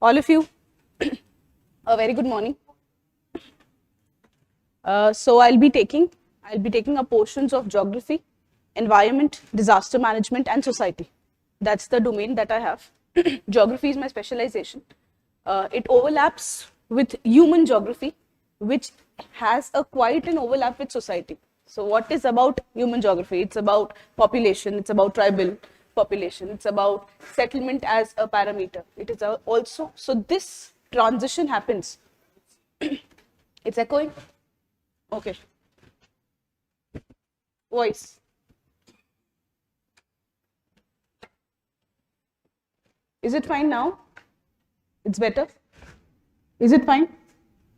All of you, a very good morning. So I'll be taking a portions of geography, environment, disaster management, and society. That's the domain that I have. Geography is my specialization. It overlaps with human geography, which has a quite an overlap with society. So what is about human geography? It's about population, it's about tribal population, it's about settlement as a parameter. It is also, so this transition happens. It's echoing. Okay. Voice. Is it fine now? It's better? Is it fine?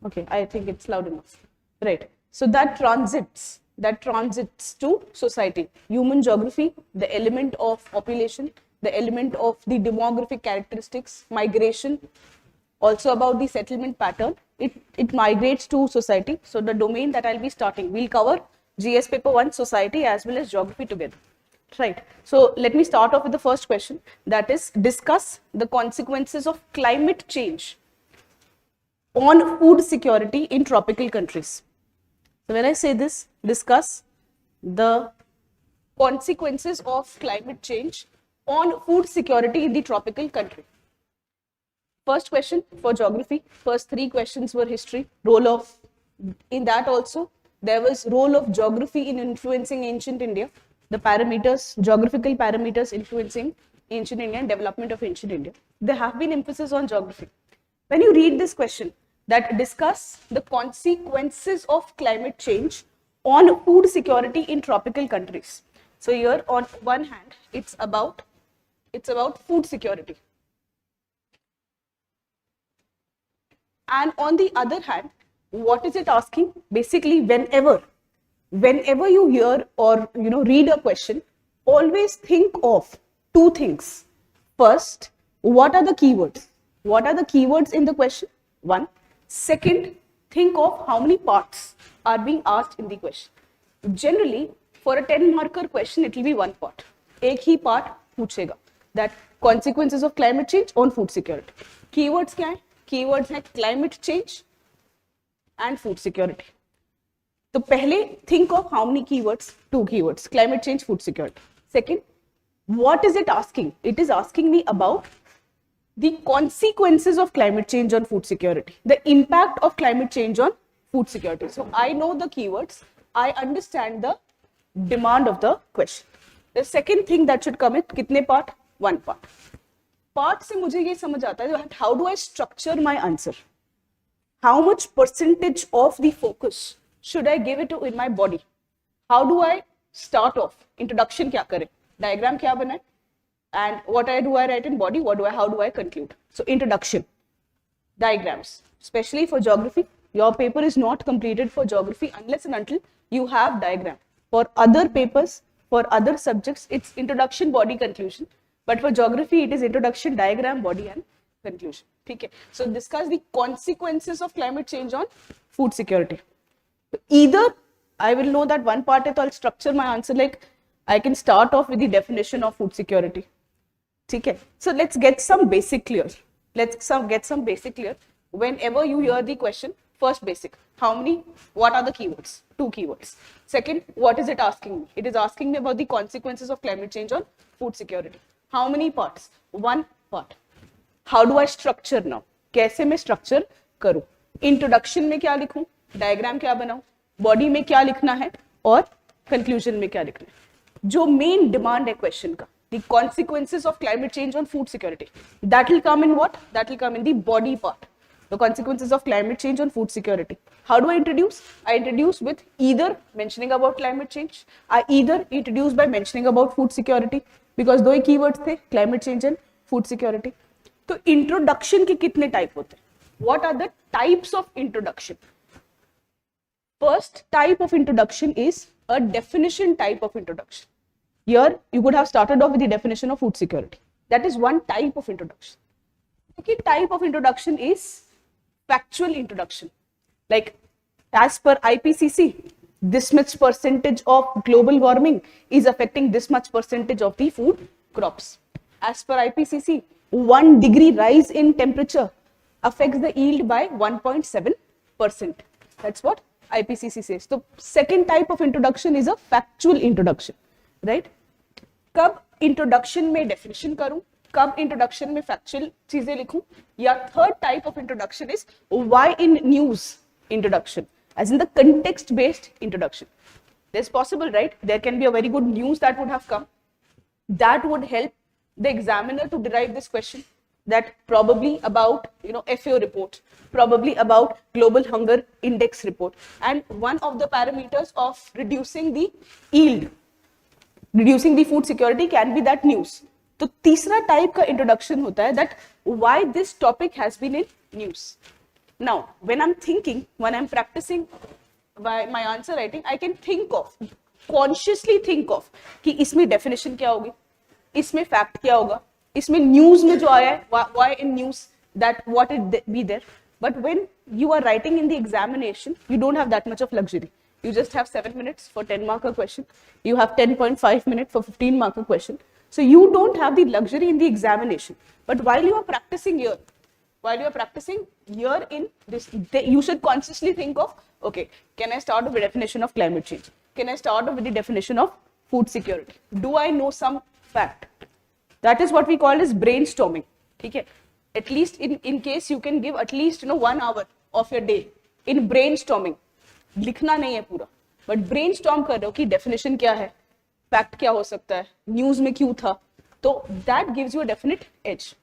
Okay, I think it's loud enough. Right. So that transits to society. Human geography, the element of population, the element of the demographic characteristics, migration, also about the settlement pattern. It migrates to society. So the domain that I'll be starting, we'll cover GS paper 1 society as well as geography together. Right. So let me start off with the first question, that is discuss the consequences of climate change on food security in tropical countries. So when I say this, discuss the consequences of climate change on food security in the tropical country. First question for geography, first 3 questions were history, in that also there was role of geography in influencing ancient India, the parameters, geographical parameters influencing ancient India and development of ancient India. There have been emphasis on geography. When you read this question, that discuss the consequences of climate change on food security in tropical countries. So here on one hand, it's about food security. And on the other hand, what is it asking? Basically, whenever you hear or read a question, always think of 2 things. First, what are the keywords? What are the keywords in the question? 1. Second, think of how many parts are being asked in the question. Generally, for a 10 marker question, it will be 1 part. एक ही part पूछेगा. That consequences of climate change on food security. Keywords क्या है? Keywords है climate change and food security. तो पहले think of how many keywords? 2 keywords. Climate change, food security. Second, what is it asking? It is asking me about the consequences of climate change on food security, the impact of climate change on food security. So I know the keywords, I understand the demand of the question. The second thing that should come in, कितने part? 1 part. Part से मुझे ये समझ आता है, how do I structure my answer? How much percentage of the focus should I give it to in my body? How do I start off? Introduction क्या करें? Diagram क्या बनाए? And what do I write in body? How do I conclude? So introduction, diagrams, especially for geography. Your paper is not completed for geography unless and until you have diagram. For other papers, for other subjects, it's introduction, body, conclusion. But for geography, it is introduction, diagram, body, and conclusion. Okay. So discuss the consequences of climate change on food security. Either I will know that 1 part, I'll structure my answer like I can start off with the definition of food security. Okay. So let's get some basic clear. Whenever you hear the question, first basic, what are the keywords? 2 keywords. Second, what is it asking me? It is asking me about the consequences of climate change on food security. How many parts? 1 part. How do I structure now? कैसे मैं structure करूं? Introduction में क्या लिखूं? Diagram क्या बनाऊं? Body में क्या लिखना है? और conclusion में क्या लिखना है? जो main demand है question का, the consequences of climate change on food security, that will come in what? That will come in the body part. The consequences of climate change on food security. How do I introduce? I introduce with either mentioning about climate change, I either introduce by mentioning about food security, because 2 keywords थे, climate change and food security. तो introduction के कितने type होते हैं? What are the types of introduction? First type of introduction is a definition type of introduction. Here you could have started off with the definition of food security. That is one type of introduction. Second type of introduction is factual introduction. Like as per IPCC, this much percentage of global warming is affecting this much percentage of the food crops. As per IPCC, 1 degree rise in temperature affects the yield by 1.7%. That's what IPCC says. So second type of introduction is a factual introduction, right? कब introduction में definition करूं, कब introduction में factual चीजें लिखूं, या third type of introduction is why in news introduction, as in the context based introduction. There's possible, right? There can be a very good news that would have come that would help the examiner to derive this question, that probably about FAO report, probably about global hunger index report, and one of the parameters of reducing the yield, reducing the food security can be that news. तो तीसरा type का introduction होता है that why this topic has been in news. Now when I'm thinking, when I'm practicing my answer writing, I can think of, consciously think of कि इसमें definition क्या होगी, इसमें fact क्या होगा, इसमें news में जो आया है why in news, that what it be there. But when you are writing in the examination, you don't have that much of luxury. You just have 7 minutes for 10 marker question. You have 10.5 minutes for 15 marker question. So you don't have the luxury in the examination. But while you are practicing here, in this, you should consciously think of, okay, can I start with the definition of climate change? Can I start with the definition of food security? Do I know some fact? That is what we call as brainstorming. Okay? At least in case you can give at least 1 hour of your day in brainstorming. लिखना नहीं है पूरा, but brainstorm कर रहे हो कि definition क्या है, फैक्ट क्या हो सकता है, न्यूज में क्यों था, तो that gives you a definite edge.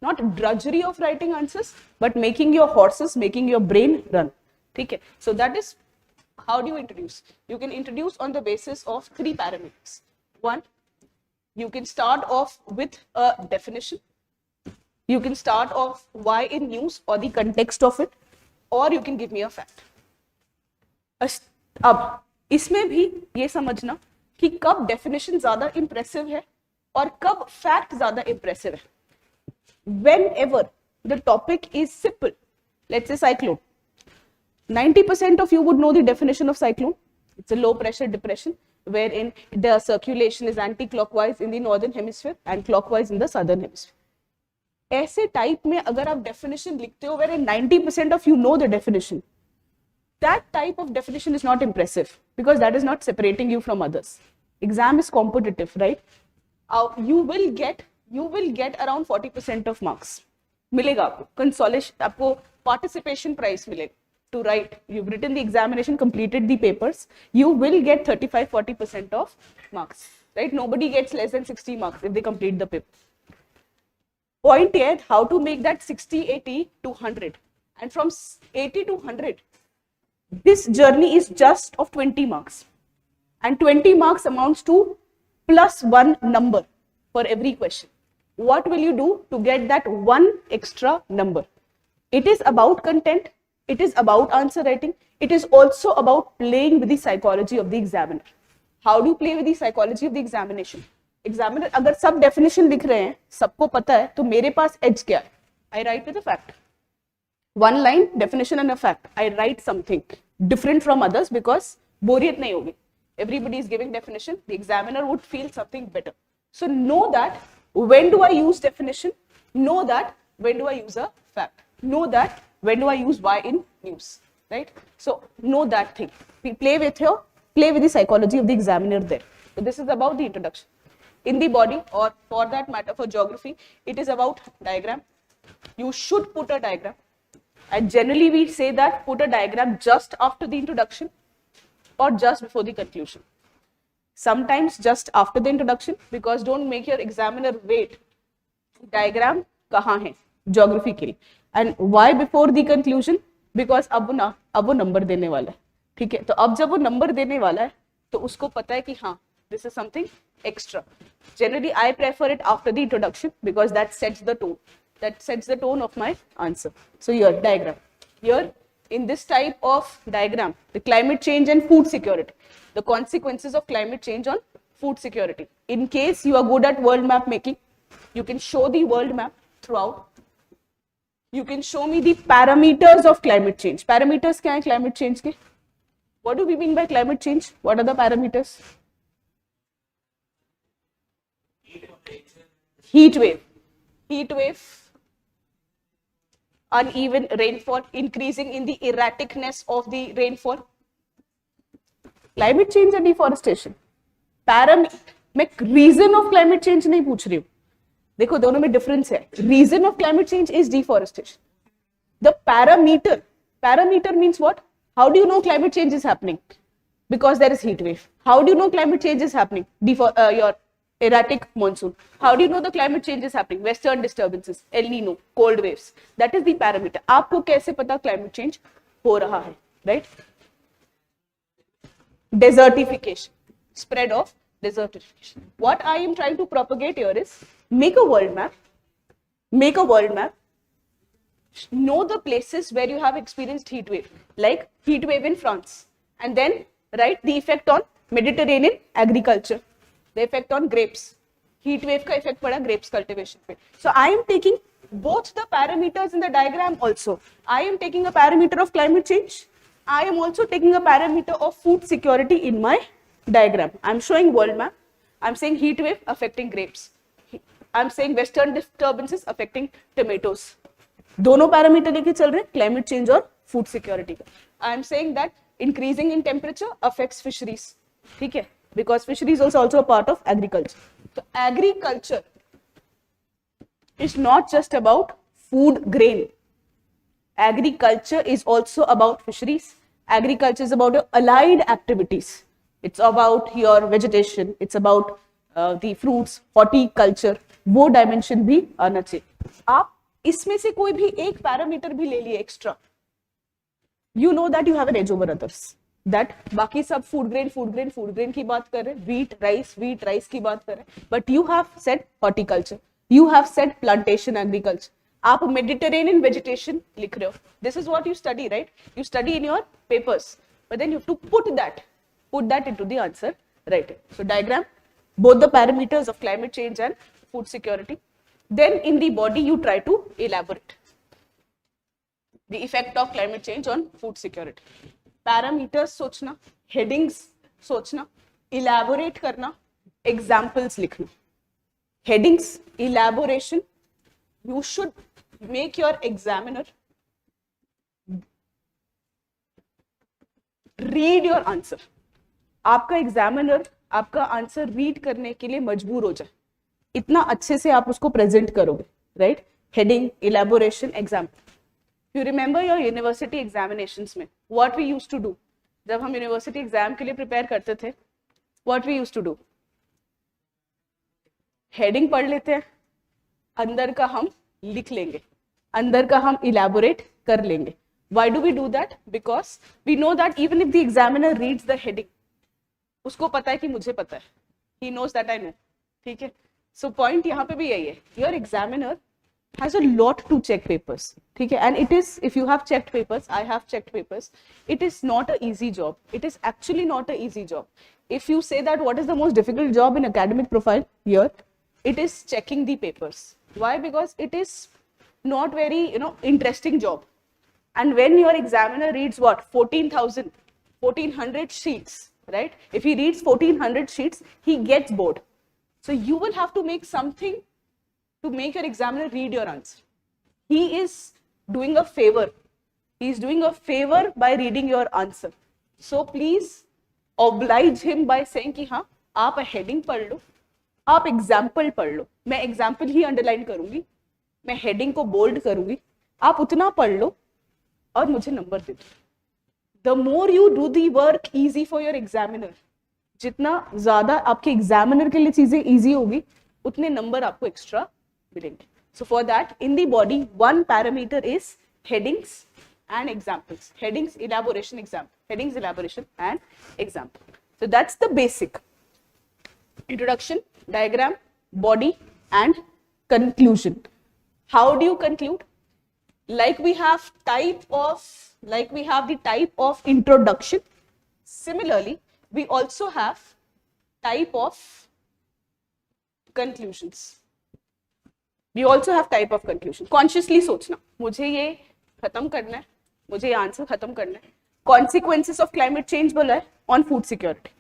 Not drudgery of writing answers, but making your horses, making your brain run. ठीक है, so that is how do you introduce. You can introduce on the basis of 3 parameters. 1, you can start off with a definition, you can start off why in news or the context of it, or you can give me a fact. अब इसमें भी ये समझना कि कब definition ज्यादा impressive है और कब फैक्ट ज्यादा इंप्रेसिव है. Whenever the topic is simple, let's say cyclone, 90% of you would know the definition of cyclone. It's a low pressure depression wherein the circulation is anti-clockwise in the northern hemisphere and clockwise in the southern hemisphere. ऐसे type में अगर आप definition लिखते हो wherein 90% of you know the definition, that type of definition is not impressive because that is not separating you from others. Exam is competitive, right? You will get around 40% of marks. मिलेगा आपको consolation, आपको participation prize मिलेगा to write. You've written the examination, completed the papers. You will get 35-40% of marks, right? Nobody gets less than 60 marks if they complete the paper. Point yet, how to make that 60, 80 to 100, and from 80 to 100. This journey is just of 20 marks, and 20 marks amounts to +1 number for every question. What will you do to get that 1 extra number? It is about content, it is about answer writing, it is also about playing with the psychology of the examiner. How do you play with the psychology of the examination? Examiner अगर सब definition लिख रहे हैं, सबको पता है, तो मेरे पास edge क्या है? I write with a fact. 1 line definition and a fact. I write something different from others because बोरियत नहीं होगी. Everybody is giving definition. The examiner would feel something better. So know that when do I use definition? Know that when do I use a fact? Know that when do I use why in news? Right? So know that thing. Play with the psychology of the examiner there. So this is about the introduction. In the body, or for that matter for geography, it is about diagram. You should put a diagram. And generally we say that put a diagram just after the introduction or just before the conclusion. Sometimes just after the introduction, because don't make your examiner wait. Diagram कहाँ है geography के लिए. And why before the conclusion? Because अब वो number देने वाला है. ठीक है, तो अब जब वो number देने वाला है तो उसको पता है कि हाँ, this is something extra. Generally I prefer it after the introduction because that sets the tone. That sets the tone of my answer. So here, diagram. Here, in this type of diagram, the climate change and food security, the consequences of climate change on food security. In case you are good at world map making, you can show the world map throughout. You can show me the parameters of climate change. Parameters क्या है climate change के? What do we mean by climate change? What are the parameters? Heat wave. heat wave, uneven rainfall, increasing in the erraticness of the rainfall. Climate change and deforestation. मैं reason of climate change नहीं पूछ रही हूँ, देखो दोनों में difference है. Reason of climate change is deforestation. The parameter means what? How do you know climate change is happening? Because there is heat wave. How do you know climate change is happening? Your erratic monsoon. How do you know the climate change is happening? Western disturbances, El Nino, cold waves. That is the parameter. आपको कैसे पता climate change हो रहा है, right? Desertification, spread of desertification. What I am trying to propagate here is make a world map. Know the places where you have experienced heat wave, like heat wave in France, and then write the effect on Mediterranean agriculture, the effect on grapes. Heat wave का effect पड़ा grapes cultivation पे. So I am taking both the parameters in the diagram also. I am taking a parameter of climate change. I am also taking a parameter of food security in my diagram. I am showing world map. I am saying heat wave affecting grapes. I am saying western disturbances affecting tomatoes. दोनों parameter लेके चल रहे हैं, climate change और food security का. I am saying that increasing in temperature affects fisheries, ठीक है, because fisheries also a part of agriculture. तो agriculture is not just about food grain. Agriculture is also about fisheries. Agriculture is about your allied activities. It's about your vegetation. It's about the fruits, horticulture. वो dimension भी आना चाहिए. आप इसमें से कोई भी एक पैरामीटर भी ले लिए extra, you know that you have an edge over others. That बाकी सब food grain की बात कर रहे हैं, wheat rice की बात कर रहे हैं, but you have said horticulture, you have said plantation agriculture. आप Mediterranean vegetation लिख रहे हो. This is what you study, right? You study in your papers, but then you have to put that into the answer, right? So diagram, both the parameters of climate change and food security. Then in the body you try to elaborate the effect of climate change on food security. Parameters सोचना, headings सोचना, elaborate करना, examples लिखना. Headings, elaboration. You should make your examiner read your answer. आपका examiner आपका answer read करने के लिए मजबूर हो जाए, इतना अच्छे से आप उसको प्रेजेंट करोगे, right? Heading, elaboration, example. You remember your university examinations में what we used to do? जब हम यूनिवर्सिटी एग्जाम के लिए प्रिपेयर करते थे, what we used to do? Heading पढ़ लेते हैं, अंदर का हम लिख लेंगे, अंदर का हम इलेबोरेट कर लेंगे. Why do we do that? Because we know that even if the examiner reads the heading, उसको पता है कि मुझे पता है. He knows that I know. ठीक है? So point यहाँ पे भी यही है. Your examiner has a lot to check papers. ठीक है? And it is, if you have checked papers, I have checked papers, it is not an easy job. It is actually not an easy job. If you say that what is the most difficult job in academic profile here, it is checking the papers. Why? Because it is not very, interesting job. And when your examiner reads what? 1400 sheets, right? If he reads 1400 sheets, he gets bored. So you will have to make something to make your examiner read your answer. He is doing a favor. He is doing a favor by reading your answer. So please oblige him by saying कि हाँ, आप heading पढ़ लो, आप example पढ़ लो. मैं example ही underline करूंगी, मैं heading को bold करूंगी, आप उतना पढ़ लो और मुझे नंबर दे दो. The more you do the work easy for your examiner, जितना ज्यादा आपके एग्जामिनर के लिए चीजें इजी होगी, उतने नंबर आपको एक्स्ट्रा मिलेंगे. So for that, in the body, one parameter is headings and examples. Headings, elaboration, example. Headings, elaboration, and example. So that's the basic. Introduction, diagram, body, and conclusion. How do you conclude? Like we have the type of introduction. Similarly, we also have type of conclusions. We also have type of conclusion. Consciously सोचना, मुझे ये खत्म करना है, मुझे ये answer खत्म करना है. Consequences of climate change बोला है on food security.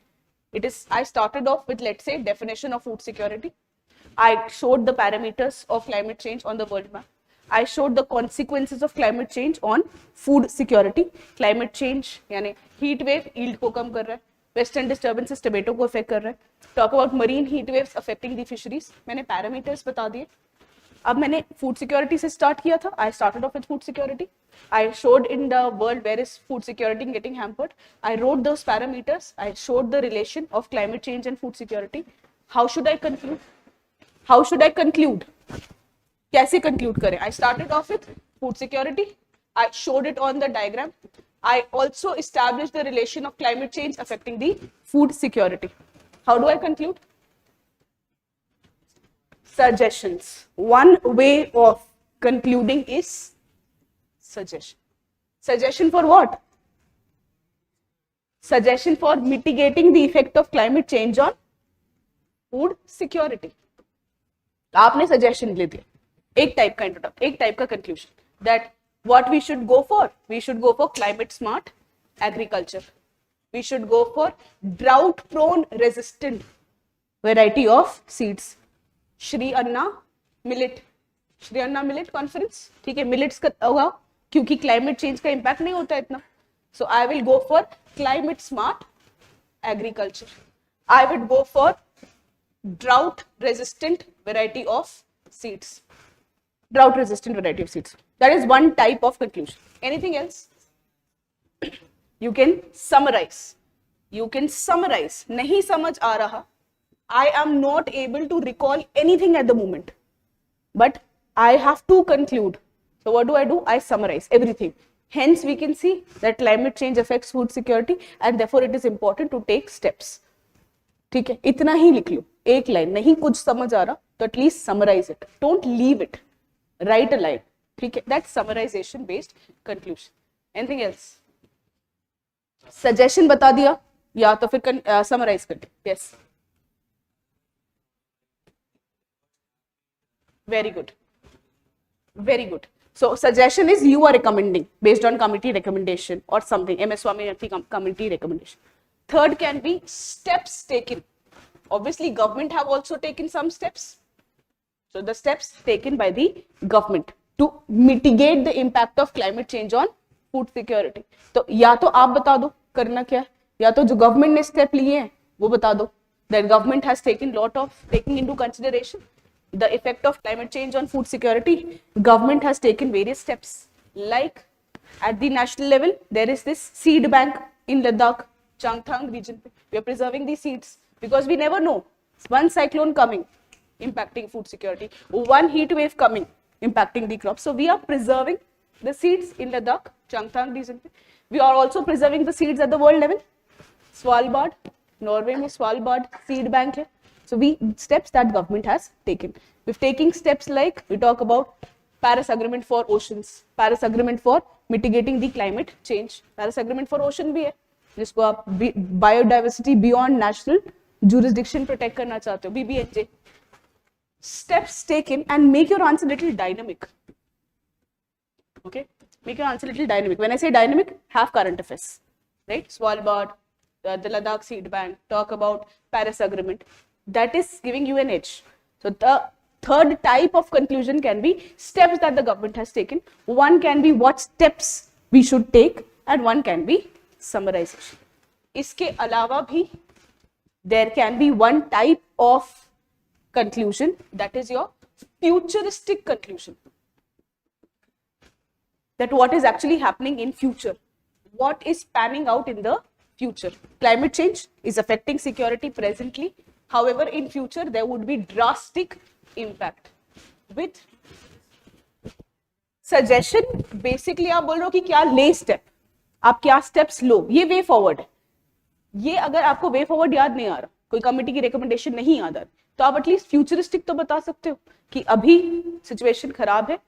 It is, I started off with, let's say, definition of food security. I showed the parameters of climate change on the world map. I showed the consequences of climate change on food security. Climate change यानी heat wave yield को कम कर रहा है, western disturbances tomato को affect कर रहा है. Talk about marine heat waves affecting the fisheries. मैंने parameters बता दिए. अब मैंने food security से start किया था. I started off with food security. I showed in the world where is food security getting hampered. I wrote those parameters. I showed the relation of climate change and food security. How should I conclude? How should I conclude? कैसे conclude करें? I started off with food security. I showed it on the diagram. I also established the relation of climate change affecting the food security. How do I conclude? Suggestions. One way of concluding is suggestion. Suggestion for what? Suggestion for mitigating the effect of climate change on food security. आपने suggestion ले दिया. एक type का introduction, एक type का conclusion that what we should go for climate smart agriculture, we should go for drought prone resistant variety of seeds. Shri Anna millet conference, ठीक है, millets का होगा क्योंकि क्लाइमेट चेंज का इंपैक्ट नहीं होता इतना. So I will go for climate smart agriculture. I will go for drought resistant variety of seeds. Drought resistant variety of seeds. That is one type of conclusion. Anything else? You can summarize. नहीं समझ आ रहा. I am not able to recall anything at the moment. But I have to conclude. So what do? I summarize everything. Hence we can see that climate change affects food security and therefore it is important to take steps. ठीक है, इतना ही लिख लो, एक line. नहीं कुछ समझ आ रहा तो at least summarise it, don't leave it, write a line. ठीक है, that summarisation based conclusion. Anything else? Suggestion बता दिया या तो फिर समराइज कर दिया. Yes, very good, very good. So suggestion is you are recommending based on committee recommendation or something, MS Swaminathan committee recommendation. Third can be steps taken. Obviously government have also taken some steps. So the steps taken by the government to mitigate the impact of climate change on food security. तो या तो आप बता दो करना क्या है, या तो जो गवर्नमेंट ने स्टेप लिए हैं वो बता दो. That government has taken lot of taking into consideration the effect of climate change on food security. Government has taken various steps, like at the national level there is this seed bank in Ladakh, Changthang region. We are preserving these seeds because we never know, one cyclone coming impacting food security, one heat wave coming impacting the crops. So we are preserving the seeds in Ladakh, Changthang region. We are also preserving the seeds at the world level. Svalbard, Norway में Svalbard seed bank है. So steps that government has taken. We're taking steps like we talk about Paris Agreement for oceans, Paris Agreement for mitigating the climate change. Paris Agreement for ocean भी है जिसको आप biodiversity beyond national jurisdiction protect करना चाहते हो, BBNJ. Steps taken and make your answer little dynamic. Okay, make your answer little dynamic. When I say dynamic, have current affairs, right? Svalbard, the Ladakh seed bank, talk about Paris Agreement. That is giving you an edge. So the third type of conclusion can be steps that the government has taken. One can be what steps we should take and one can be summarization. इसके अलावा भी there can be one type of conclusion, that is your futuristic conclusion. That what is actually happening in future, what is panning out in the future. Climate change is affecting security presently. However, in future there would be drastic impact. With suggestion, basically आप बोल रहे हो कि क्या ले step, आप क्या steps लो, ये वे फॉरवर्ड है. ये अगर आपको वे फॉरवर्ड याद नहीं आ रहा, कोई कमिटी की रिकमेंडेशन नहीं याद आ रही, तो आप एटलीस्ट फ्यूचरिस्टिक तो बता सकते हो कि अभी सिचुएशन खराब है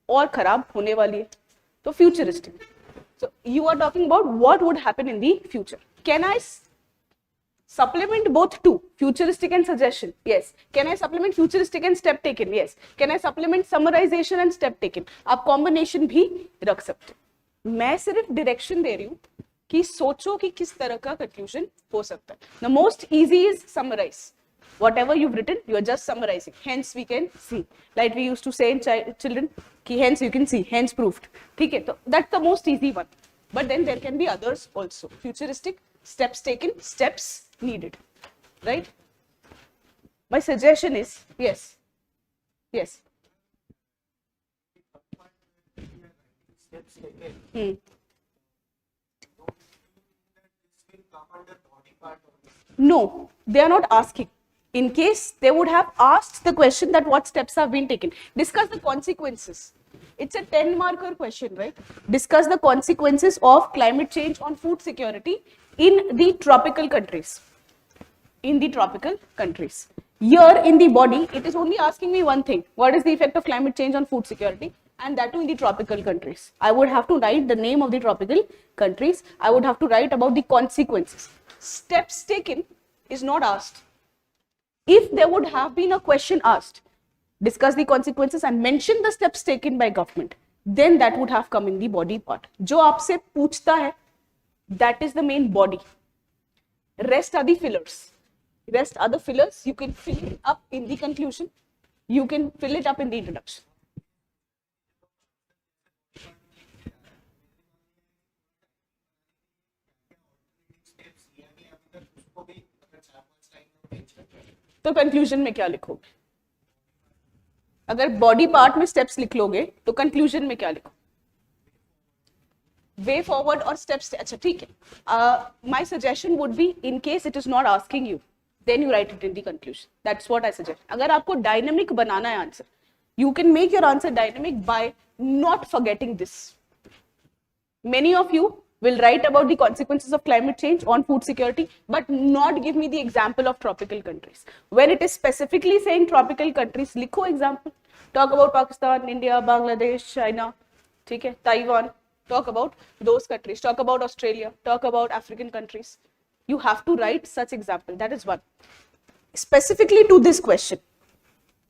और खराब होने वाली है. तो futuristic. So you are talking about what would happen in the future. Can I supplement both two, futuristic and suggestion? Yes. Can I supplement futuristic and step taken? Yes. Can I supplement summarization and step taken? आप combination भी रख सकते हो. मैं सिर्फ direction दे रही हूँ कि सोचो कि किस तरह का conclusion हो सकता है. The most easy is summarize. Whatever you've written, you are just summarizing. Hence we can see. Like we used to say in children, ki hence you can see, hence proved. Okay, so that's the most easy one. But then there can be others also. Futuristic, steps taken, steps needed. Right? My suggestion is, yes. Yes. No, they are not asking. In case they would have asked the question that what steps have been taken, discuss the consequences. It's a 10-marker question, right? Discuss the consequences of climate change on food security in the tropical countries. In the tropical countries. Here in the body, it is only asking me one thing. What is the effect of climate change on food security? And that too in the tropical countries. I would have to write the name of the tropical countries. I would have to write about the consequences. Steps taken is not asked. If there would have been a question asked, discuss the consequences and mention the steps taken by government, then that would have come in the body part. जो आपसे पूछता है, that is the main body. Rest are the fillers. Rest are the fillers. You can fill it up in the conclusion. You can fill it up in the introduction. तो conclusion में क्या लिखोगे? अगर body part में steps लिख लोगे तो conclusion में क्या लिखो? वे फॉरवर्ड और स्टेप्स. अच्छा ठीक है. My suggestion would be, in case it is not asking you, then you write it in the conclusion. That's what I suggest. अगर आपको डायनेमिक बनाना है answer, you can make your answer dynamic by not forgetting this. Many of you will write about the consequences of climate change on food security, but not give me the example of tropical countries. When it is specifically saying tropical countries, likho example. Talk about Pakistan, India, Bangladesh, China, okay, Taiwan. Talk about those countries. Talk about Australia. Talk about African countries. You have to write such example. That is one. Specifically to this question,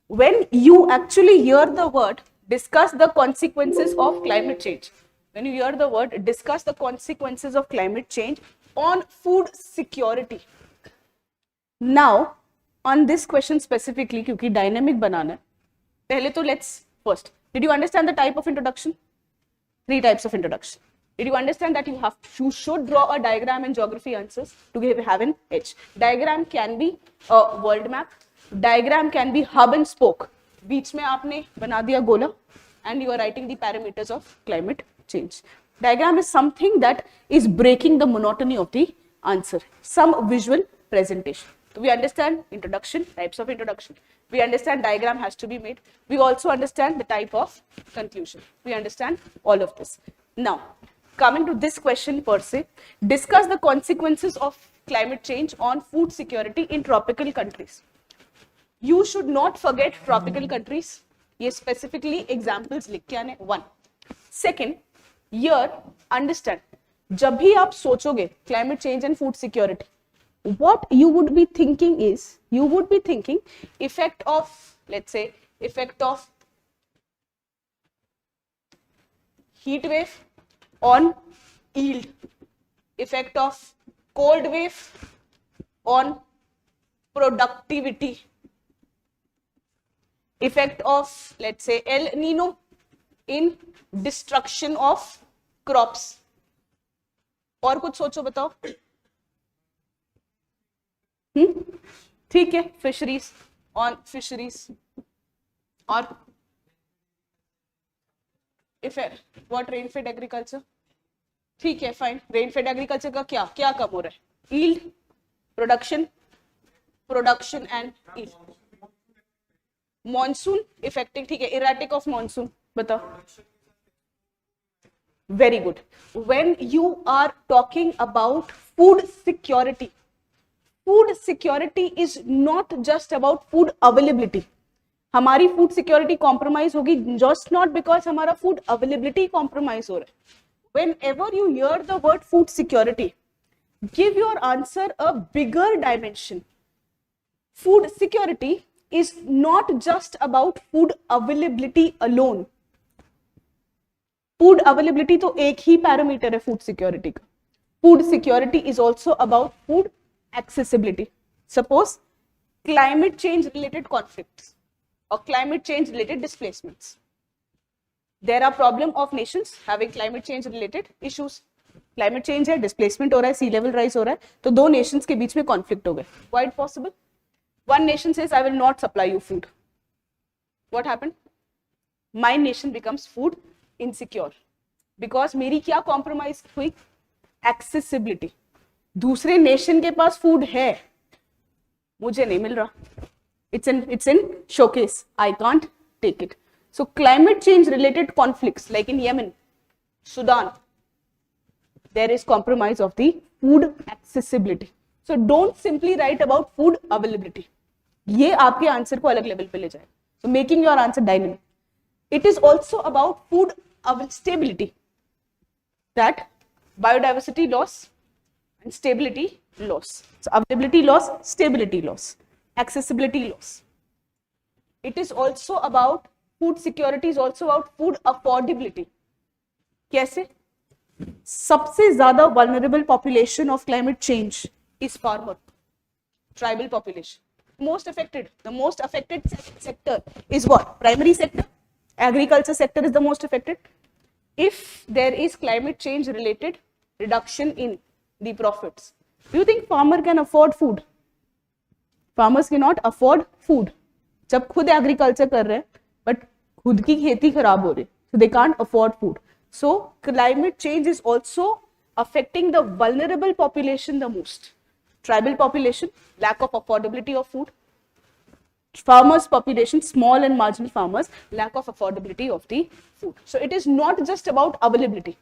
when you actually hear the word, discuss the consequences of climate change. When you hear the word, discuss the consequences of climate change on food security. Now, on this question specifically, क्योंकि dynamic बनाना है, पहले तो let's first. Did you understand the type of introduction? 3 types of introduction. Did you understand that you should draw a diagram in geography answers to have an edge? Diagram can be a world map. Diagram can be hub and spoke. बीच में आपने बना दिया गोला, and you are writing the parameters of climate change. Diagram is something that is breaking the monotony of the answer. Some visual presentation. So we understand introduction, types of introduction. We understand diagram has to be made. We also understand the type of conclusion. We understand all of this. Now, coming to this question per se, discuss the consequences of climate change on food security in tropical countries. You should not forget tropical countries. ये specifically examples लिख के आने. 1. Second, here understand, जब भी आप सोचोगे climate change and food security, what you would be thinking is, you would be thinking effect of, let's say, effect of heat wave on yield, effect of cold wave on productivity, effect of, let's say, El Nino in destruction of crops. और कुछ सोचो बताओ. ठीक है, fisheries, on fisheries, और effect what rainfed agriculture. ठीक है, fine. Rainfed agriculture का क्या क्या कम हो रहा है? Yield, production and yield. Monsoon affecting, ठीक है, इरेटिक ऑफ मॉनसून बताओ. Very good. When you are talking about food security is not just about food availability. हमारी food security compromise होगी just not because हमारा food availability compromise हो रहा है. Whenever you hear the word food security, give your answer a bigger dimension. Food security is not just about food availability alone. Food availability तो एक ही parameter है food security का. Food security is also about food accessibility. Suppose climate change related conflicts or climate change related displacements. There are problem of nations having climate change related issues. Climate change है, displacement हो रहा है, sea level rise हो रहा है, तो दो nations के बीच में conflict हो गए. Quite possible. One nation says, I will not supply you food. What happened? My nation becomes food insecure. Because मेरी क्या compromise हुई? Accessibility. दूसरे nation के पास food है, मुझे नहीं मिल रहा. It's in showcase. I can't take it. So climate change related conflicts like in Yemen, Sudan, there is compromise of the food accessibility. So don't simply write about food availability. ये आपके answer को अलग level पे ले जाए. So making your answer dynamic. It is also about food stability. That biodiversity loss and stability loss. So availability loss, stability loss, accessibility loss. It is also about food security, is also about food affordability. कैसे? सबसे ज्यादा vulnerable population of climate change is farmer, tribal population. The most affected sector is what? Primary sector. Agriculture sector is the most affected. If there is climate change related reduction in the profits, do you think farmer can afford food? Farmers cannot afford food. जब खुद agriculture कर रहे हैं, but खुद की खेती खराब हो रही, so they can't afford food. So climate change is also affecting the vulnerable population the most. Tribal population, lack of affordability of food. Farmers population, small and marginal farmers, lack of affordability of the food. So it is not just about availability.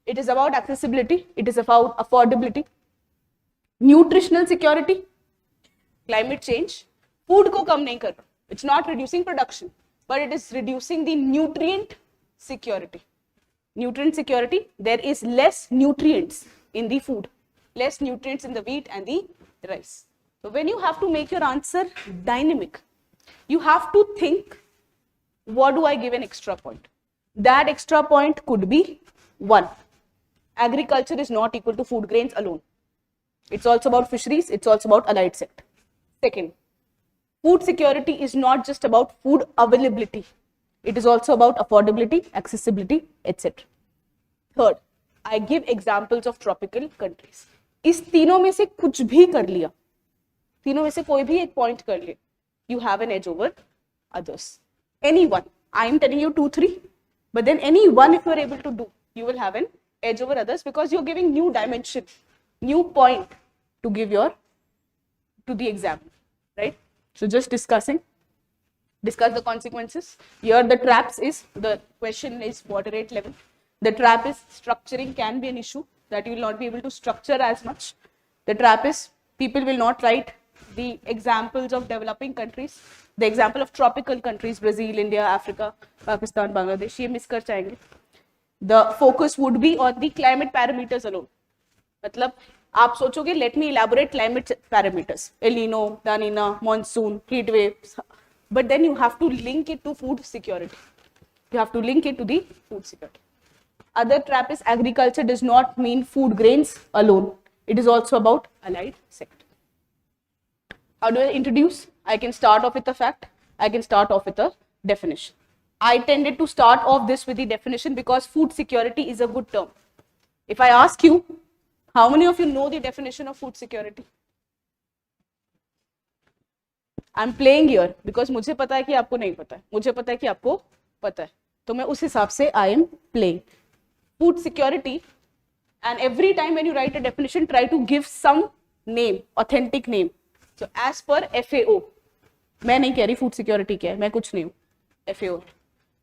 It is about accessibility. It is about affordability. Nutritional security. Climate change. Food को कम नहीं कर रहा. It's not reducing production, but it is reducing the nutrient security. Nutrient security, there is less nutrients in the food, less nutrients in the wheat and the rice. So when you have to make your answer dynamic, you have to think, what do I give an extra point? That extra point could be 1. Agriculture is not equal to food grains alone. It's also about fisheries, it's also about allied sector. Second, food security is not just about food availability. It is also about affordability, accessibility, etc. Third, I give examples of tropical countries. इस तीनों में से कुछ भी कर लिया, तीनों में से कोई भी एक point कर ले, you have an edge over others. Any one. I am telling you 2, 3, but then any one if you are able to do, you will have an edge over others because you are giving new dimension, new point to give to the exam, right? So just discuss the consequences. Here the traps is, the question is moderate level. The trap is structuring can be an issue, that you will not be able to structure as much. The trap is people will not write the examples of developing countries, the example of tropical countries, Brazil, India, Africa, Pakistan, Bangladesh, ये miss कर जाएंगे. The focus would be on the climate parameters alone. मतलब आप सोचोगे let me elaborate climate parameters, El Nino, La Nina, monsoon, heat waves, but then you have to link it to food security. You have to link it to the food security. Other trap is agriculture does not mean food grains alone. It is also about allied sector. How do I introduce? I can start off with a fact. I can start off with a definition. I tended to start off this with the definition because food security is a good term. If I ask you, how many of you know the definition of food security? I'm playing here because मुझे पता है कि आपको नहीं पता है, मुझे पता है कि आपको पता है, तो मैं उस हिसाब से I am playing. Food security, and every time when you write a definition, try to give some name, authentic name. So as per FAO, मैं नहीं कह रही food security क्या है, मैं कुछ नहीं हूँ, FAO.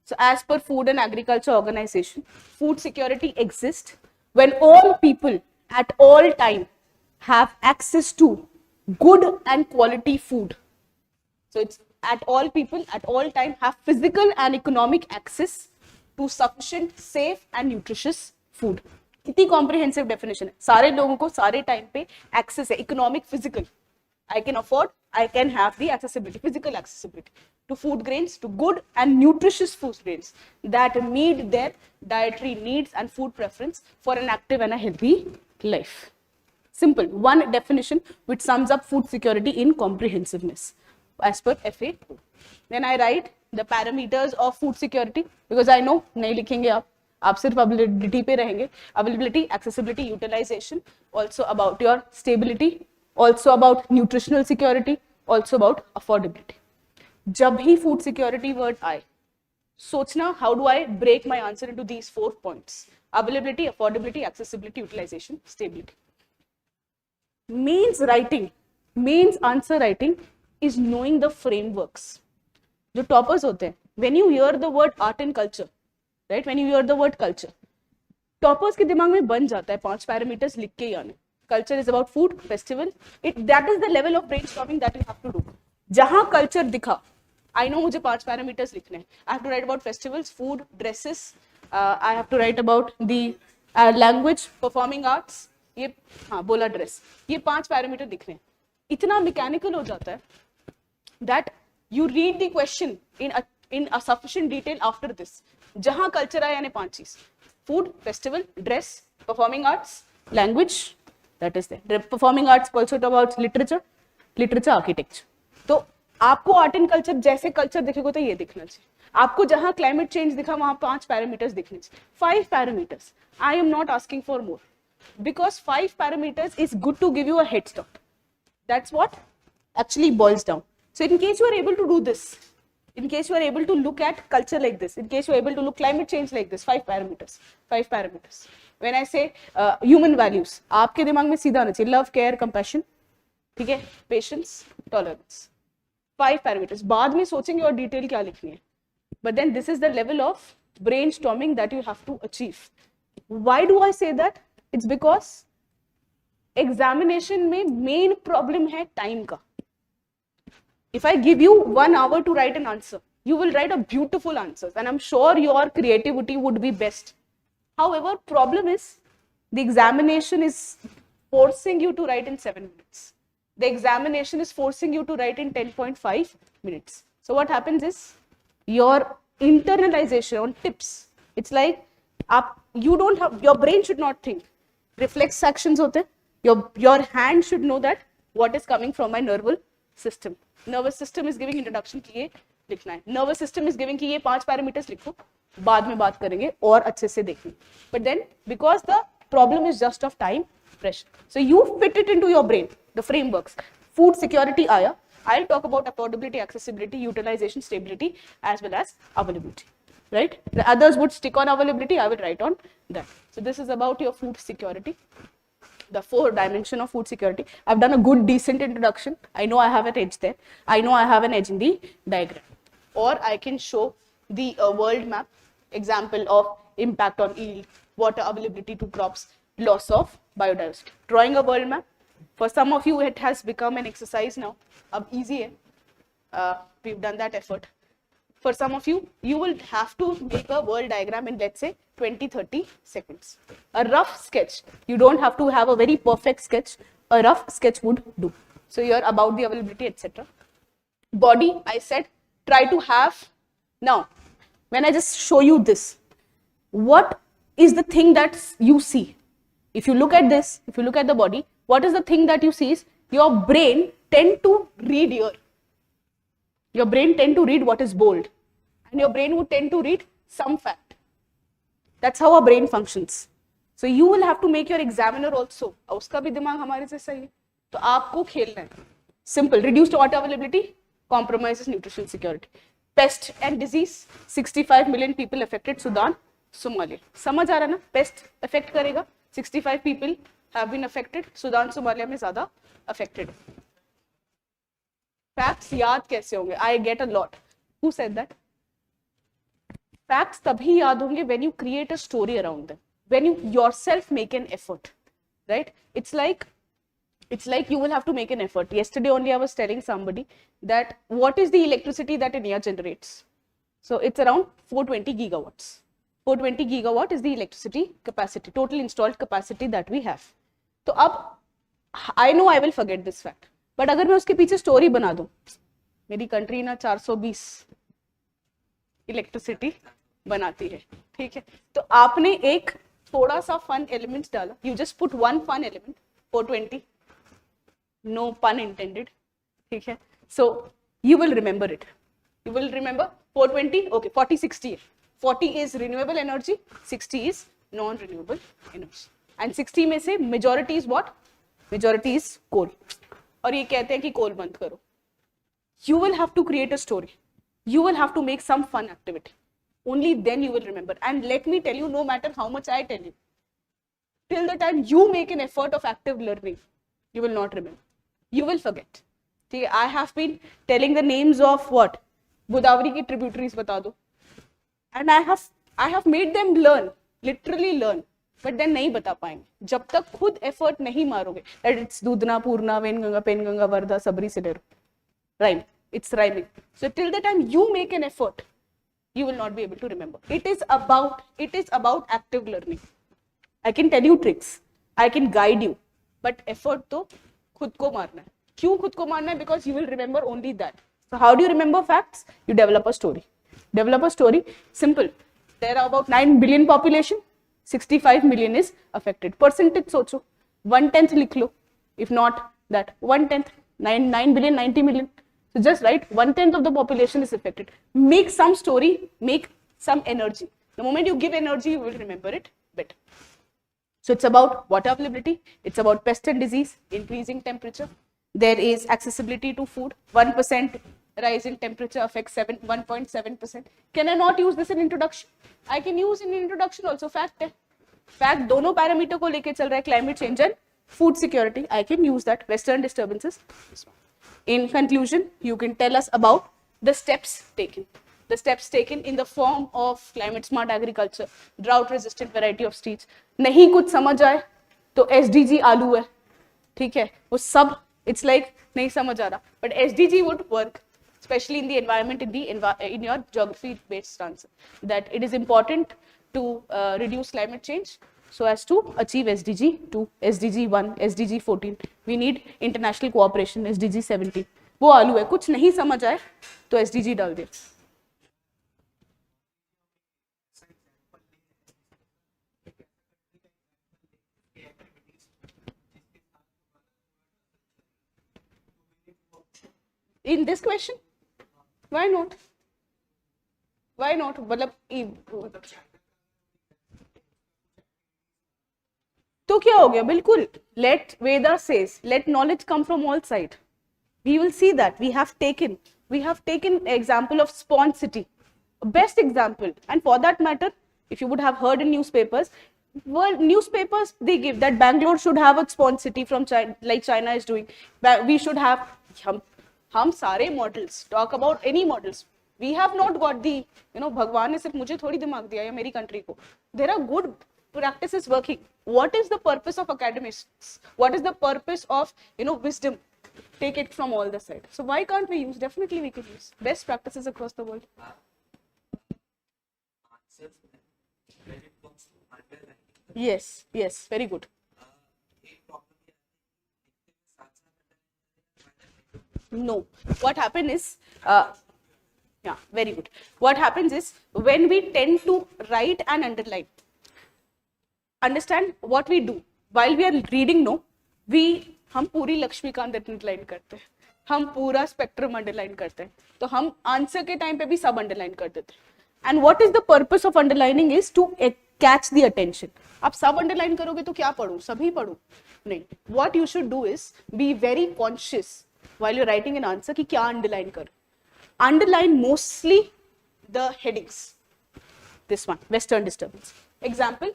So as per Food and Agriculture Organization, food security exists when all people at all time have access to good and quality food. So it's at all people at all time have physical and economic access to sufficient, safe and nutritious food. कितनी comprehensive definition है, सारे लोगों को सारे time पे access है, economic, physical. I can afford, I can have the accessibility, physical accessibility to food grains, to good and nutritious food grains that meet their dietary needs and food preference for an active and a healthy life. Simple, one definition which sums up food security in comprehensiveness as per FAO. Then I write the parameters of food security because I know नहीं लिखेंगे आप सिर्फ availability पे रहेंगे. Availability, accessibility, utilization, also about your stability, also about nutritional security, also about affordability. जब भी food security word आए, सोचना how do I break my answer into these 4 points: availability, affordability, accessibility, utilization, stability. Means writing, means answer writing is knowing the frameworks. जो toppers होते हैं, when you hear the word art and culture, right, when you hear the word culture, toppers के दिमाग में बन जाता है 5 parameters लिख के ही आने. Culture is about food, festival. That is the level of brainstorming that you have to do. जहाँ culture दिखा, I know मुझे 5 parameters लिखने हैं. I have to write about festivals, food, dresses. I have to write about the language, performing arts. ये हाँ बोला dress, ये 5 parameter दिख रहे हैं. इतना मैकेनिकल हो जाता है that you read the question in a sufficient detail after this. जहाँ कल्चर आया यानी 5 चीज: food, festival, dress, performing arts, language, that is there. Performing arts also about literature, architecture. तो आपको आर्ट एंड कल्चर जैसे कल्चर दिखेगा तो ये दिखना चाहिए. आपको जहाँ क्लाइमेट चेंज दिखा वहां 5 पैरामीटर्स दिखने चाहिए. 5 parameters. I am not asking for more because 5 parameters is good to give you a head start. That's what actually boils down. So in case you are able to do this, in case you are able to look at culture like this, in case you are able to look climate change like this, 5 parameters, 5 parameters. When I say human values, आपके दिमाग में सीधा आना चाहिए: love, care, compassion, ठीक है, patience, tolerance. 5 parameters. बाद में सोचेंगे और डिटेल क्या लिखनी है. But then this is the level of brainstorming that you have to achieve. Why do I say that? It's because examination में main problem है time का. If I give you 1 hour to write an answer, you will write a beautiful answers, and I'm sure your creativity would be best. However, problem is the examination is forcing you to write in 7 minutes. The examination is forcing you to write in 10.5 minutes. So what happens is your internalization on tips. It's like you don't have, your brain should not think. Reflex actions होते, your hand should know that what is coming from my nervous system. Nervous system is giving introduction कि ये लिखना है. Nervous system is giving कि ये 5 parameters लिखो, बाद में बात करेंगे और अच्छे से देखेंगे. But then because the problem is just of time pressure, so you fit it into your brain, the frameworks. Food security आया, I'll talk about affordability, accessibility, utilization, stability, as well as availability. Right? The others would stick on availability, I will write on that. So this is about your food security, the 4 dimension of food security. I've done a good decent introduction. I know I have an edge there. I know I have an edge in the diagram. Or I can show the world map, example of impact on yield, water availability to crops, loss of biodiversity. Drawing a world map. For some of you it has become an exercise now. Ab easy hai. We've done that effort. For some of you, you will have to make a world diagram in, let's say, 20-30 seconds. A rough sketch. You don't have to have a very perfect sketch. A rough sketch would do. So here about the availability, etc. Body, I said, try to have. Now, when I just show you this, what is the thing that you see? If you look at this, if you look at the body, what is the thing that you see is your brain tend to read here. Your brain tend to read what is bold, and your brain would tend to read some fact. That's how our brain functions. So you will have to make your examiner also. उसका भी दिमाग हमारे से सही है, तो आपको खेलना है. Simple. Reduced water availability compromises nutritional security. Pest and disease. 65 million people affected. Sudan, Somalia. समझ आ रहा ना? Pest affect करेगा. 65 people have been affected. Sudan, Somalia में ज़्यादा affected. Facts याद कैसे होंगे? I get a lot. Who said that? Facts तभी याद होंगे when you create a story around them. When you yourself make an effort, right? It's like you will have to make an effort. Yesterday only I was telling somebody that what is the electricity that India generates? So it's around 420 gigawatts. 420 gigawatt is the electricity capacity, total installed capacity that we have. तो अब I know I will forget this fact. But अगर मैं उसके पीछे story बना दूं, मेरी country ना 420 इलेक्ट्रिसिटी बनाती है, ठीक है? तो आपने एक थोड़ा सा फन एलिमेंट डाला, you just put one fun element, 420, no pun intended, ठीक है. So you will remember it. You will remember 420. Okay, 40 60. 40 is renewable energy, 60 is non-renewable energy. And 60 में से majority is what? Majority is coal. और ये कहते हैं कि coal बंद करो. You will have to create a story. You will have to make some fun activity. Only then you will remember. And let me tell you, no matter how much I tell you, till the time you make an effort of active learning, you will not remember. You will forget. Okay, I have been telling the names of what? Godavari ki tributaries bata do. And I have made them learn, literally learn. But then नहीं बता पाएंगे जब तक खुद effort नहीं मारोगे. That it's दूधना, पूर्णा, वेनगंगा, पेनगंगा, वर्धा, सबरी, Sileru. Rhyme. It's rhyming. So till the time you make an effort, you will not be able to remember. It is about active learning. I can tell you tricks. I can guide you. But effort तो खुद को मारना है. क्यों खुद को मारना है? Because you will remember only that. So how do you remember facts? You develop a story. Develop a story. Simple. There are about 9 billion population. 65 million is affected. Percentage सोचो. 1/10 लिख लो. If not that, 1/10. 9 billion, 90 million. So just write 1/10 of the population is affected. Make some story, make some energy. The moment you give energy, you will remember it better. So it's about water availability, it's about pest and disease, increasing temperature. There is accessibility to food. 1% rise in temperature affects 1.7%. Can I not use this in introduction? I can use in introduction also. Fact है. Fact दोनों parameter को लेके चल रहा है, climate change and food security. I can use that. Western disturbances. In conclusion, you can tell us about the steps taken. The steps taken in the form of climate smart agriculture, drought resistant variety of seeds. नहीं कुछ समझ आए तो SDG आलू है, ठीक है, वो सब it's like नहीं समझ आ रहा, but SDG would work, especially in the environment, in your geography based answer, that it is important to reduce climate change so as to achieve SDG 2, SDG 1, SDG 14. We need international cooperation, SDG 17. वो आलू है, कुछ नहीं समझ आए तो SDG डाल दे. In this question, why not? Why not? मतलब तो क्या हो गया? बिल्कुल. Let Veda says, let knowledge come from all sides. We will see that we have taken example of spawn city, best example. And for that matter, if you would have heard in newspapers, newspapers they give that Bangalore should have a spawn city from China, like China is doing. We should have. हम सारे models talk about any models. We have not got the भगवान ने सिर्फ मुझे थोड़ी दिमाग दिया या मेरी country को. There are good practices working. What is the purpose of academics? What is the purpose of wisdom? Take it from all the sides. So why can't we use? Definitely we can use best practices across the world. Yes, very good. No, what happens is, yeah, very good. What happens is, when we tend to write and underline, understand what we do while we are reading. No, हम पूरी Laxmikant underline करते हैं, हम पूरा spectrum underline करते हैं, तो हम आंसर के टाइम पे भी सब अंडरलाइन कर देते हैं. And what is the purpose of underlining is to catch the attention. आप सब अंडरलाइन करोगे तो क्या पढ़ूं, सभी पढ़ूं? नहीं. What you should do is be very conscious while you're writing an answer कि क्या underline कर. Underline mostly the headings. This one, Western disturbance. Example,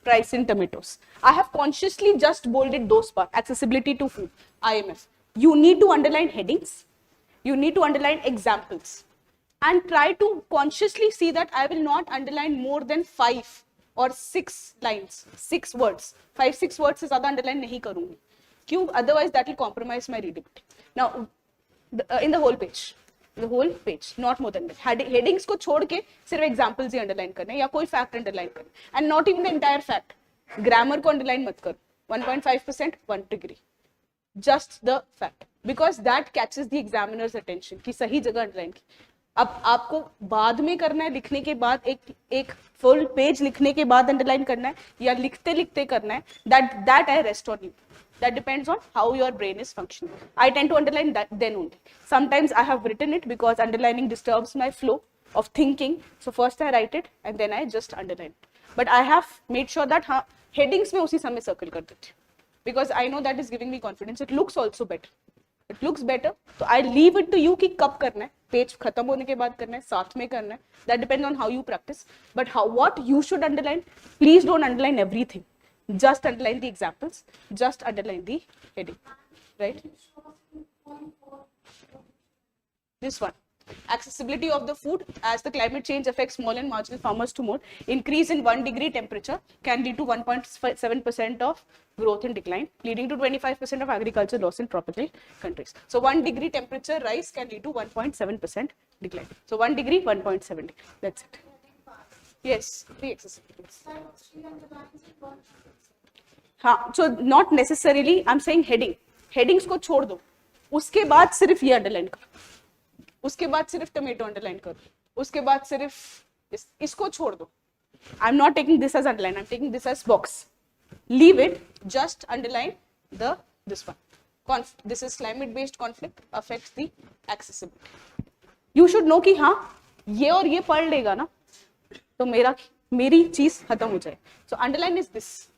price in tomatoes. I have consciously just bolded those parts. Accessibility to food, IMF. You need to underline headings. You need to underline examples. And try to consciously see that I will not underline more than 5 or 6 lines, 6 words. 5-6 words से ज़्यादा underline नहीं करूँगी. क्यों? Otherwise that will compromise my readability. Now, in the whole page, not more than that. Headings को छोड़ के सिर्फ examples ही underline करने या कोई fact underline करने. And not even the entire fact. Grammar को underline मत करो. 1.5%, 1 degree. Just the fact. Because that catches the examiner's attention कि सही जगह underline की. अब आपको बाद में करना है, लिखने के बाद एक full page लिखने के बाद underline करना है या लिखते लिखते करना है. That I rest on you. That depends on how your brain is functioning. I tend to underline that then only. Sometimes I have written it because underlining disturbs my flow of thinking. So first I write it and then I just underline it. But I have made sure that headings में उसी समय circle कर देती हूँ. Because I know that is giving me confidence. It looks also better. It looks better. So I leave it to you कि कब करना है. पेज खत्म होने के बाद करना है, साथ में करना है. That depends on how you practice. But what you should underline, please don't underline everything. Just underline the examples. Just underline the heading. Right? This one. Accessibility of the food as the climate change affects small and marginal farmers to more. Increase in 1 degree temperature can lead to 1.7% of growth and decline, leading to 25% of agriculture loss in tropical countries. So 1 degree temperature rise can lead to 1.7% decline. So 1 degree, 1.7 degree. That's it. Yes, the accessibility. हाँ, so not necessarily, I'm saying heading. Headings को छोड़ दो. उसके बाद सिर्फ ये underline करो. उसके बाद सिर्फ टमेटो अंडरलाइन करो. उसके बाद सिर्फ इसको छोड़ दो. I'm not taking this as underline. I'm taking this as box. Leave it. Just underline this one. This is climate-based conflict affects the accessibility. You should know कि हाँ ये और ये पढ़ लेगा ना तो मेरी चीज खत्म हो जाए. So underline is this.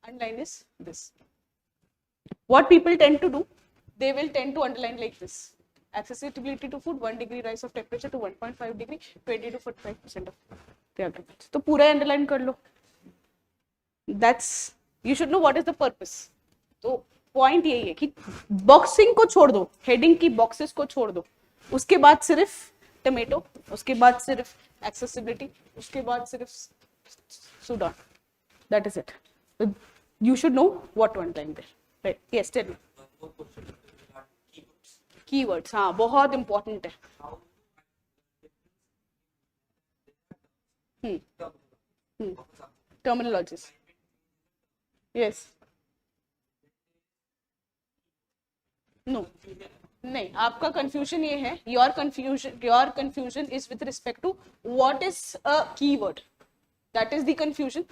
Underline is this. What people tend to do, they will tend to underline like this. Accessibility to food, 1 degree rise of temperature to 1.5 degree, 20 to 45% of the agriculture. तो पूरा underline कर लो. That's, you should know what is the purpose. तो point यही है कि boxing को छोड़ दो, heading की boxes को छोड़ दो. उसके बाद सिर्फ टमेटो, उसके बाद सिर्फ accessibility, उसके बाद सिर्फ Sudan. That is it. So you should know what to underline there. Right? Yes, tell me. Keywords, हाँ बहुत important है. Terminologies. Yes. No. नहीं, आपका confusion ये है. Your confusion is with respect to what is a keyword. That is the confusion.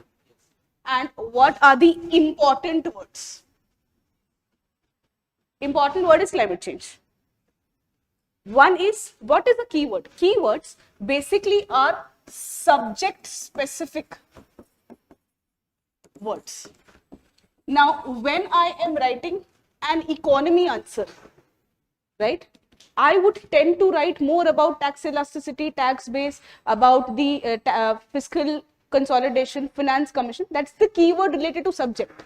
And what are the important words? Important word is climate change. One is, what is a keyword? Keywords basically are subject specific words. Now, when I am writing an economy answer, right, I would tend to write more about tax elasticity, tax base, about the fiscal consolidation, finance commission. That's the keyword related to subject.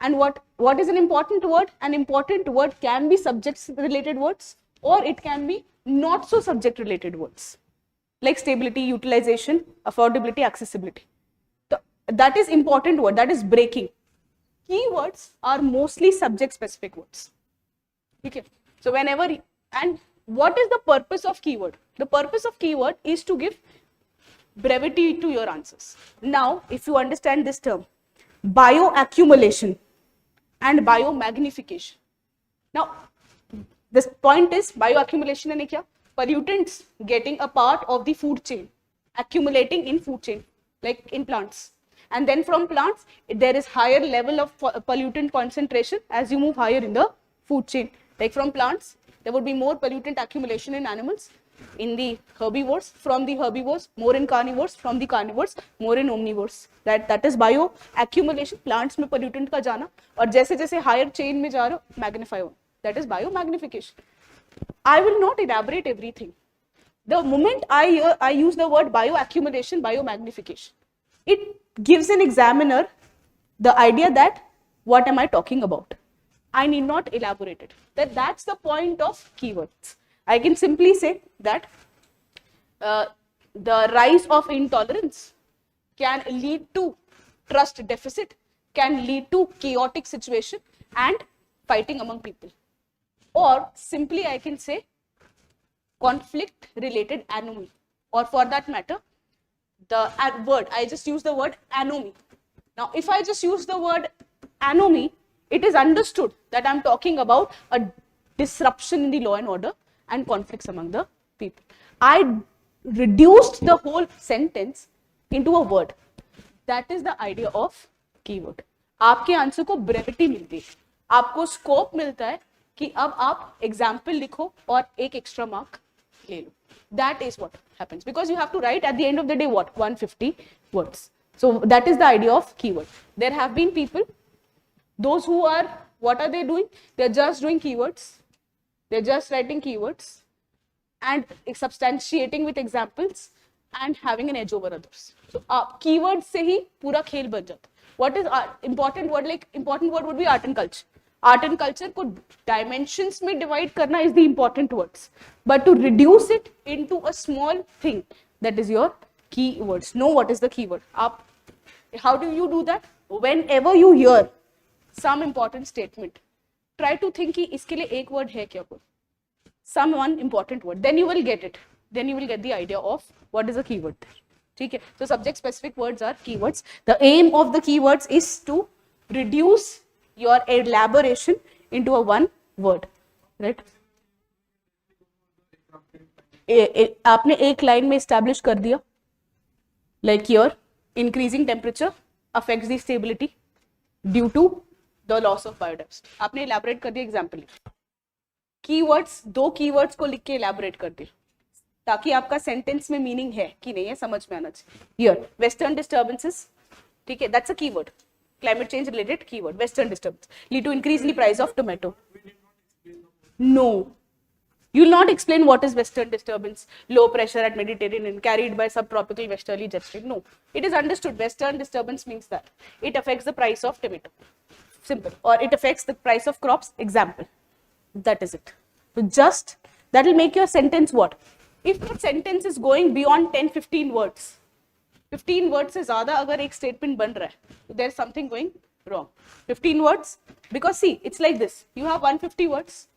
And what is an important word? An important word can be subject related words, or it can be not so subject related words like stability, utilization, affordability, accessibility. So that is important word, that is breaking. Keywords are mostly subject specific words. Okay. So whenever, and what is the purpose of keyword? The purpose of keyword is to give brevity to your answers. Now, if you understand this term, bioaccumulation and biomagnification. Now, this point is bioaccumulation यानी क्या? Pollutants getting a part of the food chain, accumulating in food chain, like in plants. And then from plants, there is higher level of pollutant concentration as you move higher in the food chain. Like from plants, there would be more pollutant accumulation in animals, in the herbivores, from the herbivores, more in carnivores, from the carnivores, more in omnivores. That is bioaccumulation, plants में pollutant का जाना, और जैसे जैसे higher chain में जा रहे हो, magnify हो. That is biomagnification. I will not elaborate everything. The moment I use the word bioaccumulation, biomagnification, it gives an examiner the idea that what am I talking about. I need not elaborate it. That's the point of keywords. I can simply say that the rise of intolerance can lead to trust deficit, can lead to chaotic situation and fighting among people. Or simply I can say conflict related anomy, or for that matter, the word, I just use the word anomy. Now, if I just use the word anomy, it is understood that I'm talking about a disruption in the law and order and conflicts among the people. I reduced the whole sentence into a word. That is the idea of keyword. आपके answer को brevity मिलती है. आपको scope मिलता है कि अब आप एग्जाम्पल लिखो और एक एक्स्ट्रा मार्क ले लो. That is what happens because you have to write at the end of the day what 150 words. So that is the idea of keyword. There have been people, those who are, what are they doing? They're just doing keywords. They're just writing keywords and substantiating with examples and having an edge over others. So keywords से ही पूरा खेल बन जाता. What is important word? Like important word would be art and culture. Art and culture को dimensions में divide करना is the important words, but to reduce it into a small thing, that is your keywords. Know what is the keyword. आप, how do you do that? Whenever you hear some important statement, try to think कि इसके लिए एक word है क्या कोई, some one important word, then you will get it, then you will get the idea of what is a keyword there. ठीक है, so subject specific words are keywords. The aim of the keywords is to reduce your elaboration into a one word, right? आपने एक line में establish कर दिया, like your increasing temperature affects the stability due to the loss of biodiversity. आपने elaborate कर दिया example. Keywords, दो keywords को लिख के elaborate कर दिया ताकि आपका sentence में meaning है कि नहीं है समझ में आना चाहिए. Here, western disturbances, ठीक है, that's a keyword. Climate change related keyword, western disturbance lead to increase in the price of tomato. No, you will not explain what is western disturbance, low pressure at Mediterranean carried by subtropical westerly jet stream. No, it is understood. Western disturbance means that it affects the price of tomato, simple, or it affects the price of crops, example. That is it. So just that will make your sentence what? If your sentence is going beyond 10-15 words, 15 words से ज़्यादा अगर एक statement बन रहा है, there is something going wrong. 15 words, because see, it's like this. You have 150 words.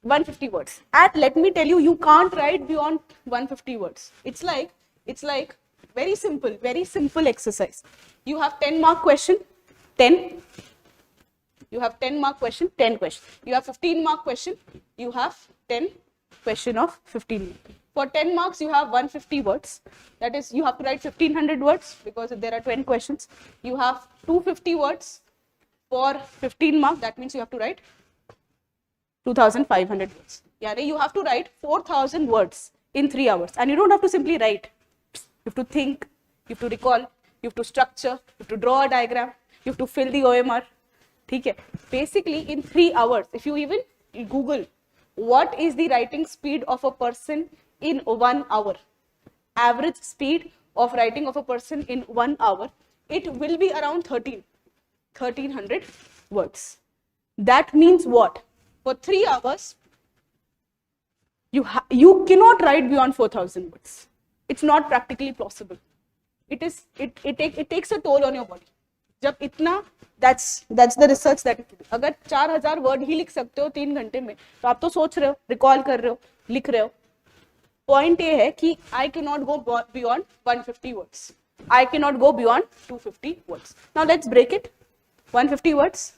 150 words. And let me tell you, you can't write beyond 150 words. It's like very simple exercise. You have 10 mark question, 10. You have 10 mark question, 10 question. You have 15 mark question, you have 10 question of 15. For 10 marks, you have 150 words. That is, you have to write 1500 words because there are 20 questions. You have 250 words for 15 marks. That means you have to write 2500 words. Yeah, you have to write 4000 words in 3 hours. And you don't have to simply write. You have to think, you have to recall, you have to structure, you have to draw a diagram, you have to fill the OMR. Okay. Basically, in 3 hours, if you even Google what is the writing speed of a person in 1 hour, average speed of writing of a person in 1 hour, it will be around 1300 words. That means what? For 3 hours, you cannot write beyond 4000 words. It's not practically possible. It takes a toll on your body. जब इतना, that's the research that अगर 4000 word ही लिख सकते हो 3 घंटे में, तो आप तो सोच रहे हो, रिकॉल कर रहे हो, लिख रहे हो. पॉइंट ये है कि I cannot go beyond 150 words. I cannot go beyond 250 words. Now let's break it. 150 words,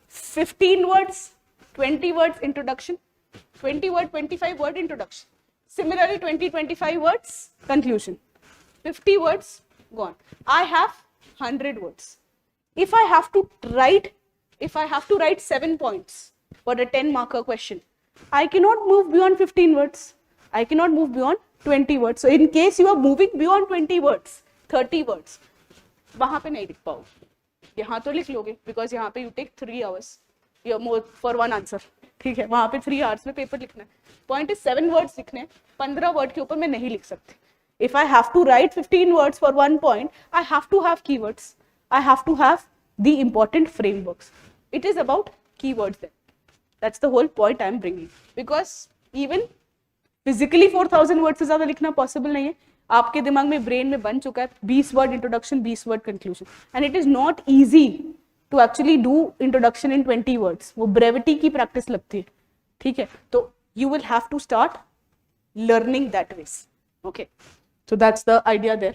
15 words, 20 words introduction, 20 word, 25 word introduction. Similarly, 20-25 words conclusion. 50 words gone. I have 100 words. If I have to write 7 points for a 10 marker question, I cannot move beyond 15 words. I cannot move beyond 20 words. So in case you are moving beyond 20 words, 30 words, वहाँ पे नहीं लिख पाओगे. यहाँ तो लिख लोगे because यहाँ पे you take 3 hours for one answer. ठीक है, वहाँ पे 3 hours में पेपर लिखना है. Point is 7 words लिखने हैं, 15 word के ऊपर मैं नहीं लिख सकती. If I have to write 15 words for 1 point, I have to have keywords. I have to have the important frameworks. It is about keywords then. That's the whole point I am bringing. Because even physically 4000 words से ज़्यादा लिखना possible नहीं है. आपके दिमाग में brain में बन चुका है 20 word introduction, 20 word conclusion. And it is not easy to actually do introduction in 20 words. वो brevity की practice लगती है. ठीक है, तो you will have to start learning that ways. Okay, so that's the idea there.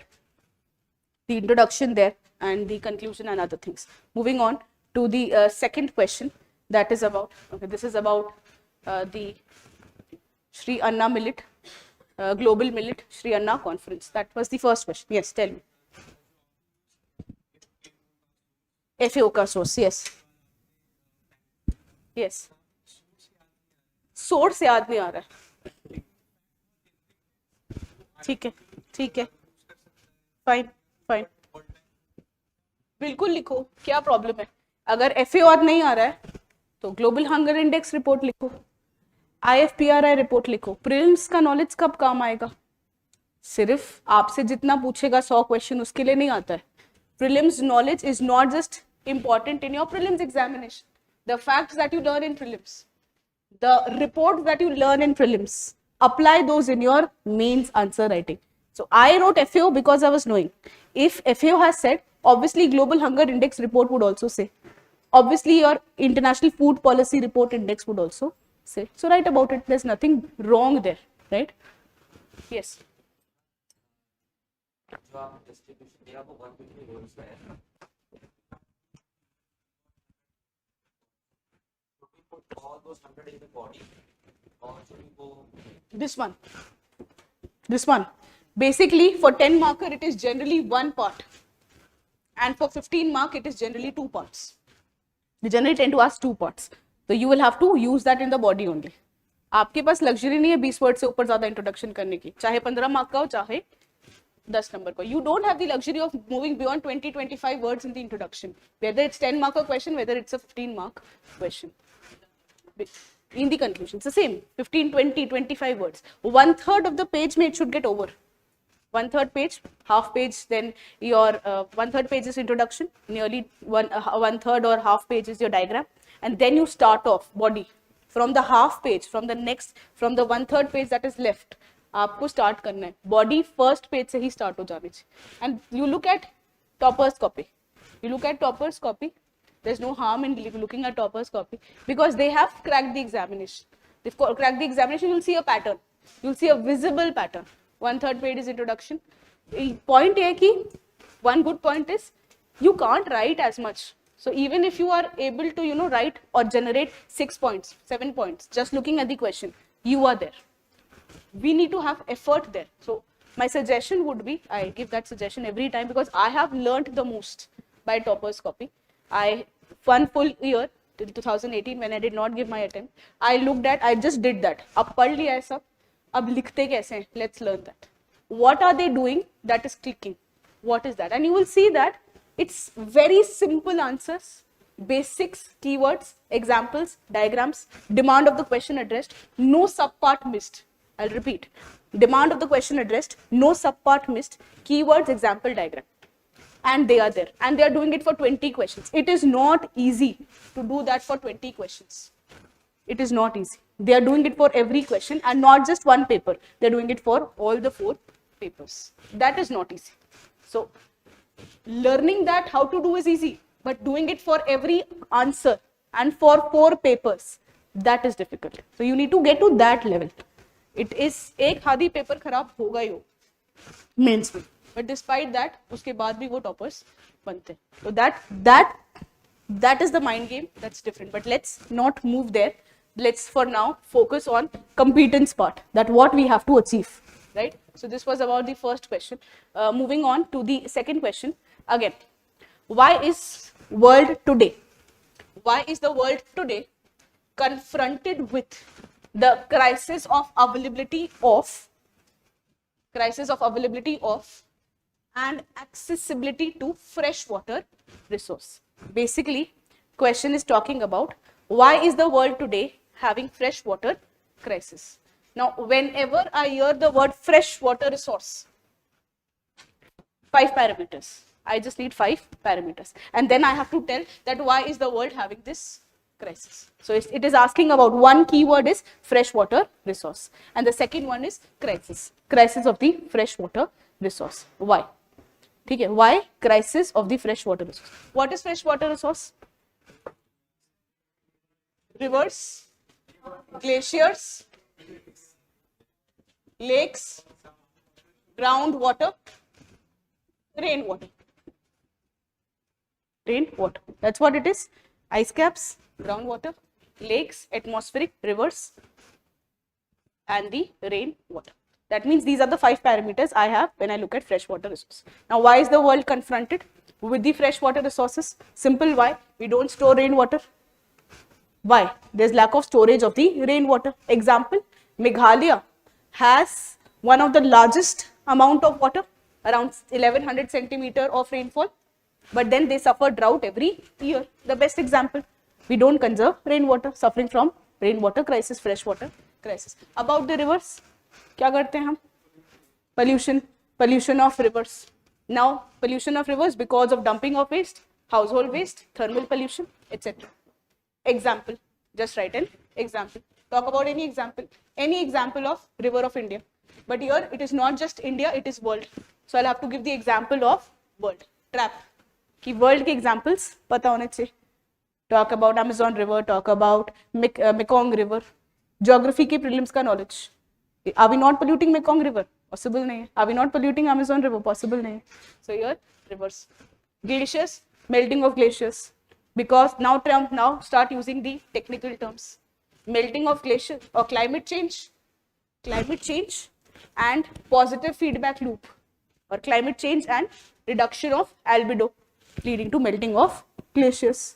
The introduction there and the conclusion and other things. Moving on to the second question, that is about, okay, this is about the Shri Anna Millet, Global Millet Shri Anna Conference. That was the first question. Yes, tell me. FAO ka source, yes. Yes, source याद नहीं आ रहा है, ठीक है, ठीक है, fine fine, बिल्कुल लिखो, क्या प्रॉब्लम है। अगर एफएओ याद नहीं आ रहा है तो ग्लोबल हंगर इंडेक्स रिपोर्ट लिखो, आईएफपीआरआई रिपोर्ट लिखो। प्रीलिम्स का नॉलेज कब काम आएगा? सिर्फ आपसे जितना पूछेगा 100 क्वेश्चन उसके लिए नहीं आता है। Prelims knowledge is not just important in your prelims examination. The facts that you learn in prelims, the reports that you learn in prelims, apply those in your mains answer writing. So I wrote FAO because I was knowing. If FAO has said, obviously global hunger index report would also say. Obviously your international food policy report index would also say. So write about it. There's nothing wrong there, right? Yes. All those 100 in the body, or should we go this one basically for 10 marker it is generally one part, and for 15 mark it is generally two parts. They generally tend to ask two parts, so you will have to use that in the body only. आपके पास luxury नहीं है 20 word से ऊपर ज्यादा introduction करने की, चाहे 15 mark का हो चाहे 10 नंबर का. You don't have the luxury of moving beyond 20-25 words in the introduction, whether it's 10 mark question, whether it's a 15 mark question. In the conclusion, it's the same, 15, 20, 25 words. 1/3 of the page it should get over. 1/3 page, half page, then your 1/3 page is introduction, nearly 1/3 or half page is your diagram, and then you start off body. From the half page, from the 1/3 page that is left, आपको start करना है. Body first page से ही start हो जानी चाहिए. And you look at topper's copy. There's no harm in looking at topper's copy because they have cracked the examination. They've cracked the examination. You'll see a pattern. You'll see a visible pattern. 1/3 page is introduction. Point है कि one good point is you can't write as much. So even if you are able to write or generate 6 points, 7 points just looking at the question, you are there. We need to have effort there. So my suggestion would be, I give that suggestion every time because I have learned the most by topper's copy. One full year till 2018 when I did not give my attempt, I just did that. अब पढ़ लिया है सब, अब लिखते कैसे हैं? Let's learn that. What are they doing that is clicking? What is that? And you will see that it's very simple answers, basics, keywords, examples, diagrams, demand of the question addressed, no subpart missed. I'll repeat. Demand of the question addressed, no subpart missed, keywords, example, diagram. And they are there, and they are doing it for 20 questions. It is not easy to do that for 20 questions. It is not easy. They are doing it for every question and not just one paper. They're doing it for all the 4 papers. That is not easy. So learning that how to do is easy, but doing it for every answer and for 4 papers, that is difficult. So you need to get to that level. It is एक आधी paper खराब होगा ही हो mains में, but despite that उसके बाद भी वो toppers बनते हैं. So that is the mind game. That's different. But let's not move there. Let's for now focus on competence part, that what we have to achieve, right? So this was about the first question. Moving on to the second question. Again, why is the world today confronted with the crisis of availability of and accessibility to fresh water resource? Basically, question is talking about why is the world today having fresh water crisis. Now, whenever I hear the word fresh water resource, 5 parameters. I just need 5 parameters, and then I have to tell that why is the world having this crisis. So it is asking about, one keyword is fresh water resource, and the second one is crisis of the fresh water resource. Why? ठीक है, why crisis of the fresh water resource? What is fresh water resource? Rivers, glaciers, lakes, groundwater, rainwater. That's what it is. Ice caps, groundwater, lakes, atmospheric, rivers, and the rainwater. That means these are the 5 parameters I have when I look at freshwater resource. Now, why is the world confronted with the freshwater resources? Simple, why? We don't store rainwater. Why? There's lack of storage of the rainwater. Example, Meghalaya has one of the largest amount of water, around 1100 centimeter of rainfall, but then they suffer drought every year. The best example, we don't conserve rainwater, suffering from rainwater crisis, freshwater crisis. About the rivers, क्या करते हैं हम? Pollution of rivers. Now, pollution of rivers because of dumping of waste, household waste, thermal pollution, etc. Example, just write an example. Talk about any example of river of India. But here it is not just India, it is world. So I'll have to give the example of world. Trap. कि world के examples पता होने चाहिए. Talk about Amazon river, talk about Mekong river. Geography के prelims का knowledge. Are we not polluting Mekong river? Possible नहीं है. Are we not polluting Amazon river? Possible नहीं है. So here rivers. Glaciers, melting of glaciers. Because now start using the technical terms. Melting of glacier or climate change and positive feedback loop, or climate change and reduction of albedo leading to melting of glaciers.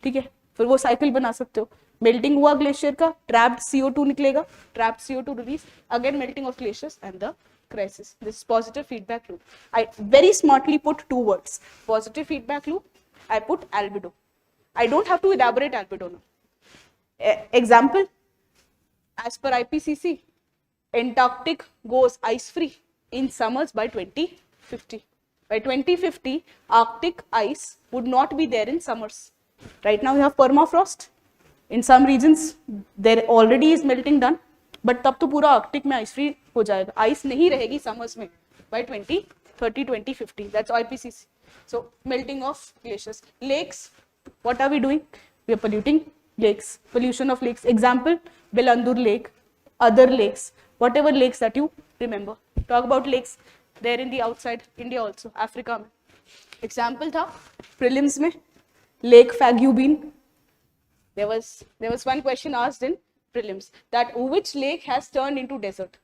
ठीक है, फिर वो cycle बना सकते हो. Melting हुआ glacier का, trapped CO2 निकलेगा, trapped CO2 release, again melting of glaciers and the crisis. This is positive feedback loop. I very smartly put two words, positive feedback loop. I put albedo. I don't have to elaborate albedo now. Example, as per IPCC, Antarctic goes ice free in summers by 2050. By 2050, Arctic ice would not be there in summers. Right now we have permafrost. In some regions there already is melting done, but तब तो पूरा Arctic में ice free हो जाएगा. Ice नहीं रहेगी summers में by 2030, 2050. That's IPCC. So melting of glaciers. Lakes, what are we doing? We are polluting lakes. Pollution of lakes. Example, Belandur Lake, other lakes, whatever lakes that you remember. Talk about lakes there in the outside India also, Africa में. Example था prelims में Lake Fagubin. There was one question asked in prelims that which lake has turned into desert?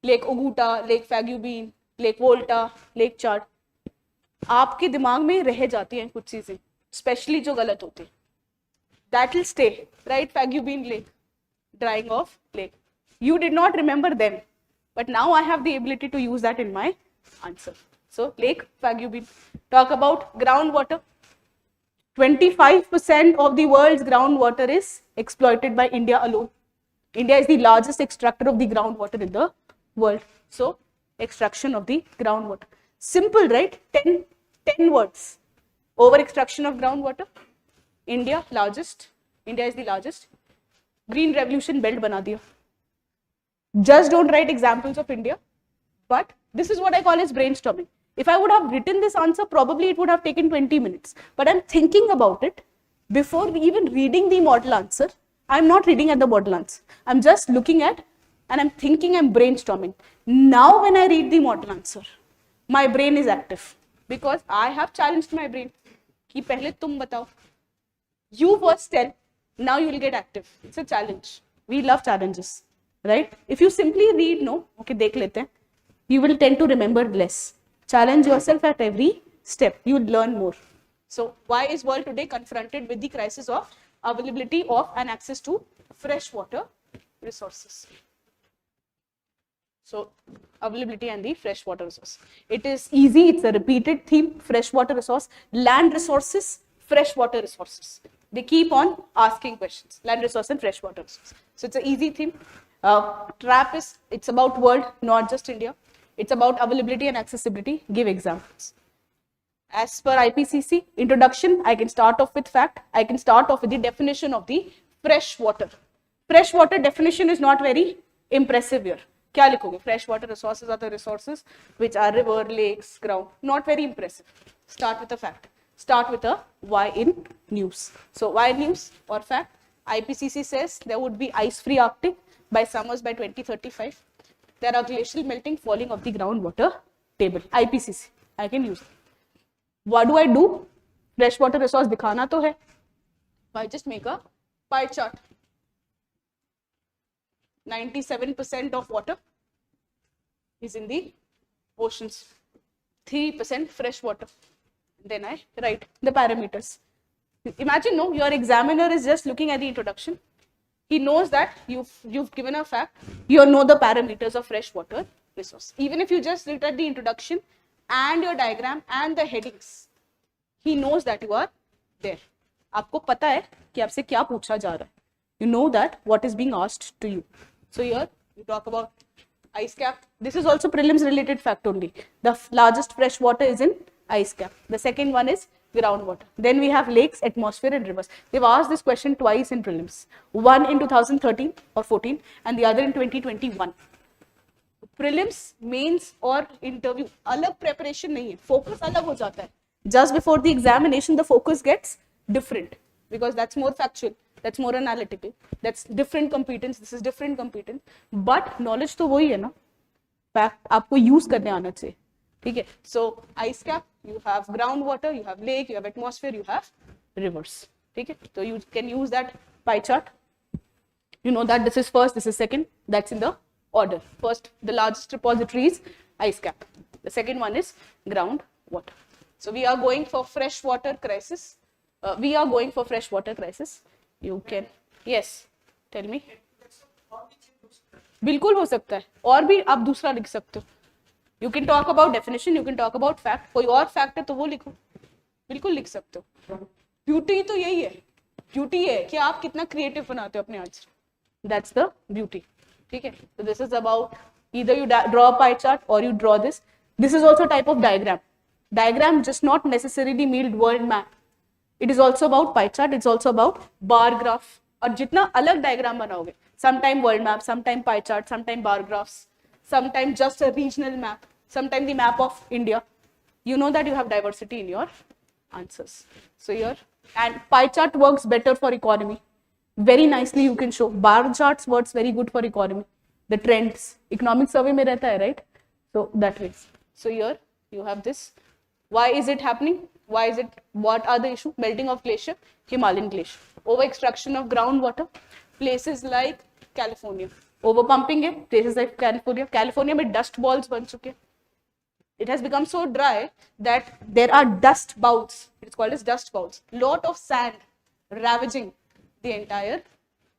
Lake Oguta, Lake Fagubin, Lake Volta, Lake Chad. आपके दिमाग में रह जाती हैं कुछ चीजें, स्पेशली जो गलत होती है. That will stay, right? Fagubin Lake, drying of lake. You did not remember them, but now I have the ability to use that in my answer. So Lake Fagubin. Talk about groundwater. 25% of the world's groundwater is exploited by India alone. India is the largest extractor of the groundwater in the world. So, extraction of the groundwater. Simple, right? 10 words. Over extraction of groundwater. India is the largest. Green revolution belt bana diya. Just don't write examples of India. But this is what I call as brainstorming. If I would have written this answer, probably it would have taken 20 minutes. But I'm thinking about it before even reading the model answer. I'm not reading at the model answer. I'm just looking at and I'm thinking, I'm brainstorming. Now when I read the model answer, my brain is active because I have challenged my brain. कि पहले तुम बताओ. You first tell, now you will get active. It's a challenge. We love challenges, right? If you simply read, no, okay, देख लेते हैं, you will tend to remember less. Challenge yourself at every step. You will learn more. So why is world today confronted with the crisis of availability of and access to fresh water resources? So availability and the fresh water resource. It is easy. It's a repeated theme. Fresh water resource, land resources, fresh water resources. They keep on asking questions. Land resource and fresh water resource. So it's an easy theme. Trap is, it's about world, not just India. It's about availability and accessibility. Give examples. As per IPCC, introduction, I can start off with fact. I can start off with the definition of the fresh water. Fresh water definition is not very impressive here. क्या लिखोगे? Fresh water resources are the resources which are river, lakes, ground. Not very impressive. Start with a fact. Start with a why in news. So why news or fact? IPCC says there would be ice-free Arctic by summers by 2035. There are glacial melting, falling of the groundwater table. IPCC. I can use it. What do I do? Freshwater resource दिखाना तो है. I just make a pie chart. 97% of water is in the oceans. 3% fresh water. Then I write the parameters. Imagine, no, your examiner is just looking at the introduction. He knows that you've given a fact. You know the parameters of freshwater resource. Even if you just looked at the introduction and your diagram and the headings, he knows that you are there. आपको पता है कि आपसे क्या पूछा जा रहा है. You know that what is being asked to you. So here we talk about ice cap. This is also prelims related fact only. The largest fresh water is in ice cap. The second one is groundwater. Then we have lakes, atmosphere and rivers. They've asked this question twice in prelims. One in 2013 or 14 and the other in 2021. Prelims, mains और interview अलग preparation नहीं है. Focus अलग हो जाता है. Just before the examination, the focus gets different because that's more factual. That's more analytical. That's different competence. This is different competence. But knowledge तो वही है ना. Fact आपको use करने आना चाहिए. ठीक है. So ice cap, you have groundwater, you have lake, you have atmosphere, you have rivers. ठीक है. So you can use that pie chart. You know that this is first, this is second. That's in the order. First, the largest repository is ice cap. The second one is groundwater. So we are going for freshwater crisis. You can, yes, tell me. बिल्कुल हो सकता है और भी आप दूसरा लिख सकते हो. You can talk about definition, you can talk about fact. कोई और fact है तो वो लिखो, बिल्कुल लिख सकते हो. Beauty तो यही है, beauty है कि आप कितना creative बनाते हो अपने आंसर. That's the beauty. ठीक है. So this is about either you draw a pie chart or you draw this. This is also a type of diagram. Diagram just not necessarily mean world map. It is also about pie chart. It's also about bar graph. और जितना अलग diagram बनाओगे, sometime world map, sometime pie chart, sometime bar graphs, sometime just a regional map, sometime the map of India. You know that you have diversity in your answers. So here, and pie chart works better for economy. Very nicely you can show. Bar charts works very good for economy. The trends, economic survey में रहता है, right? So that way. So here you have this. Why is it happening? Why is it? What are the issue? Melting of glacier, Himalayan glacier. Over extraction of groundwater, places like California. Over pumping है, places like California. California में dust balls बन चुके. It has become so dry that there are dust bowls. It's called as dust bowls. Lot of sand ravaging the entire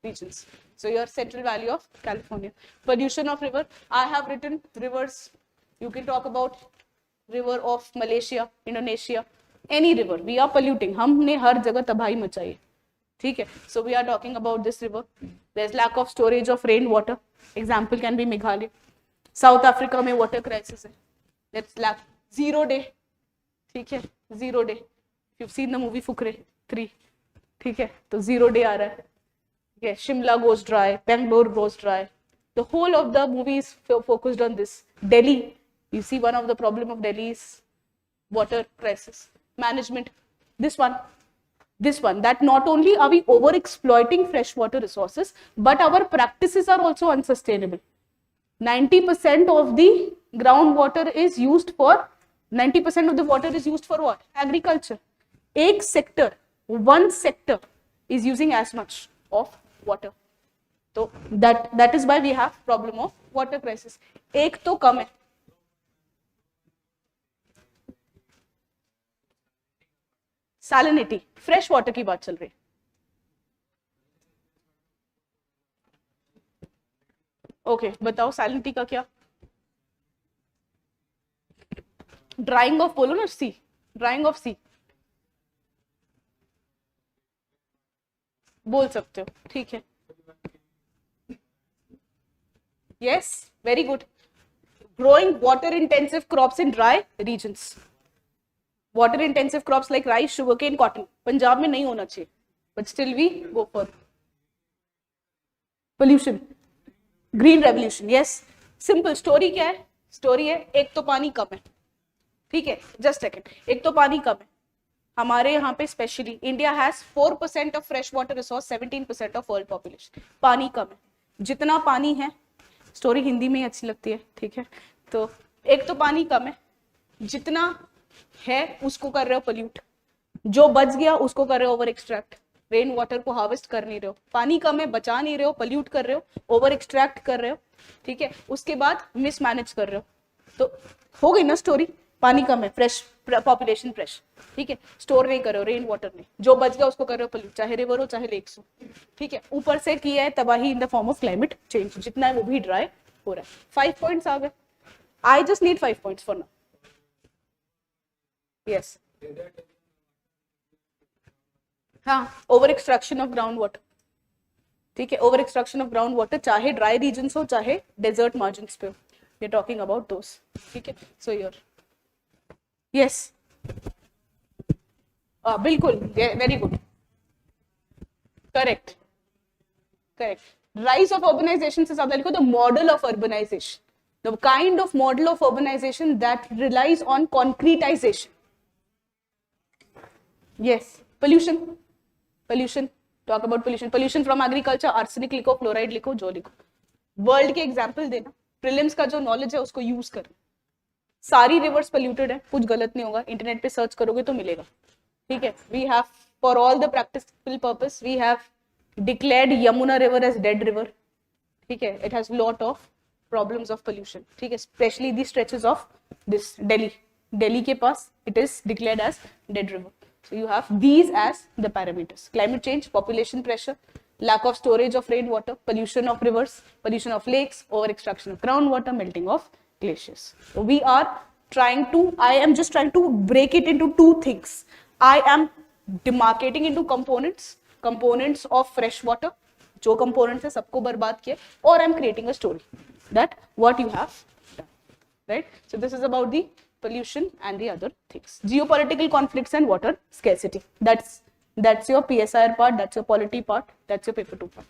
regions. So your Central Valley of California. Pollution of river. I have written rivers. You can talk about river of Malaysia, Indonesia, any river. We are polluting. हमने हर जगह तबाही मचाई है. ठीक है. So we are talking about this river. There's lack of storage of rain water. Example can be Meghalaya. South Africa में water crisis है. That's lack. 0 day. ठीक है. 0 day. You've seen the movie Fukre 3. ठीक है. तो 0 day आ रहा है. ठीक है. Shimla goes dry. Bangalore goes dry. The whole of the movie is focused on this. Delhi. You see one of the problem of Delhi is water crisis. Management. This one. That not only are we over exploiting freshwater resources, but our practices are also unsustainable. 90% of the groundwater is used for, 90% of the water is used for what? Agriculture. One sector is using as much of water. So that is why we have problem of water crisis. एक तो कम है. Salinity, fresh water की बात चल रही. Okay, बताओ salinity का क्या? Drying of बोलो ना sea, drying of sea. बोल सकते हो, ठीक है. Yes, very good. Growing water intensive crops in dry regions. Water intensive crops like rice, sugarcane, cotton. Punjab में नहीं होना चाहिए, but still we go for. Pollution, green revolution. Yes, simple story क्या है? Story है एक तो पानी कम है. ठीक है, just second. एक तो पानी कम है. हमारे यहाँ पे specially India has 4% of fresh water resource, 17% of world population. पानी कम है. जितना पानी है, स्टोरी हिंदी में ही अच्छी लगती है, ठीक है. तो एक तो पानी कम है, जितना है उसको कर रहे हो पोल्यूट, जो बच गया उसको कर रहे हो ओवर एक्सट्रैक्ट. रेन वाटर को हार्वेस्ट कर नहीं रहे हो. पानी कम है, बचा नहीं रहे हो, पोल्यूट कर रहे हो, ओवर एक्सट्रैक्ट कर रहे हो. ठीक है, उसके बाद मिसमैनेज कर रहे हो. तो हो गई ना स्टोरी. पानी कम है, फ्रेश पॉपुलेशन फ्रेश, ठीक है, स्टोर नहीं कर रहे हो, रेन वाटर नहीं, जो बच गया उसको कर रहे हो पोल्यूट, चाहे रिवर हो चाहे लेक्स हो, ठीक है, ऊपर से किया है तबाही in the form of climate change, जितना है वो भी ड्राई हो रहा है। 5 पॉइंट्स आ गए, I just need 5 points for now. Yes, हाँ, over extraction of ground water, ठीक है, over extraction of ground water, चाहे ड्राई रीजन्स हो चाहे डेजर्ट मार्जिन्स पे हो, we are talking about those, ठीक है। सो योर यस, बिल्कुल, very good, correct correct, rise of urbanisation से ज्यादा लिखो the model of urbanisation, the kind of model of urbanisation that relies on concretisation. Yes, pollution, pollution, talk about pollution, pollution from agriculture, arsenic लिखो, fluoride लिखो, जो लिखो, world के example देना, prelims का जो नॉलेज है उसको यूज करना, सारी रिवर्स पोल्यूटेड है, कुछ गलत नहीं होगा, इंटरनेट पे सर्च करोगे तो मिलेगा, ठीक है। We have for all the practical purpose we have declared Yamuna river as dead river, ठीक है, it has lot of problems of pollution, ठीक है, specially the stretches of this Delhi के पास it is declared as dead river. So you have these as the parameters: climate change, population pressure, lack of storage of rainwater, pollution of rivers, pollution of lakes, over extraction of groundwater, melting of glaciers. So we are trying to, I am just trying to break it into two things. I am demarcating into components of fresh water, जो components है सबको बर्बाद किया, or I am creating a story that what you have done, right? So this is about the pollution and the other things. Geopolitical conflicts and water scarcity. That's your PSIR part, that's your polity part, that's your paper 2 part.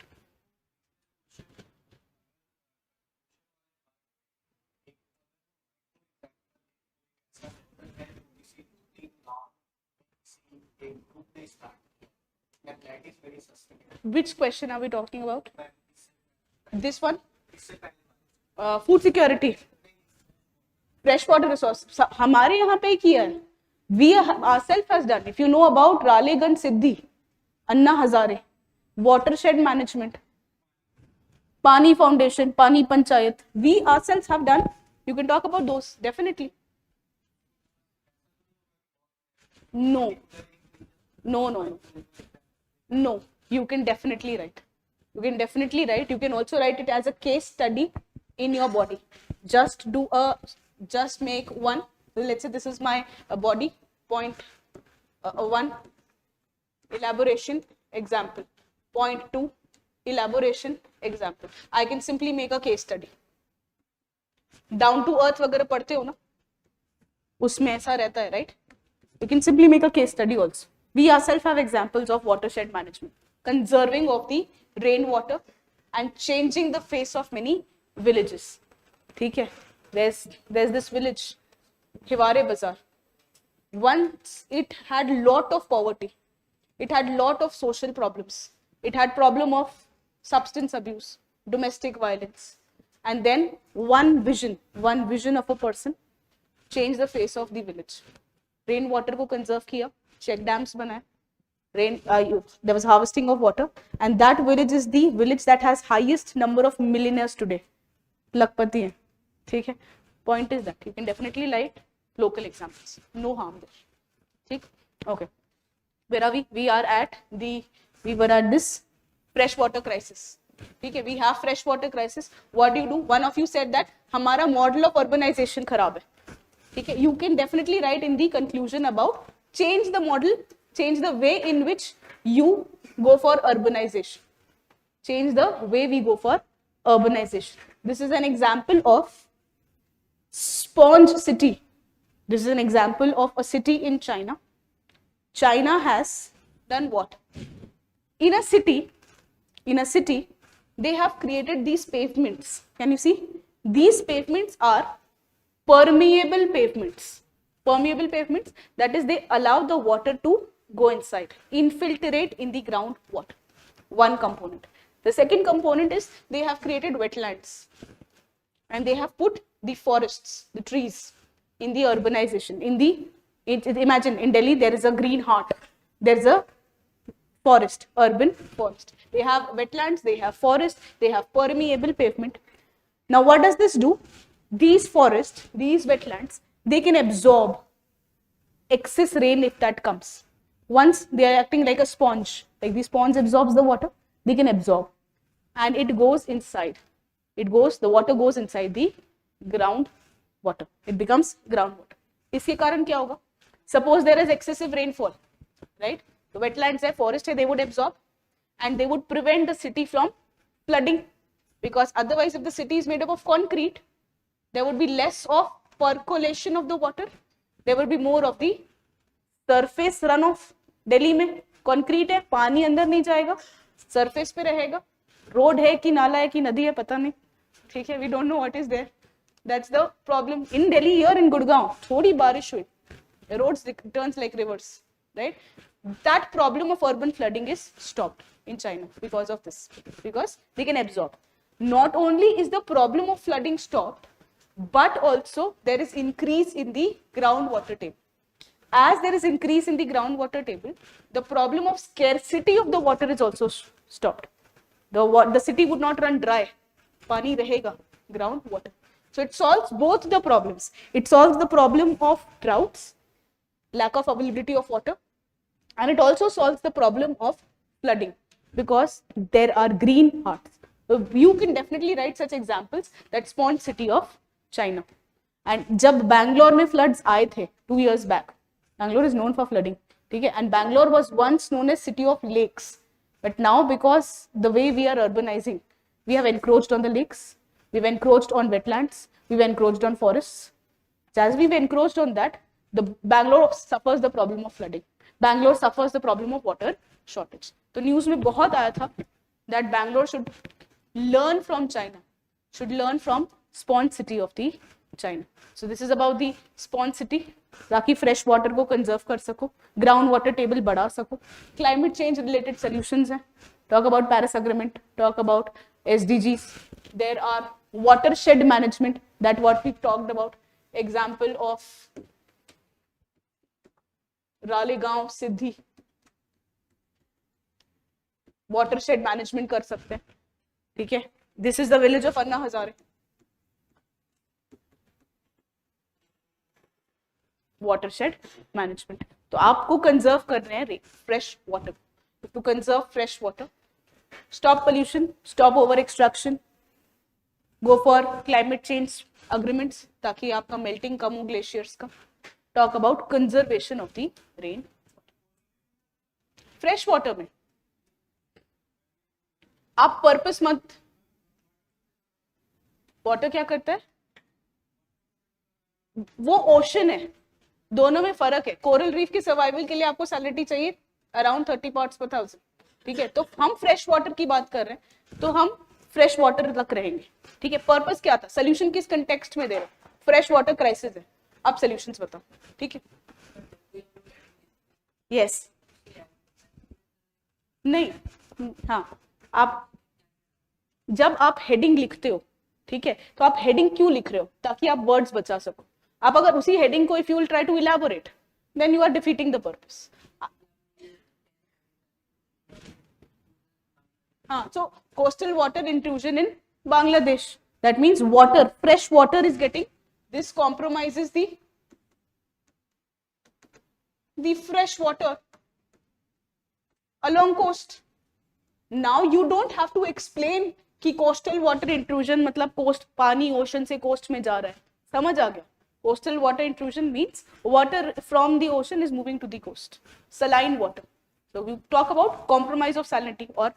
Which question are we talking about? This one? Food security. Fresh water resource हमारे यहाँ पे किया है, we ourselves has done. If you know about Ralegan Siddhi, Anna Hazare, watershed management, Paani foundation, Paani panchayat, we ourselves have done. You can talk about those definitely. No, no. You can definitely write. You can also write it as a case study in your body. Just make one. Let's say this is my body. Point 1, elaboration example. Point 2, elaboration example. I can simply make a case study. Down to earth वगैरह पढ़ते हो ना, उसमें ऐसा रहता है, right? You can simply make a case study also. We ourselves have examples of watershed management, conserving of the rainwater and changing the face of many villages. ठीक है? There's this village, Hiware Bazaar. Once it had lot of poverty, it had lot of social problems, it had problem of substance abuse, domestic violence, and then one vision of a person changed the face of the village. Rain water को conserve किया, check dams बनाए, there was harvesting of water, and that village is the village that has highest number of millionaires today. लखपति है, ठीक है? Point is that you can definitely write local examples, no harm there. ठीक? Okay. Where are we? We were at this freshwater crisis. Okay, we have freshwater crisis. What do? One of you said that हमारा model of urbanization खराब है. Okay, you can definitely write in the conclusion about change the model, change the way in which you go for urbanization. Change the way we go for urbanization. This is an example of sponge city. This is an example of a city in China. China has done what? In a city, they have created these pavements. Can you see? These pavements are permeable pavements. Permeable pavements, that is, they allow the water to go inside, infiltrate in the groundwater. One component. The second component is they have created wetlands and they have put the forests, the trees in the urbanization. Imagine in Delhi there is a green heart, there is a forest, urban forest. They have wetlands, they have forest, they have permeable pavement. Now what does this do? These forests, these wetlands, they can absorb excess rain if that comes. Once they are acting like a sponge, like the sponge absorbs the water, they can absorb, and it goes inside. The water goes inside the ground water. It becomes groundwater. इसके कारण क्या होगा? Suppose there is excessive rainfall, right? The wetlands है, forest है, they would absorb, and they would prevent the city from flooding, because otherwise if the city is made up of concrete, there would be less of percolation of the water, there will be more of the surface runoff. Delhi में concrete है, पानी अंदर नहीं जाएगा, surface पे रहेगा, road है कि नाला है कि नदी है पता नहीं, ठीक है, we don't know what is there. That's the problem in Delhi. Here in Gurgaon थोड़ी बारिश हुई, roads turns like rivers, right? That problem of urban flooding is stopped in China because of this, because they can absorb. Not only is the problem of flooding stopped, but also there is increase in the groundwater table. As there is increase in the groundwater table, the problem of scarcity of the water is also stopped. The city would not run dry. Pani rahega, groundwater. So it solves both the problems. It solves the problem of droughts, lack of availability of water, and it also solves the problem of flooding, because there are green hearts. You can definitely write such examples. That sponge city of China. And जब Bangalore में floods आए थे 2 years back, Bangalore is known for flooding, ठीक है, and Bangalore was once known as city of lakes, but now because the way we are urbanizing, we have encroached on the lakes, we've encroached on wetlands, we've encroached on forests. As we've encroached on that, the Bangalore suffers the problem of flooding. Bangalore suffers the problem of water shortage. तो news में बहुत आया था that Bangalore should learn from China, should learn from sponge city of the China. So this is about the sponge city, ताकि fresh water को conserve कर सको, ground water table बढ़ा सको, climate change related solutions हैं, talk about Paris Agreement, talk about SDGs. There are watershed management, that what we talked about, example of Ralegaon Siddhi, watershed management कर सकते हैं, ठीक है. This is the village of Anna Hazare. Watershed management. तो आपको conserve कर रहे हैं fresh water. To conserve fresh water, stop pollution, stop over extraction, go for climate change agreements ताकि आपका मेल्टिंग कम हो ग्लेशियर्स का. Talk about conservation of the rain. Fresh water में आप पर्पस मत, वाटर क्या करता है, वो ओशन है, दोनों में फर्क है. कोरल रीफ की सर्वाइवल के लिए आपको सैलिनिटी चाहिए अराउंड 30 पार्ट्स पर 1000, ठीक है. तो हम फ्रेश वाटर की बात कर रहे हैं, तो हम फ्रेश वाटर तक रहेंगे, ठीक है. पर्पस क्या था, सोल्यूशन किस कंटेक्स्ट में दे रहे, फ्रेश वाटर क्राइसिस है, अब सोल्यूशंस बताओ, ठीक है. यस नहीं, हाँ, आप जब आप हेडिंग लिखते हो, ठीक है, तो आप हेडिंग क्यों लिख रहे हो, ताकि आप वर्ड्स बचा सको. आप अगर उसी हेडिंग को if you will try to elaborate, then you are defeating the purpose. हाँ, so coastal water intrusion in Bangladesh, that means water, fresh water is getting, this compromises the fresh water along coast. Now you don't have to explain कि coastal water intrusion मतलब coast, पानी ocean से coast में जा रहा है, समझ आ गया. Coastal water intrusion means water from the ocean is moving to the coast, saline water. So we talk about compromise of salinity or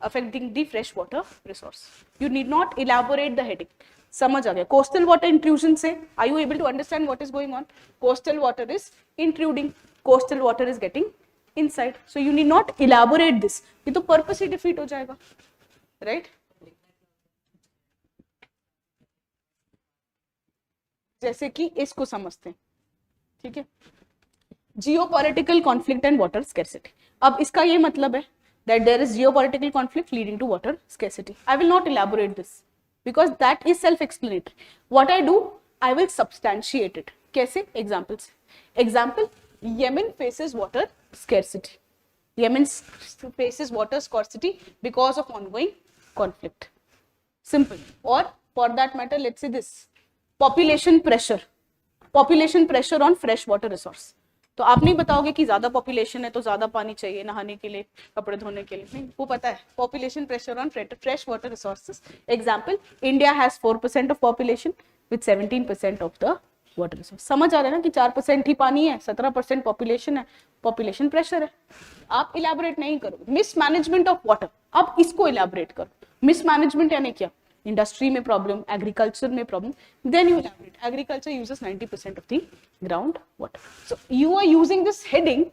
affecting the fresh water resource. You need not elaborate the heading, समझ आ गया. Coastal water intrusion से, are you able to understand what is going on? Coastal water is intruding, coastal water is getting inside, so you need not elaborate this. ये तो purpose ही defeat हो जाएगा, right? जैसे कि इसको समझते हैं, ठीक है. Geopolitical conflict and water scarcity. अब इसका ये मतलब है that there is geopolitical conflict leading to water scarcity. I will not elaborate this because that is self-explanatory. What I do, I will substantiate it. कैसे? Examples. Example: Yemen faces water scarcity. Yemen faces water scarcity because of ongoing conflict. Simple. Or for that matter, let's say this: population pressure. Population pressure on fresh water resource. तो आप नहीं बताओगे कि ज्यादा population है तो ज्यादा पानी चाहिए नहाने के लिए, कपड़े धोने के लिए, नहीं, वो पता है population pressure on fresh water resources. Example, India has 4% of population with 17% of the water resource. समझ आ रहा है ना कि 4% ही पानी है, 17% पॉपुलेशन है, पॉपुलेशन प्रेशर है। आप इलेबोरेट नहीं करो। मिसमैनेजमेंट ऑफ वाटर, अब इसको इलेबोरेट करो। मिसमैनेजमेंट यानी क्या? इंडस्ट्री में प्रॉब्लम, एग्रीकल्चर में problem, then you elaborate. Agriculture uses 90% of the ground water, so you are using this heading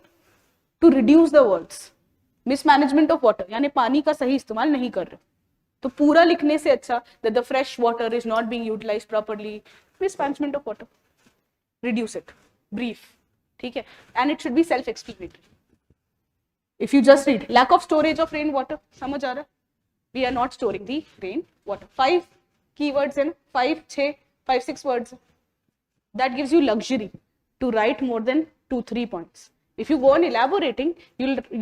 to reduce the words. Mismanagement of water यानी पानी का सही इस्तेमाल नहीं कर रहे, तो पूरा लिखने से अच्छा that the fresh water is not being utilized properly, mismanagement of water, reduce it, brief, ठीक है, and it should be self explanatory. If you just read lack of storage of rain water, समझ आ रहा है? We are not storing the rain water. 5 keywords है ना, 5-6 words, that gives you luxury to write more than 2-3 points. If you go on elaborating,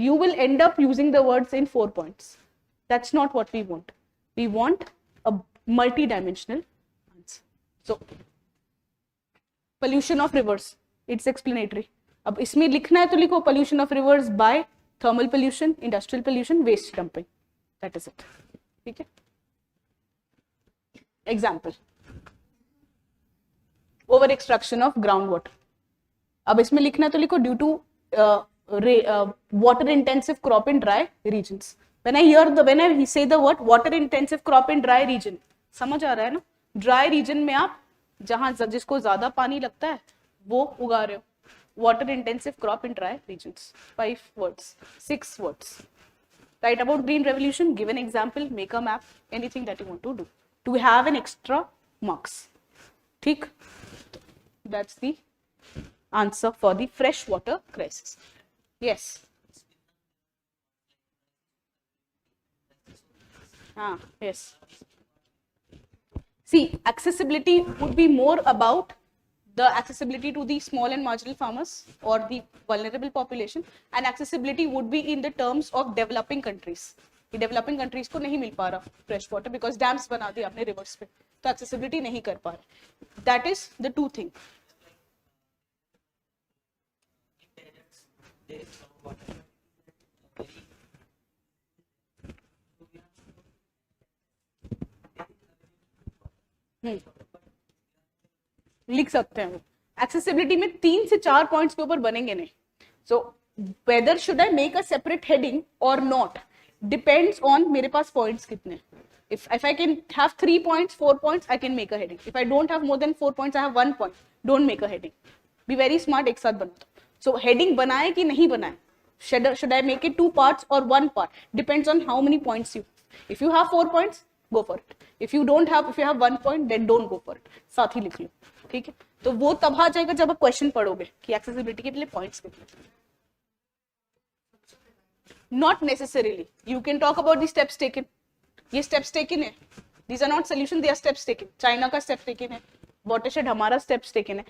you will end up using the words in 4 points. That's not what we want. We want a multi-dimensional answer. So pollution of rivers, it's explanatory. अब इसमें लिखना है तो लिखो pollution of rivers by thermal pollution, industrial pollution, waste dumping, that is it, ठीक है। example, over extraction of groundwater, अब इसमें लिखना है तो लिखो due to water intensive crop in dry regions. when I say the word water intensive crop in dry region, समझ आ रहा है ना? dry region में आप जहां जिसको ज्यादा पानी लगता है वो उगा रहे हो, water intensive crop in dry regions. 5 words, 6 words. Write about green revolution, give an example, make a map, anything that you want to do to have an extra marks, ठीक? That's the answer for the fresh water crisis. Yes. Yes. See, accessibility would be more about the accessibility to the small and marginal farmers or the vulnerable population, and accessibility would be in the terms of developing countries. कि developing countries को नहीं मिल पा रहा fresh water because dams बना दिए आपने rivers पे, तो accessibility नहीं कर पा रहे. That is the two thing. लिख सकते हैं वो. एक्सेसिबिलिटी में 3 से 4 पॉइंट्स के ऊपर बनेंगे नहीं. So whether should I make a separate heading और नॉट डिपेंड्स ऑन मेरे पास पॉइंट्स कितने. if I can have 3 points, 4 points, I can make a heading. If I don't have more than 4 points, I have 1 point. Don't make a heading. Be very smart. एक साथ बना दो. So heading बनाए कि नहीं बनाए. Should I make it 2 parts or 1 part? Depends on how many points you. If you have 4 points, go for it. If you have 1 point, then don't go for it. साथ ही लिख लो. ठीक है. तो वो तब आ जाएगा जब आप क्वेश्चन पढ़ोगे कि एक्सेसिबिलिटी के लिए पॉइंट्स कितने. Not necessarily. You can talk about the steps taken. ये steps taken है. These are not solution, they are steps taken. China का steps taken है. Watershed हमारा steps taken है.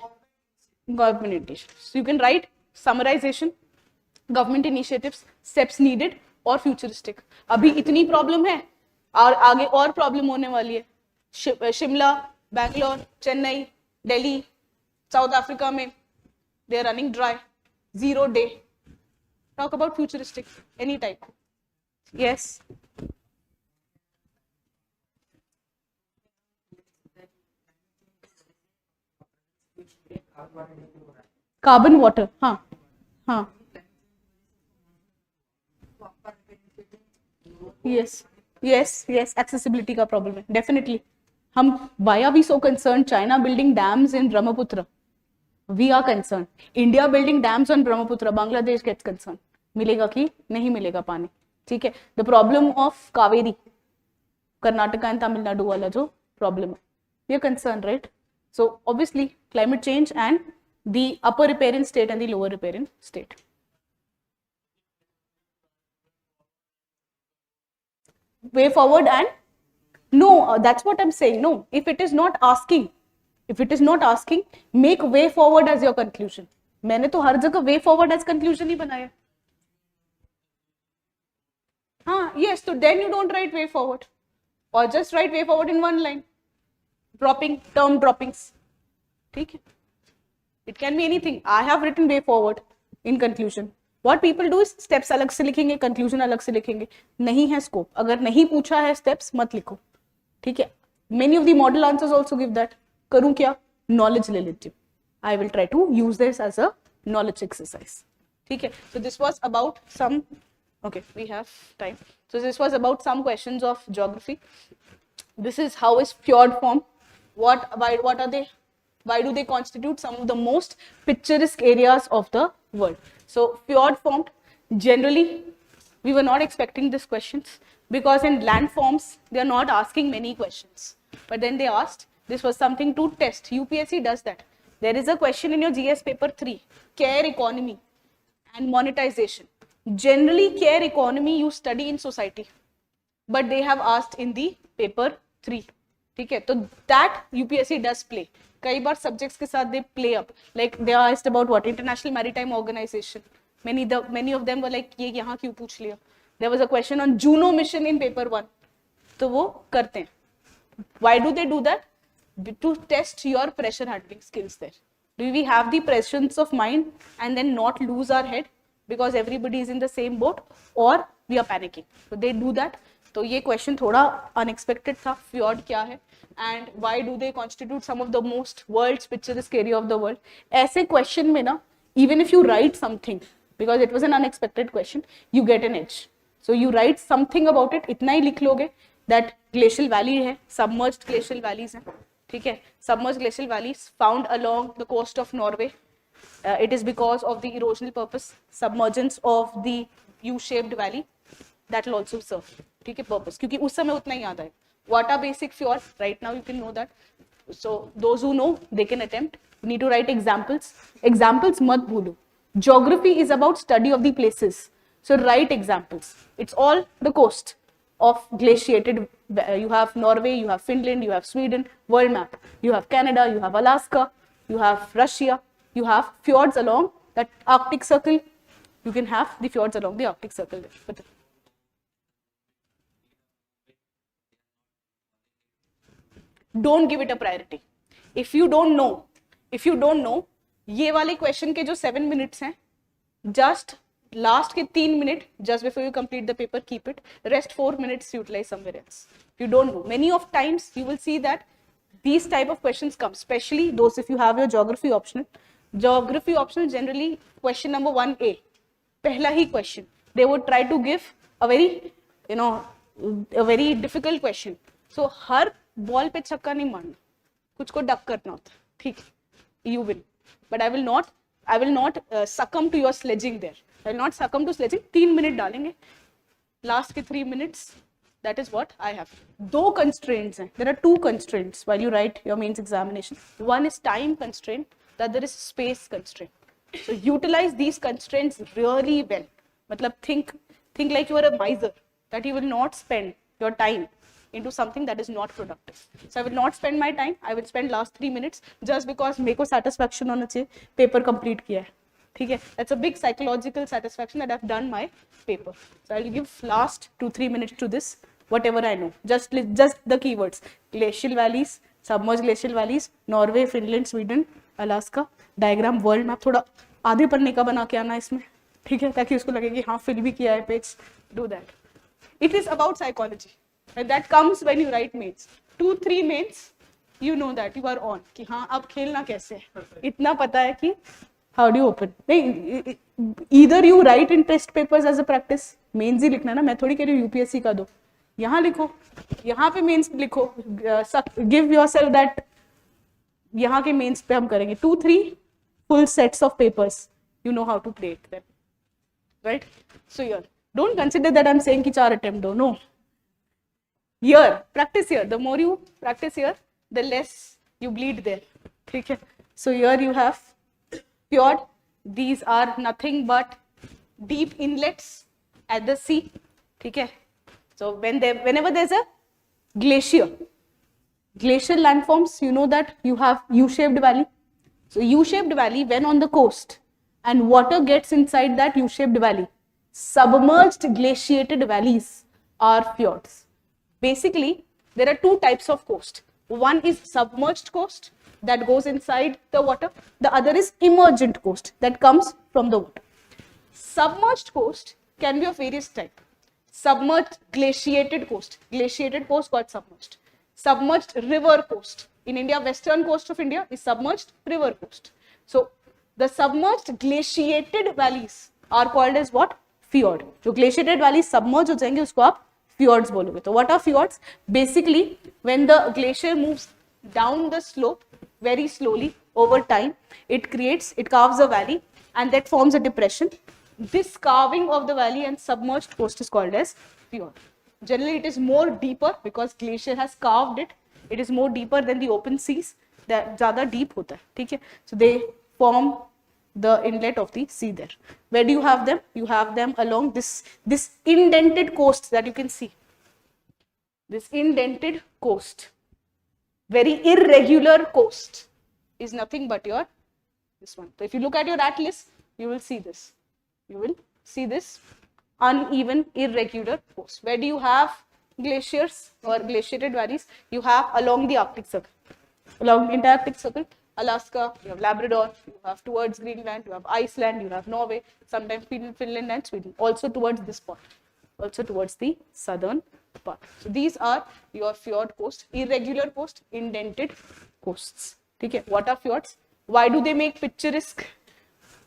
Government initiatives. So you can write summarization, government initiatives, steps needed और futuristic. अभी इतनी problem है और आगे और प्रॉब्लम होने वाली है. शिमला, बैंगलोर, चेन्नई, दिल्ली, साउथ अफ्रीका में they are running dry. 0 day. Talk about futuristic, any type. Yes. Carbon water. हाँ हाँ. Yes yes yes. एक्सेसिबिलिटी का प्रॉब्लम है डेफिनेटली. हम why are we so concerned? China building dams in Brahmaputra. We are concerned. India building dams on Brahmaputra. Bangladesh gets concerned. मिलेगा कि नहीं मिलेगा पानी. ठीक है. The problem of Kaveri, Karnataka and Tamil Nadu वाला जो प्रॉब्लम है, we are concerned, right? So obviously climate change and the upper riparian state and the lower riparian state. Way forward and no, that's what I'm saying. No, if it is not asking, make way forward as your conclusion. मैंने तो हर जगह way forward as conclusion ही बनाया. हाँ, yes, so then you don't write way forward or just write way forward in one line. Dropping, term droppings. ठीक है. It can be anything. I have written way forward in conclusion. What people do is steps अलग से लिखेंगे, conclusion अलग से लिखेंगे. नहीं है scope. अगर नहीं पूछा है steps मत लिखो. ठीक है. Many of the model answers also give that. करूँ क्या? Knowledge ले लेती हूँ. I will try to use this as a knowledge exercise. ठीक है. So this was about some. Okay, we have time. So this was about some questions of geography. This is how is fjord formed. What are they? Why do they constitute some of the most picturesque areas of the world? So fjord formed. Generally, we were not expecting these questions because in landforms they are not asking many questions. But then they asked. This was something to test. UPSC does that. There is a question in your GS paper 3, care economy and monetization. Generally, care economy you study in society, but they have asked in the paper 3. ठीक है, तो that UPSC does play. कई बार subjects के साथ they play up. Like they are asked about what International Maritime Organization. Many of them were like ये यहाँ क्यों पूछ लिया? There was a question on Juno mission in paper 1. तो वो करते हैं. Why do they do that? To test your pressure handling skills there. Do we have the presence of mind and then not lose our head because everybody is in the same boat, or we are panicking? So they do that. तो ये question थोड़ा unexpected था. Fjord क्या है? And why do they constitute some of the most world's picturesque area of the world? ऐसे question में ना, even if you write something, because it was an unexpected question, you get an edge. So you write something about it, इतना ही लिख लोगे that glacial valley है, submerged glacial valleys हैं, ठीक है? Submerged glacial valleys found along the coast of Norway. It is because of the erosional purpose, submergence of the U-shaped valley. That will also serve, ठीक है, purpose. क्योंकि उस समय उतना ही याद है. What are basic fjords? Right now you can know that. So those who know, they can attempt. You need to write examples. Examples मत भूलो. Geography is about study of the places. So write examples. It's all the coast of glaciated. You have Norway, you have Finland, you have Sweden, world map. You have Canada, you have Alaska, you have Russia, you have fjords along that Arctic Circle. You can have the fjords along the Arctic Circle there. But don't give it a priority. If you don't know, ये वाले question के जो 7 minutes हैं, just last के 3 minutes, just before you complete the paper, keep it. Rest 4 minutes utilize somewhere else. If you don't know, many of times you will see that these type of questions come, especially those if you have your geography optional. Geography optional generally question number 1A, पहला ही question. They would try to give a very difficult question. So her ball पे छक्का नहीं मारना, कुछ को duck करना होता है, ठीक? You win, but I will not succumb to your sledging there. I will not succumb to sledging. 3 minutes डालेंगे, last के 3 minutes. That is what I have. दो constraints हैं. There are 2 constraints while you write your mains examination. One is time constraint, the other is space constraint. So utilize these constraints really well. मतलब think like you are a miser, that you will not spend your time into something that is not productive. So I will not spend my time. I will spend last 3 minutes just because मेरे को satisfaction होना चाहिए, paper complete किया है, ठीक है? That's a big psychological satisfaction that I've done my paper. So I'll give last 2-3 minutes to this, whatever I know. Just the keywords: glacial valleys, submerged glacial valleys, Norway, Finland, Sweden, Alaska, diagram, world map. थोड़ा आधे पन्ने का बना के आना इसमें, ठीक है? ताकि उसको लगे कि हाँ fill भी किया है page. Do that. It is about psychology. And that comes when you write mains. 2-3 mains, you know that you are on. कि हाँ अब खेलना कैसे है, इतना पता है कि how do you open. नहीं, either you write in test papers as a practice. mains ही लिखना ना, मैं थोड़ी कह रही हूँ UPSC का दो. यहाँ लिखो, यहाँ पे mains लिखो. Give yourself that. यहाँ के mains पे हम करेंगे 2-3 full sets of papers. You know how to play it then, right? So here, don't consider that I'm saying कि 4 attempt दो. No. Here, practice here. The more you practice here, the less you bleed there. Okay. So here you have fjord. These are nothing but deep inlets at the sea. Okay. So whenever there's a glacial landforms, you know that you have U-shaped valley. So U-shaped valley, when on the coast and water gets inside that U-shaped valley, submerged glaciated valleys are fjords. Basically, there are 2 types of coast. One is submerged coast, that goes inside the water. The other is emergent coast that comes from the water. Submerged coast can be of various type. Submerged glaciated coast. Glaciated coast got submerged. Submerged river coast. In India, western coast of India is submerged river coast. So the submerged glaciated valleys are called as what? Fjord. जो glaciated valleys submerge हो जाएंगे उसको आप fjords बोलोगे. तो what are fjords? Basically, when the glacier moves down the slope very slowly over time, it carves a valley and that forms a depression. This carving of the valley and submerged coast is called as fjord. Generally, it is more deeper because glacier has carved it. It is more deeper than the open seas. That ज़्यादा deep होता है, ठीक है? So they form the inlet of the sea there. Where do you have them? You have them along this indented coast that you can see. This indented coast, very irregular coast, is nothing but your this one. So if you look at your atlas, you will see this. You will see this uneven, irregular coast. Where do you have glaciers or glaciated valleys? You have along the Arctic Circle. Along the entire Arctic Circle, Alaska, you have Labrador, you have towards Greenland, you have Iceland, you have Norway, sometimes Finland and Sweden, also towards this part, also towards the southern part. So these are your fjord coast, irregular coast, indented coasts. Okay, what are fjords? Why do they make picturesque?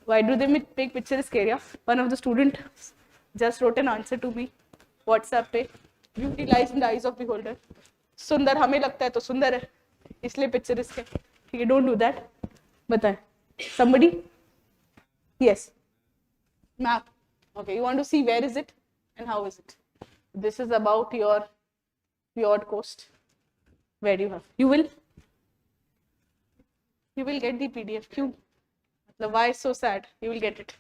Why do they make picturesque area? One of the students just wrote an answer to me, WhatsApp पे, beauty lies in the eyes of beholder. सुंदर हमें लगता है तो सुंदर है, इसलिए picturesque है. ठीक है, don't do that. बताएं. Somebody? Yes. Map. Okay, you want to see where is it and how is it? This is about your fjord coast. Where do you have? You will get the PDF. क्यों? मतलब why so sad? You will get it.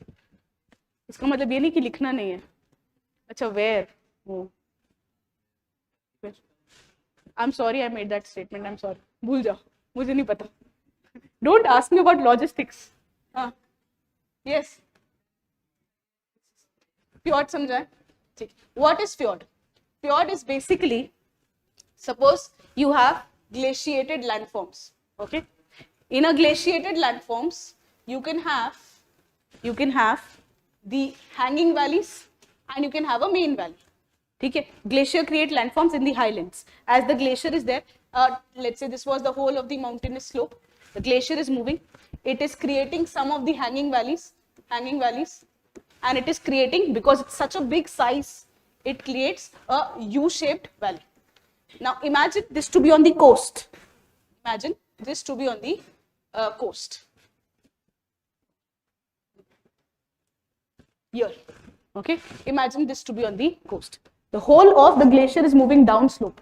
इसका मतलब ये नहीं कि लिखना नहीं है. अच्छा, where? Oh. I'm sorry I made that statement. I'm sorry. भूल जाओ. मुझे नहीं पता. Don't ask me about logistics. Yes. Fjord समझाएं? ठीक. What is fjord? Fjord is basically, suppose you have glaciated landforms. Okay. In a glaciated landforms, you can have the hanging valleys and you can have a main valley. Okay. Glacier create landforms in the highlands. As the glacier is there, let's say this was the whole of the mountainous slope. The glacier is moving. It is creating some of the hanging valleys, and it is creating, because it's such a big size, it creates a U-shaped valley. Now imagine this to be on the coast. Imagine this to be on the coast. Here, okay. Imagine this to be on the coast. The whole of the glacier is moving down slope.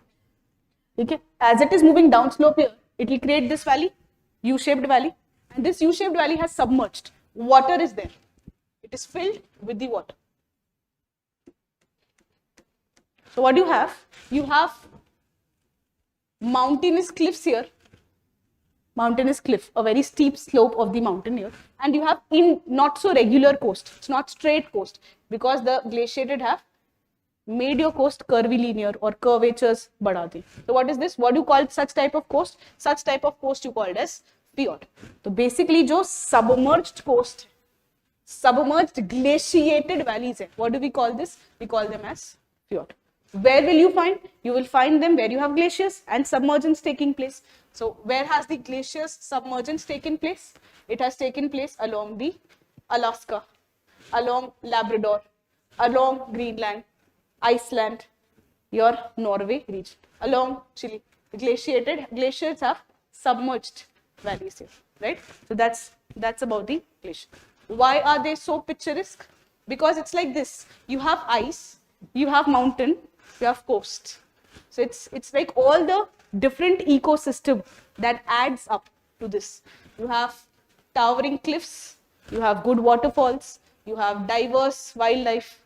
Okay. As it is moving down slope here, it will create this valley, U-shaped valley, and this U-shaped valley has submerged. Water is there. It is filled with the water. So what do you have? You have mountainous cliffs here. Mountainous cliff, a very steep slope of the mountain here, and you have not so regular coast. It's not straight coast because the glaciated have made your coast curvilinear or curvatures बढ़ा दी. So what is this? What do you call such type of coast? Such type of coast you called as fjord. So basically जो submerged coast, submerged glaciated valleys है, what do we call this? We call them as fjord. Where will you find? You will find them where you have glaciers and submergence taking place. So where has the glaciers submergence taken place? It has taken place along the Alaska, along Labrador, along Greenland, Iceland, your Norway region, along Chile. Glaciers have submerged valleys here, right? So that's about the glacier. Why are they so picturesque? Because it's like this. You have ice, you have mountain, you have coast. So it's like all the different ecosystem that adds up to this. You have towering cliffs, you have good waterfalls, you have diverse wildlife.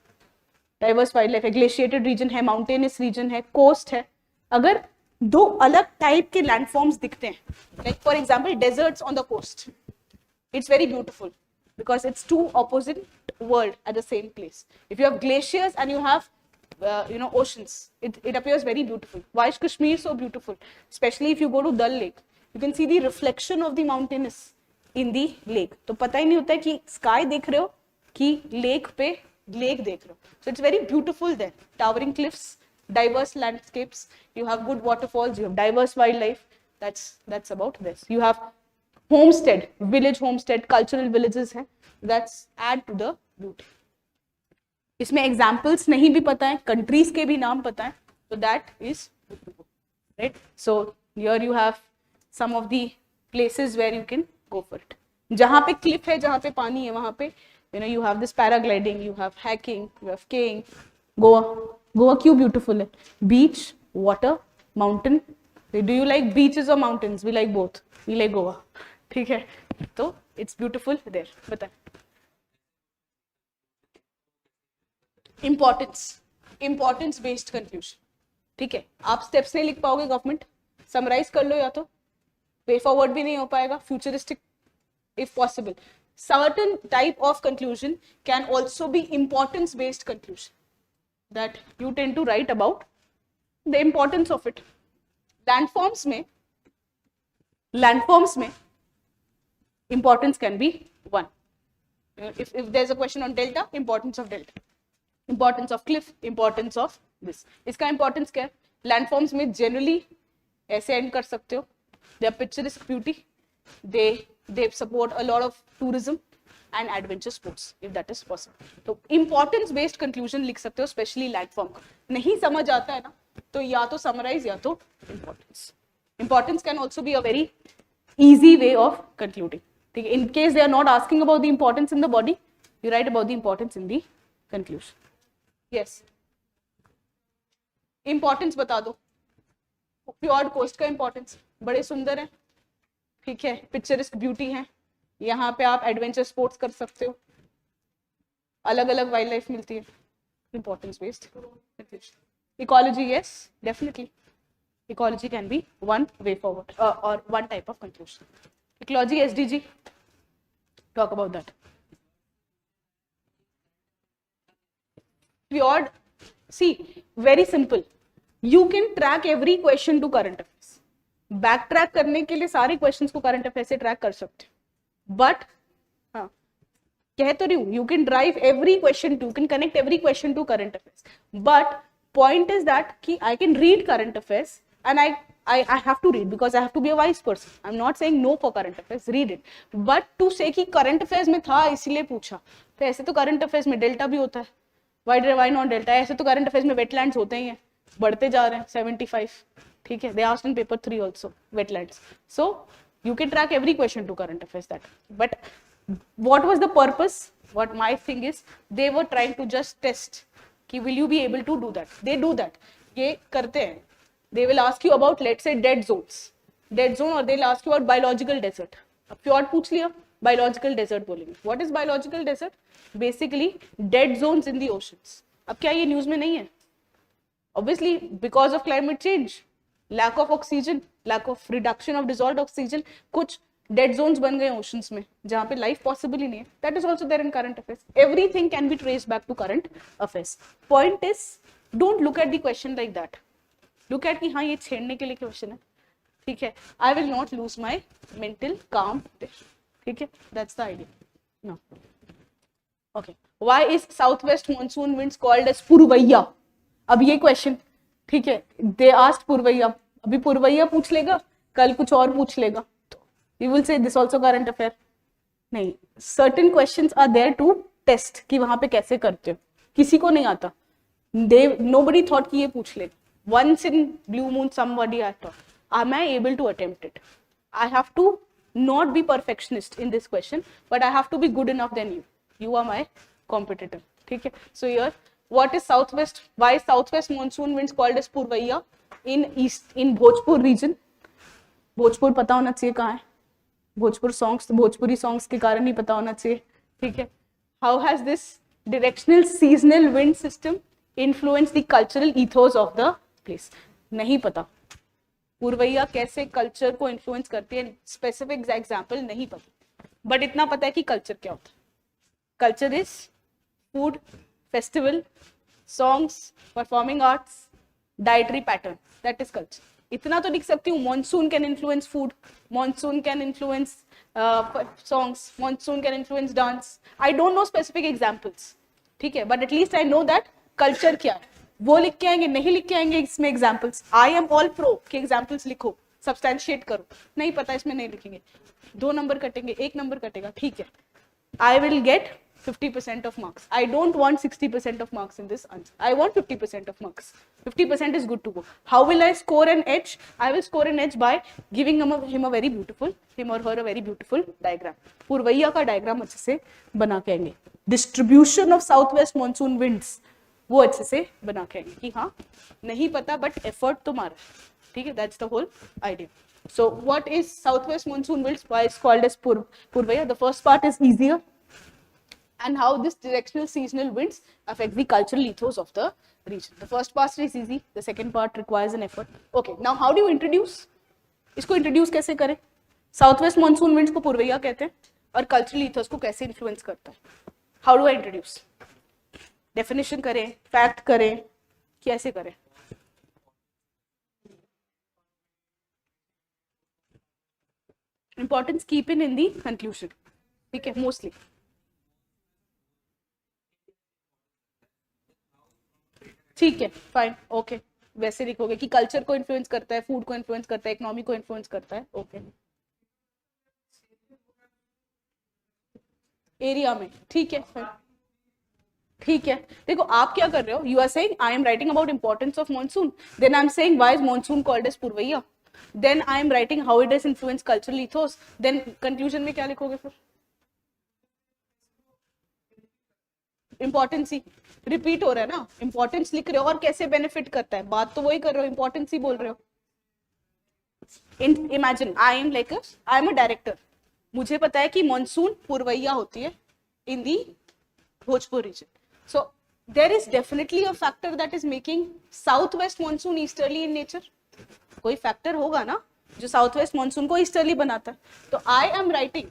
है, glaciated region है, mountainous region है, coast है. अगर दो अलग type के landforms दिखते हैं, like for example deserts on the coast, it's very beautiful because it's two opposite world at the same place. If you have glaciers and you have oceans, it appears very beautiful. Why is Kashmir so beautiful? Especially if you go to Dal Lake. you can see the reflection of the mountainous in the lake. तो पता ही नहीं होता है कि sky देख रहे हो कि lake पे lake देख रहे हो. So it's very beautiful there. Towering cliffs, diverse landscapes, you have good waterfalls, you have diverse wildlife. That's about this. You have homestead, village homestead, cultural villages हैं. That's add to the beauty. इसमें examples नहीं भी पता है, countries के भी नाम पता है, so that is right. So here you have some of the places where you can go for it. जहाँ पे cliff है, जहाँ पे पानी है, वहाँ पे you have this paragliding, you have hiking, you have skiing. Goa क्यों beautiful है? Beach, water, mountain. Do you like beaches or mountains? We like both. We like Goa. ठीक है, तो it's beautiful there. बताएं. Importance based conclusion. ठीक है, आप steps नहीं लिख पाओगे गवर्नमेंट, समराइज कर लो, या तो वे फॉरवर्ड भी नहीं हो पाएगा, futuristic if possible. Certain type of conclusion can also be importance based conclusion that you tend to write about the importance of it. Landforms में importance can be one. If there's a question on delta, importance of delta, importance of cliff, importance of this. इसका importance क्या है? Landforms में generally ऐसे end कर सकते हो. They are picturesque beauty. They support a lot of tourism and adventure sports if that is possible. तो importance based conclusion लिख सकते हो, especially landform का. नहीं समझ आता है ना, तो या तो summarize या तो importance. Importance can also be a very easy way of concluding. In case they are not asking about the importance in the body, you write about the importance in the conclusion. Yes. Importance बता दो. Fjord coast का importance बड़े सुंदर है, ठीक है, picturesque beauty है, यहाँ पे आप एडवेंचर स्पोर्ट्स कर सकते हो, अलग अलग वाइल्ड लाइफ मिलती है. Importance based conclusion. Ecology, yes, definitely. Ecology can be one way forward or one type of conclusion. Ecology, SDG, talk about that. Fjord, see, very simple. You can track every question to current affairs. Backtrack करने के लिए सारे questions को current affairs से track कर सकते हो. But हाँ, कह तो रही हूँ, you can drive every question to, you can connect every question to current affairs. But point is that कि I can read current affairs and I have to read because I have to be a wise person. I'm not saying no for current affairs, read it. But to say कि current affairs में था इसीलिए पूछा, तो ऐसे तो current affairs में delta भी होता है. Why not delta? ऐसे तो current affairs में wetlands होते ही हैं, बढ़ते जा रहे हैं 75. ठीक है, they asked in paper 3 also wetlands. So you can track every question to current affairs that. But what was the purpose? What my thing is, they were trying to just test कि will you be able to do that? They do that. ये करते हैं. They will ask you about, let's say, dead zone, or they'll ask you about biological desert. अब fjord पूछ लिया, biological desert बोलेंगे. What is biological desert? Basically dead zones in the oceans. अब क्या ये न्यूज में नहीं है? Obviously because of climate change, lack of oxygen, lack of reduction of dissolved oxygen, कुछ dead zones बन गए oceans में जहाँ पे life possible ही नहीं है. That is also there in current affairs. Everything can be traced back to current affairs. Point is, don't look at the question like that. Look at कि हाँ ये छेड़ने के लिए क्वेश्चन है, ठीक है. I will not lose my mental calm there. ठीक है, that's the idea. No. Okay. Why is southwest monsoon winds called as पुरवैया? अब ये क्वेश्चन, ठीक है, they asked पुरवैया. अभी पुरवैया पूछ लेगा, कल कुछ और पूछ लेगा, तो you will say this also current affair. नहीं, certain questions are there to test कि वहां पे कैसे करते हो. किसी को नहीं आता. Nobody thought कि ये पूछ लेगा. Once in blue moon somebody had thought, am I able to attempt it? I have to not be perfectionist in this question, but I have to be good enough than you. You are my competitor. ठीक है. So here, what is southwest? Why is southwest monsoon winds called as Purvaiya in Bhojpur region? Bhojpur पता होना चाहिए कहाँ है. Bhojpur songs, Bhojpuri songs के कारण ही पता होना चाहिए. ठीक है. How has this directional seasonal wind system influenced the cultural ethos of the place? नहीं पता. पूर्वैया कैसे कल्चर को इन्फ्लुएंस करती है, स्पेसिफिक एग्जाम्पल नहीं पता, बट इतना पता है कि कल्चर क्या होता है. Culture is food, festival, songs, performing arts, dietary pattern, that is culture. इतना तो लिख सकती हूँ, monsoon can influence food, monsoon can influence songs, monsoon can influence dance. I don't know specific examples, ठीक है, but at least I know that culture क्या है. वो लिख के आएंगे, नहीं लिख के आएंगे इसमें examples. I am all pro कि एग्जाम्पल्स लिखो, सब्सटैंशिएट करो. नहीं पता इसमें नहीं लिखेंगे, 2 नंबर कटेंगे, 1 नंबर कटेगा, ठीक है. I will get 50% of marks. I don't want 60% of marks in this answer. I want 50% of marks. 50% is good to go. How will I score an edge? I will score an edge by giving him a very beautiful, him or her a very beautiful diagram. पूर्वैया का diagram अच्छे से बना के आएंगे. Distribution of southwest monsoon winds, वो अच्छे से बना के आएंगे कि हाँ नहीं पता but effort तो मारा, ठीक है. That's the whole idea. So what is southwest monsoon winds? Why it's called as Purvaya? The first part is easier, and how this directional seasonal winds affect the cultural ethos of the region. The first part is easy. The second part requires an effort. Okay, now how do you introduce? इसको introduce कैसे करें? Southwest monsoon winds को पूर्वैया कहते हैं और cultural ethos को कैसे influence करता है? How do I introduce? Definition करें, fact करें, कैसे करें? Importance keep in the conclusion, ठीक है, mostly. ठीक है, फाइन, ओके. वैसे लिखोगे कि कल्चर को इन्फ्लुएंस करता है, फूड को इन्फ्लुएंस करता है, इकोनॉमी को इन्फ्लुएंस करता है, ओके. एरिया में, ठीक है, फाइन, ठीक है. देखो आप क्या कर रहे हो, you are saying I am writing about importance of monsoon, then I am saying why is monsoon called as Purvaiya, then I am writing how it has influenced cultural ethos. Then conclusion में क्या लिखोगे फिर? Importance ही repeat हो रहा है ना, importance लिख रहे हो और कैसे benefit करता है, बात तो वही कर रहे हो, importance ही बोल रहे हो. Imagine I am like I am a director. मुझे पता है कि monsoon पूर्वैया होती है in the Bhojpur region. So there is definitely a factor that is making southwest monsoon easterly in nature. कोई फैक्टर होगा ना जो साउथ वेस्ट मॉनसून को ईस्टर्ली बनाता है. तो I am writing,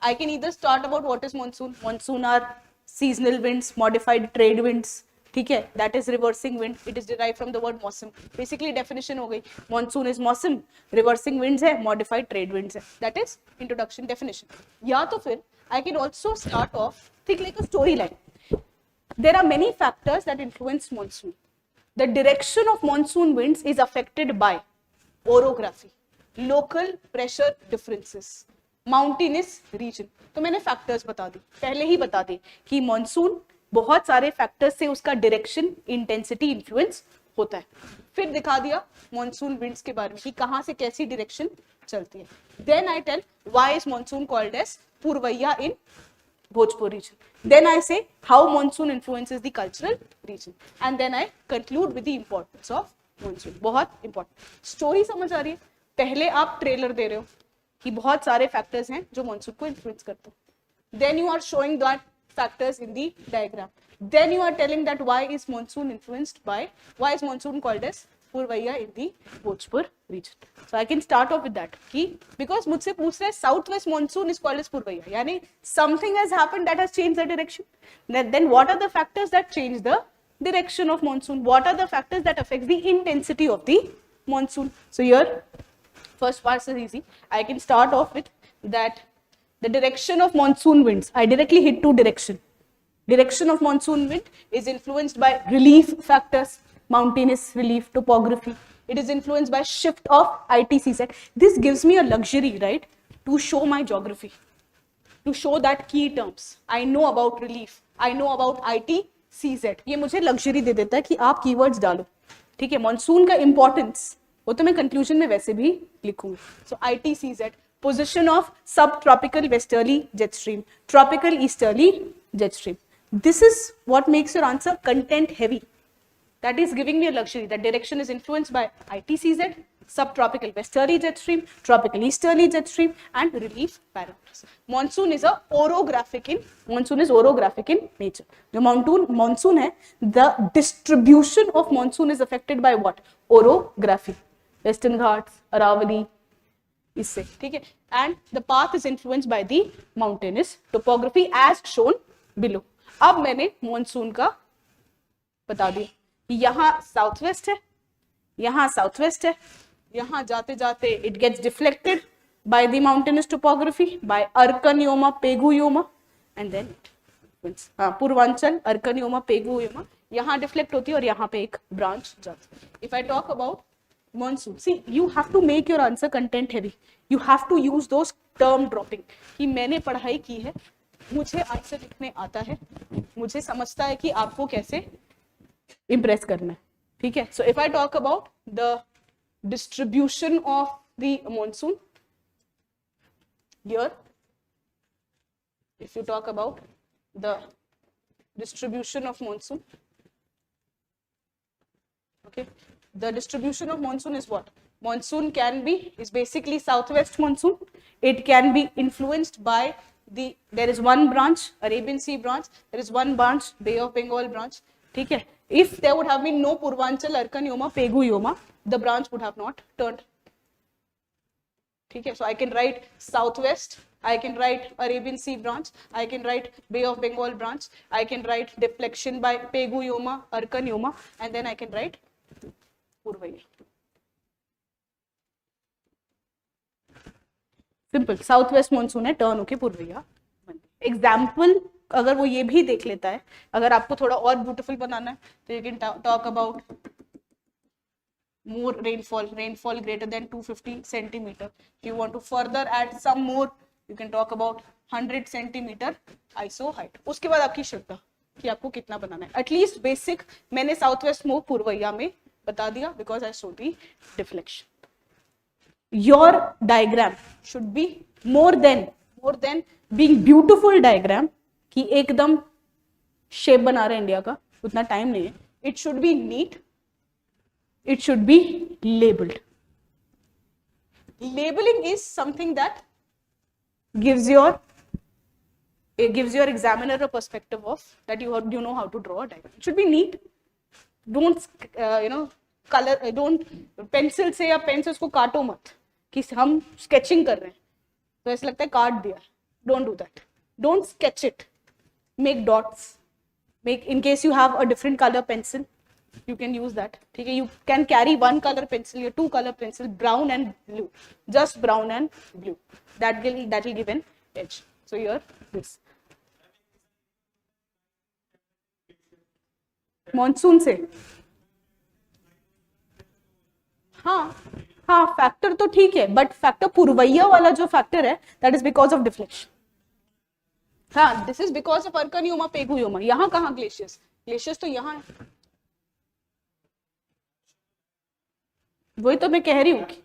I can either start about what is monsoon. Monsoon are seasonal winds, modified trade winds, ठीक है, that is reversing wind, it is derived from the word मौसम. Basically definition हो गई, monsoon is मौसम, reversing winds है, modified trade winds है, that is introduction definition. या तो फिर I can also start of think like a story line. There are many factors that influence monsoon. The direction of monsoon winds is affected by orography, local pressure differences, mountainous region. तो मैंने factors बता दी, पहले ही बता दी कि monsoon बहुत सारे factors से उसका डायरेक्शन, इंटेंसिटी इन्फ्लुएंस होता है. फिर दिखा दिया मॉनसून विंड्स के बारे में कि कहां से कैसी डायरेक्शन चलती है. Then I tell why is monsoon called as Purvaiya in Bhojpur region. Then I say how monsoon influences the cultural region, and then I conclude with the importance of monsoon. बहुत important. Story समझ आ रही है? पहले आप trailer दे रहे हो कि बहुत सारे फैक्टर्स हैं जो मॉनसून को इन्फ्लुएंस करते हैं. Then you are showing that factors in the diagram. Then you are telling that why is monsoon influenced by, why is monsoon called as पूर्वैया in the Bhojpur region. So I can start off with that कि because मुझसे पूछ रहे हैं south west monsoon is called as पूर्वैया, यानी something has happened that has changed the direction. Then what are the factors that change the direction of monsoon? What are the factors that affect the intensity of the monsoon? So here first part is easy. I can start off with that the direction of monsoon winds. I directly hit to direction. Direction of monsoon wind is influenced by relief factors, mountainous relief, topography. It is influenced by shift of ITCZ. This gives me a luxury, right, to show my geography, to show that key terms. I know about relief, I know about ITCZ. ये मुझे luxury दे देता है कि आप keywords डालो, ठीक है. Monsoon का importance वो तो मैं conclusion में वैसे भी लिखूंगी. So ITCZ, position of subtropical westerly jet stream, tropical easterly jet stream. This is what makes your answer content heavy. That is giving me a luxury. That direction is influenced by ITCZ, subtropical westerly jet stream, tropical easterly jet stream, and relief parameters. Monsoon is orographic in nature. The monsoon है, the distribution of monsoon is affected by what? Orography. Western Ghats, Aravalli, इससे, ठीक है. And the path is influenced by the mountainous topography as shown below. अब मैंने monsoon का बता दिया, यहाँ साउथ वेस्ट है, यहाँ साउथ वेस्ट है, यहाँ जाते जाते it gets deflected by the mountainous topography, by Arkaniyoma, Peguyoma, and then Purvanchal, अर्कनियोमा, पेगुयोमा, यहाँ डिफ्लेक्ट होती है और यहाँ पे एक ब्रांच जाती है. If I talk about monsoon, see you have to make your answer content heavy. You have to use those term dropping कि मैंने पढ़ाई की है, मुझे आंसर लिखने आता है, मुझे समझता है कि आपको कैसे इम्प्रेस करना है. ठीक है. So if I talk about the distribution of the monsoon here, if you talk about the distribution of monsoon, okay, the distribution of monsoon is what? Monsoon is basically southwest monsoon. It can be influenced by there is one branch, Arabian Sea branch, there is one branch, Bay of Bengal branch. ठीक है. If there would have been no Purvanchal, Arkaniyoma, Peguyoma, the branch would have not turned. ठीक है. So I can write southwest, I can write Arabian Sea branch, I can write Bay of Bengal branch, I can write deflection by Peguyoma, Arkaniyoma, and then I can write Purvaya. Simple. South west monsoon है, turn होके पूर्वैया. Example अगर वो ये भी देख लेता है, अगर आपको थोड़ा और ब्यूटीफुल बनाना है तो you can talk about more rainfall greater than 250 centimeter. If you want to further add some more, you can talk about 100 centimeter iso height. उसके बाद आपकी श्रद्धा कि आपको कितना बनाना है. एटलीस्ट बेसिक मैंने साउथ वेस्ट मूव पूर्वैया में बता दिया because I show the deflection. Your diagram should be more than being beautiful diagram कि एकदम शेप बना रहे इंडिया का, उतना टाइम नहीं है. It should be neat. It should be labeled. Labeling is something that gives your examiner a perspective of that you know how to draw a diagram. It should be neat. Don't color. Don't pencil से या pen से उसको काटो मत कि हम sketching कर रहे हैं तो ऐसा लगता है काट दिया. Don't do that. Don't sketch it. Make dots. Make in case you have a different color pencil. You can use that. ठीक है. You can carry one color pencil or two color pencil, brown and blue. Just brown and blue. That will give an edge. So here this. Monsoon से हाँ factor तो ठीक है, but factor पूर्वैया वाला जो factor है that is because of deflection. हाँ, this is because of अर्कनियोमा, पेगुयोमा. यहाँ कहाँ ग्लेशियर्स तो यहाँ है. वही तो मैं कह रही हूँ कि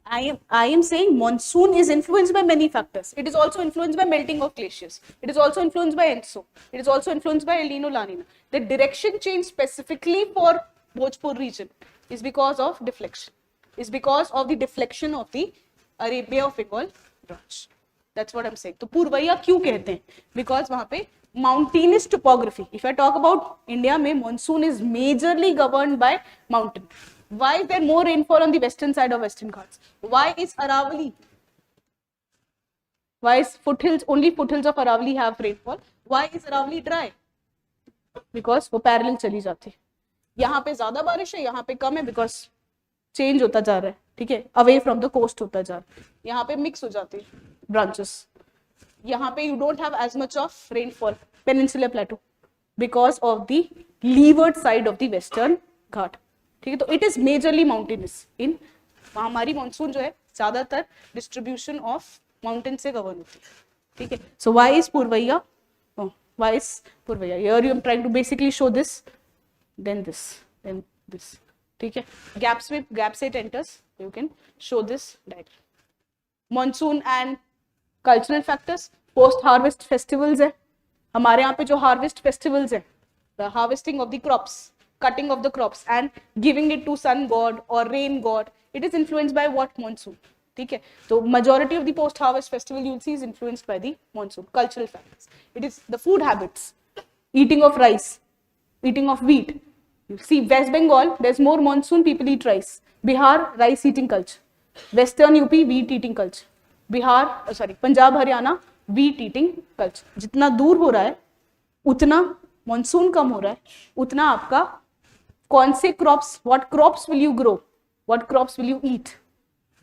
I am saying monsoon is influenced by many factors. It is also influenced by melting of glaciers. It is also influenced by ENSO. It is also influenced by El Nino, La Nina. The direction change specifically for Bhojpur region is because of deflection. Is because of the deflection of the Arabia of Bengal branch. That's what I'm saying. तो पूर्वैया क्यों कहते हैं? Because वहाँ पे mountainous topography. If I talk about India में monsoon is majorly governed by mountain. Why is there more rainfall on the western side of Western Ghats? Why is Aravalli? Why is only foothills of Aravalli have rainfall? Why is Aravalli dry? Because वो parallel चली जाती है. यहाँ पे ज्यादा बारिश है, यहाँ पे कम है because change होता जा रहा है. ठीक है, away from the coast होता जा रहा है. यहाँ पे mix हो जाती है branches. यहाँ पे you don't have as much of rainfall, peninsular plateau, because of the leeward side of the Western Ghat. ठीक है, तो it is majorly mountainous. In हमारी मानसून जो है ज्यादातर डिस्ट्रीब्यूशन ऑफ माउंटेन से गवर्न होती है. ठीक है. So why is purvaiya? Here you am trying to basically show this, then this. ठीक है. Gaps it enters, you can show this diagram. Monsoon and cultural factors. Post harvest festivals है हमारे यहाँ पे. जो हार्वेस्ट फेस्टिवल्स है, the harvesting of the crops, cutting of the crops and giving it to sun god or rain god, it is influenced by what? Monsoon. ठीक है. तो majority of the post harvest festival you'll see is influenced by the monsoon. Cultural factors, it is the food habits, eating of rice, eating of wheat. You see West Bengal, there's more monsoon, people eat rice. Bihar, rice eating culture. Western UP, wheat eating culture. Punjab, Haryana, wheat eating culture. जितना दूर हो रहा है उतना monsoon कम हो रहा है, उतना आपका कौन से crops, what crops will you grow, What crops will you eat?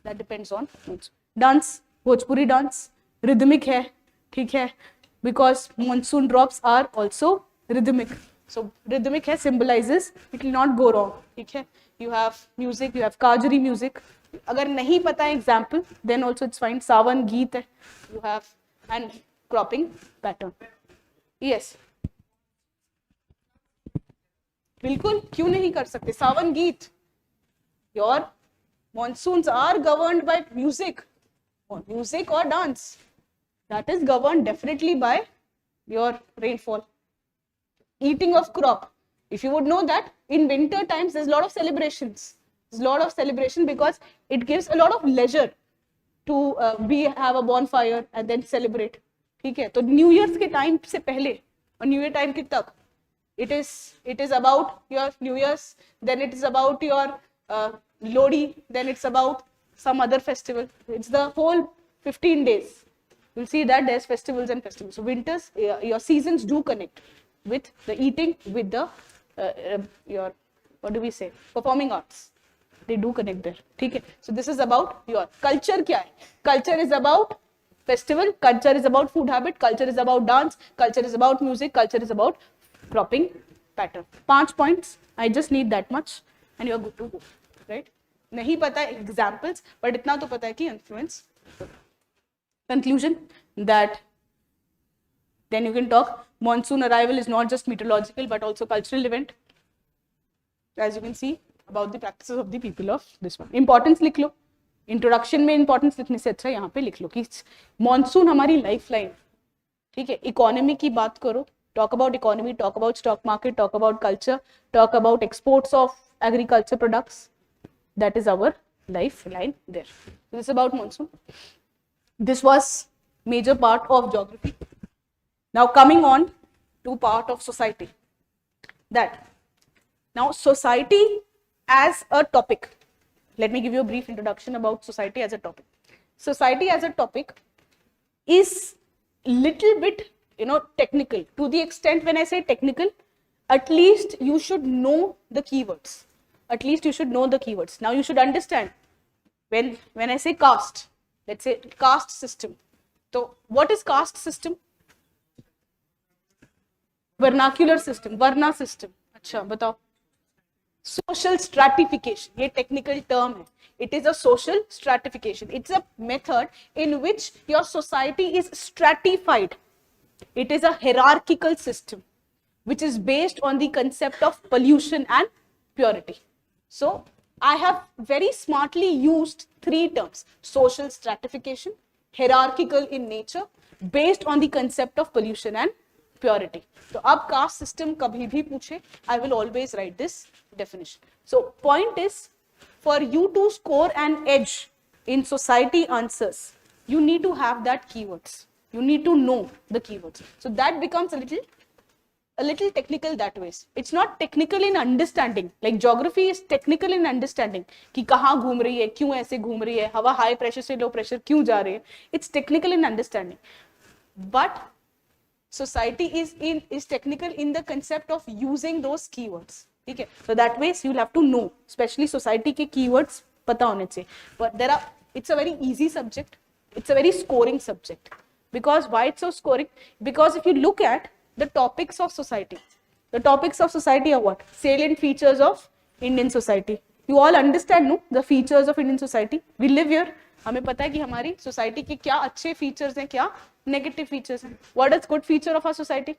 That depends on monsoon. Dance, Bhojpuri dance, rhythmic hai, ठीक है, because monsoon drops are also rhythmic. So rhythmic hai symbolizes it will not go wrong, ठीक है. You have music, you have Kajri music. अगर नहीं पता है example, then also it's fine. सावन गीत है, you have and cropping pattern. Yes. बिल्कुल क्यों नहीं कर सकते. सावन गीत. Your monsoons are governed by music or dance. That is governed definitely by your rainfall. Eating of crop. If you would know that in winter times there's a lot of celebrations. There's a lot of celebration because it gives a lot of leisure to have a bonfire and then celebrate. ठीक है. तो new years के time से पहले और new year time के तक it is about your New Year's, then it is about your Lodi, then it's about some other festival. It's the whole 15 days. You'll see that there's festivals and festivals. So winters, your seasons do connect with the eating, with the your, what do we say, performing arts. They do connect there. Okay? So this is about your culture. Kya hai? Culture is about festival, culture is about food habit, culture is about dance, culture is about music, culture is about cropping pattern. 5 points. I just need that much and you are good to go. Right? नहीं पता examples, but इतना तो पता है कि influence. Conclusion that then you can talk. Monsoon arrival is not just meteorological but also cultural event. As you can see about the practices of the people of this one. Importance लिख लो. Introduction में importance लिखने से अच्छा यहाँ पे लिख लो कि monsoon हमारी lifeline. ठीक है. Economy की बात करो. Talk about economy, talk about stock market, talk about culture, talk about exports of agriculture products. That is our lifeline there. So this is about monsoon. This was major part of geography. Now coming on to part of society. That now society as a topic. Let me give you a brief introduction about society as a topic. Society as a topic is little bit technical. To the extent when I say technical, at least you should know the keywords. At least you should know the keywords. Now you should understand when I say caste, let's say caste system. So what is caste system? Vernacular system, Varna system. अच्छा बताओ. Social stratification. ये technical term है. It is a social stratification. It's a method in which your society is stratified. It is a hierarchical system which is based on the concept of pollution and purity. So I have very smartly used 3 terms: social stratification, hierarchical in nature, based on the concept of pollution and purity. So अब caste system कभी भी पूछे, I will always write this definition. So point is, for you to score an edge in society answers, you need to have that keywords. You need to know the keywords. So that becomes a little technical that way. It's not technical in understanding. Like geography is technical in understanding कि कहाँ घूम रही है, क्यों ऐसे घूम रही है, हवा high pressure से low pressure क्यों जा रही है. It's technical in understanding. But society is technical in the concept of using those keywords. Okay? So that way you'll have to know, especially society के keywords पता होने चाहिए. But it's a very easy subject. It's a very scoring subject. Because why it's so scoring? Because if you look at the topics of society are what? Salient features of Indian society. You all understand, no? The features of Indian society. We live here. हमें पता है कि हमारी society के क्या अच्छे features हैं, क्या negative features हैं. What is good feature of our society?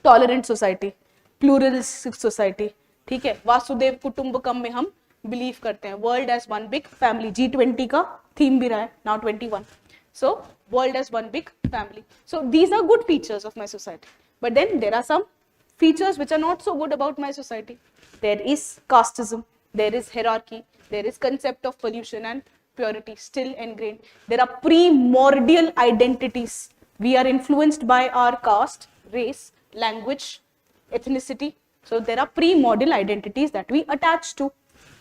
Tolerant society, pluralistic society. ठीक है. वासुदेव कुटुंबकम में हम believe करते हैं. World as one big family. G20 का theme भी रहा है. Now 21. So world as one big family. So these are good features of my society. But then there are some features which are not so good about my society. There is casteism, there is hierarchy, there is concept of pollution and purity still ingrained. There are primordial identities. We are influenced by our caste, race, language, ethnicity. So there are primordial identities that we attach to.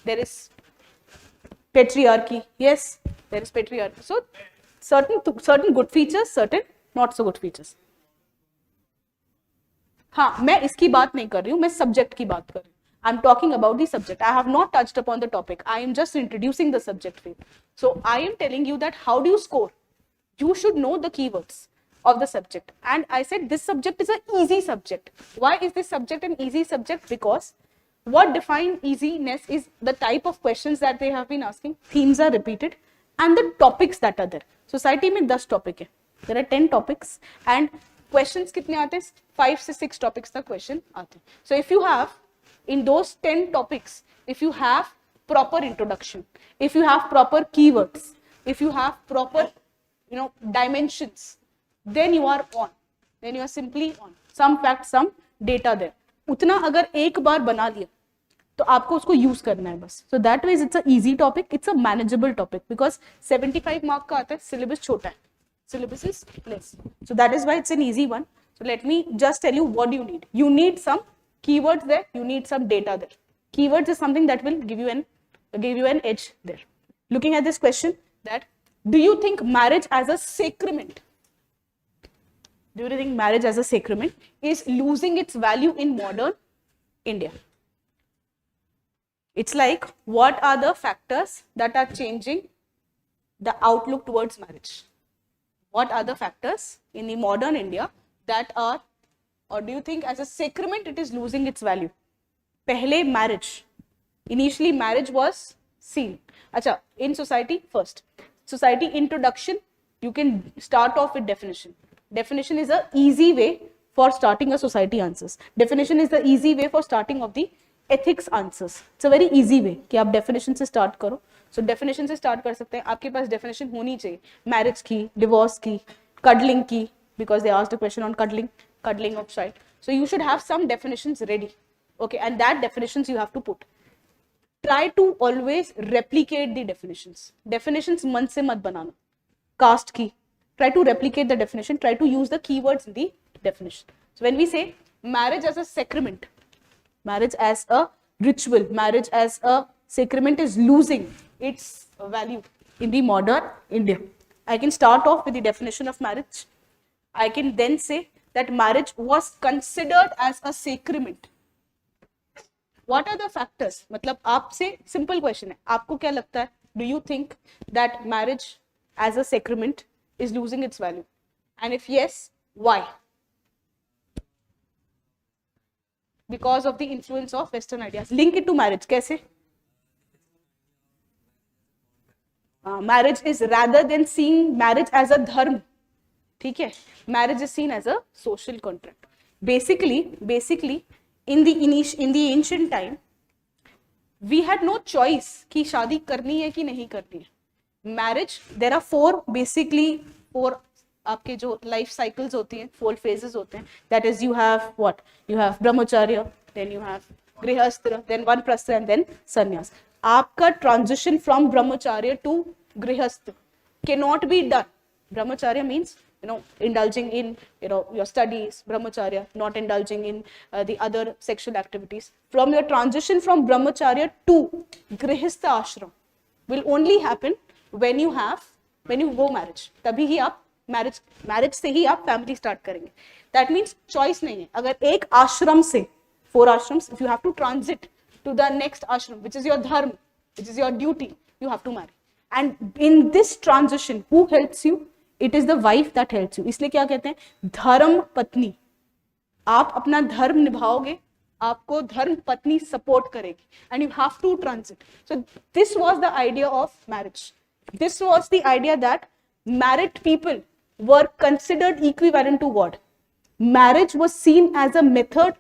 There is patriarchy. Yes, there is patriarchy. So certain good features, certain not so good features. हाँ, मैं इसकी बात नहीं कर रही हूँ, मैं subject की बात कर रही हूँ. I'm talking about the subject. I have not touched upon the topic. I am just introducing the subject for you. So I am telling you that how do you score? You should know the keywords of the subject. And I said this subject is an easy subject. Why is this subject an easy subject? Because what defines easiness is the type of questions that they have been asking, themes are repeated, and the topics that are there. Society में 10 topic है. There are 10 topics and questions कितने आते हैं? 5 से 6 topics तक question आते हैं. So if you have in those 10 topics, if you have proper introduction, if you have proper keywords, if you have proper dimensions, then you are on. Then you are simply on. Some facts, some data there. उतना अगर एक बार बना लिया तो आपको उसको use करना है बस. So that way it's a easy topic, it's a manageable topic because 75 mark का आता है, syllabus छोटा है, syllabus is less. So that is why it's an easy one. So let me just tell you what you need. You need some keywords there, you need some data there. Keywords is something that will give you an edge there. Looking at this question, that do you think marriage as a sacrament? Do you think marriage as a sacrament is losing its value in modern India? It's like, what are the factors that are changing the outlook towards marriage? What are the factors in the modern India that are, or do you think as a sacrament it is losing its value? Pehle marriage. Initially marriage was seen. Acha, in society first. Society introduction, you can start off with definition. Definition is a easy way for starting a society answers. Definition is the easy way for starting of the ethics answers. It's a very easy way कि आप definition से start करो. So definition से start कर सकते हैं. आपके पास definition होनी चाहिए. Marriage की, divorce की, cuddling की, because they asked a question on cuddling of child. So you should have some definitions ready. Okay, and that definitions you have to put. Try to always replicate the definitions. Definitions मन से मत बनाना. Caste की. Try to replicate the definition. Try to use the keywords in the definition. So when we say marriage as a sacrament, marriage as a ritual, marriage as a sacrament is losing its value in the modern India. I can start off with the definition of marriage. I can then say that marriage was considered as a sacrament. What are the factors? मतलब आपसे simple question है. आपको क्या लगता है? Do you think that marriage as a sacrament is losing its value? And if yes, why? Because of the influence of Western ideas. Link it to marriage. कैसे? Marriage is rather than seeing marriage as a dharma. ठीक है? Marriage is seen as a social contract. Basically, in the ancient time, we had no choice कि शादी करनी है कि नहीं करनी है. Marriage, there are four आपके जो life cycles होती हैं, 4 phases होते हैं. That is, you have what? You have brahmacharya, then you have grihastra, then vanprastha, and then sannyas. आपका transition from brahmacharya to grihastra cannot be done. Brahmacharya means indulging in your studies, brahmacharya, not indulging in the other sexual activities. From your transition from brahmacharya to grihastha ashram will only happen when you go marriage. तभी ही आप marriage से ही आप family start करेंगे. That means choice नहीं है. अगर एक आश्रम से 4 ashrams, if you have to transit to the next ashram, which is your dharma, which is your duty, you have to marry. And in this transition, who helps you? It is the wife that helps you. इसलिए क्या कहते हैं? धर्म पत्नी. आप अपना धर्म निभाओगे, आपको धर्म पत्नी support करेगी. And you have to transit. So this was the idea of marriage. This was the idea that married people were considered equivalent to God. Marriage was seen as a method,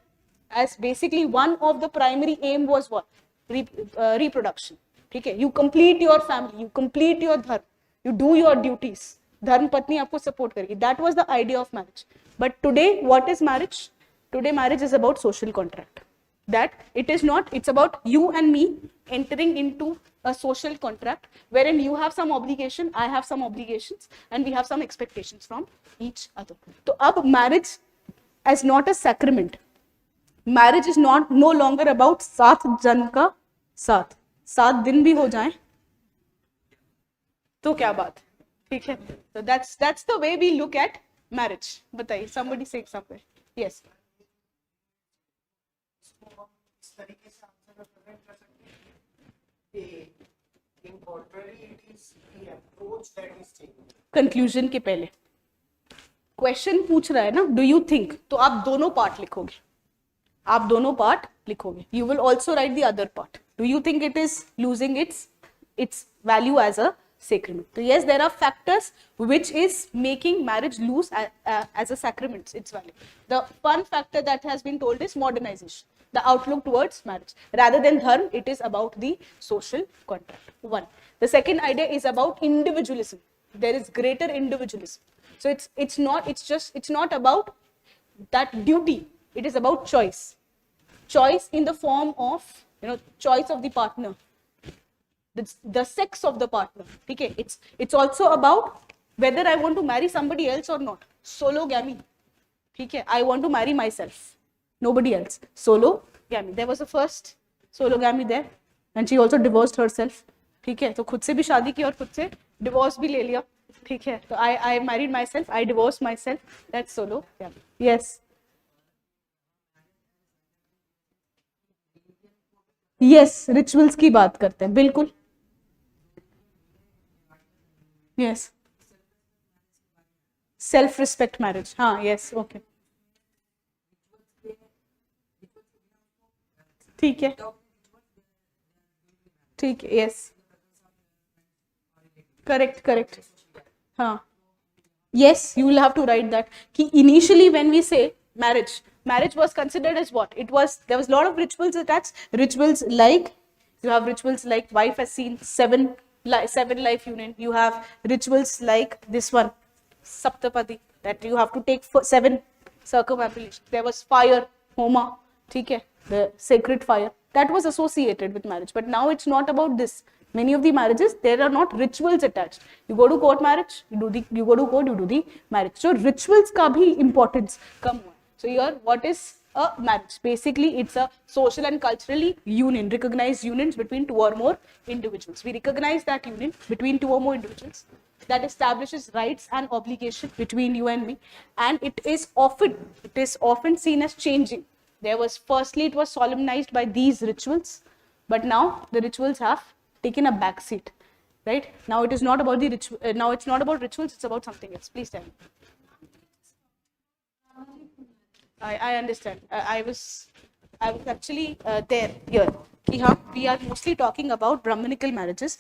as basically one of the primary aim was what? Reproduction. Okay? You complete your family, you complete your dharma, you do your duties. Dharma patni aapko support karegi. That was the idea of marriage. But today, what is marriage? Today, marriage is about social contract. That it is not, it's about you and me entering into a social contract wherein you have some obligation, I have some obligations, and we have some expectations from each other. So, ab marriage as not a sacrament. Marriage is no longer about 7 जन का साथ. 7 दिन भी हो जाएं तो क्या बात, ठीक है? So that's the way we look at marriage. बताइए, somebody say something. Yes. तरीके से आंसर रिप्रेजेंट कर सकते हैं। In contrary, it is the approach that is taken. Conclusion के पहले क्वेश्चन पूछ रहा है ना, डू यू थिंक, तो आप दोनों पार्ट लिखोगे, आप दोनों पार्ट लिखोगे. You will also right the other part. Do you think it is losing its value as a sacrament? So yes, there are factors which is making marriage lose as a sacrament its value. The one factor that has been told is modernization, the outlook towards marriage. Rather than dharma, it is about the social contract. One. The second idea is about individualism. There is greater individualism. So it's not about that duty. It is about choice. Choice in the form of, choice of the partner. The sex of the partner. Okay, it's also about whether I want to marry somebody else or not. Sologamy. Okay, I want to marry myself, nobody else. Sologamy. There was a first sologamy there, and she also divorced herself. ठीक है, तो खुद से भी शादी की और खुद से डिवोर्स भी ले लिया. ठीक है, तो I married myself, I divorced myself. That's sologamy. Yes. Yes, rituals की बात करते हैं, बिल्कुल. Yes. Self-respect marriage. हाँ, yes, okay. ठीक है, ठीक है, yes. Correct. हाँ. Yes, you will have to write that. कि initially when we say marriage was considered as what? There was a lot of rituals attached. Rituals like, you have rituals like wife has seen seven life union. You have rituals like this one, Saptapadi, that you have to take 7 circumambulations. There was fire, Homa, okay, the sacred fire that was associated with marriage. But now it's not about this. Many of the marriages, there are not rituals attached. You go to court marriage, you go to court, you do the marriage. So rituals ka bhi importance come on. So here, what is a marriage? Basically, it's a social and culturally recognized unions between 2 or more individuals. We recognize that union between 2 or more individuals that establishes rights and obligations between you and me, and it is often seen as changing. Firstly, it was solemnized by these rituals, but now the rituals have taken a back seat, right? Now it is not about now it's not about rituals, it's about something else. Please tell me. I understand. I was actually there here. We are mostly talking about Brahmanical marriages.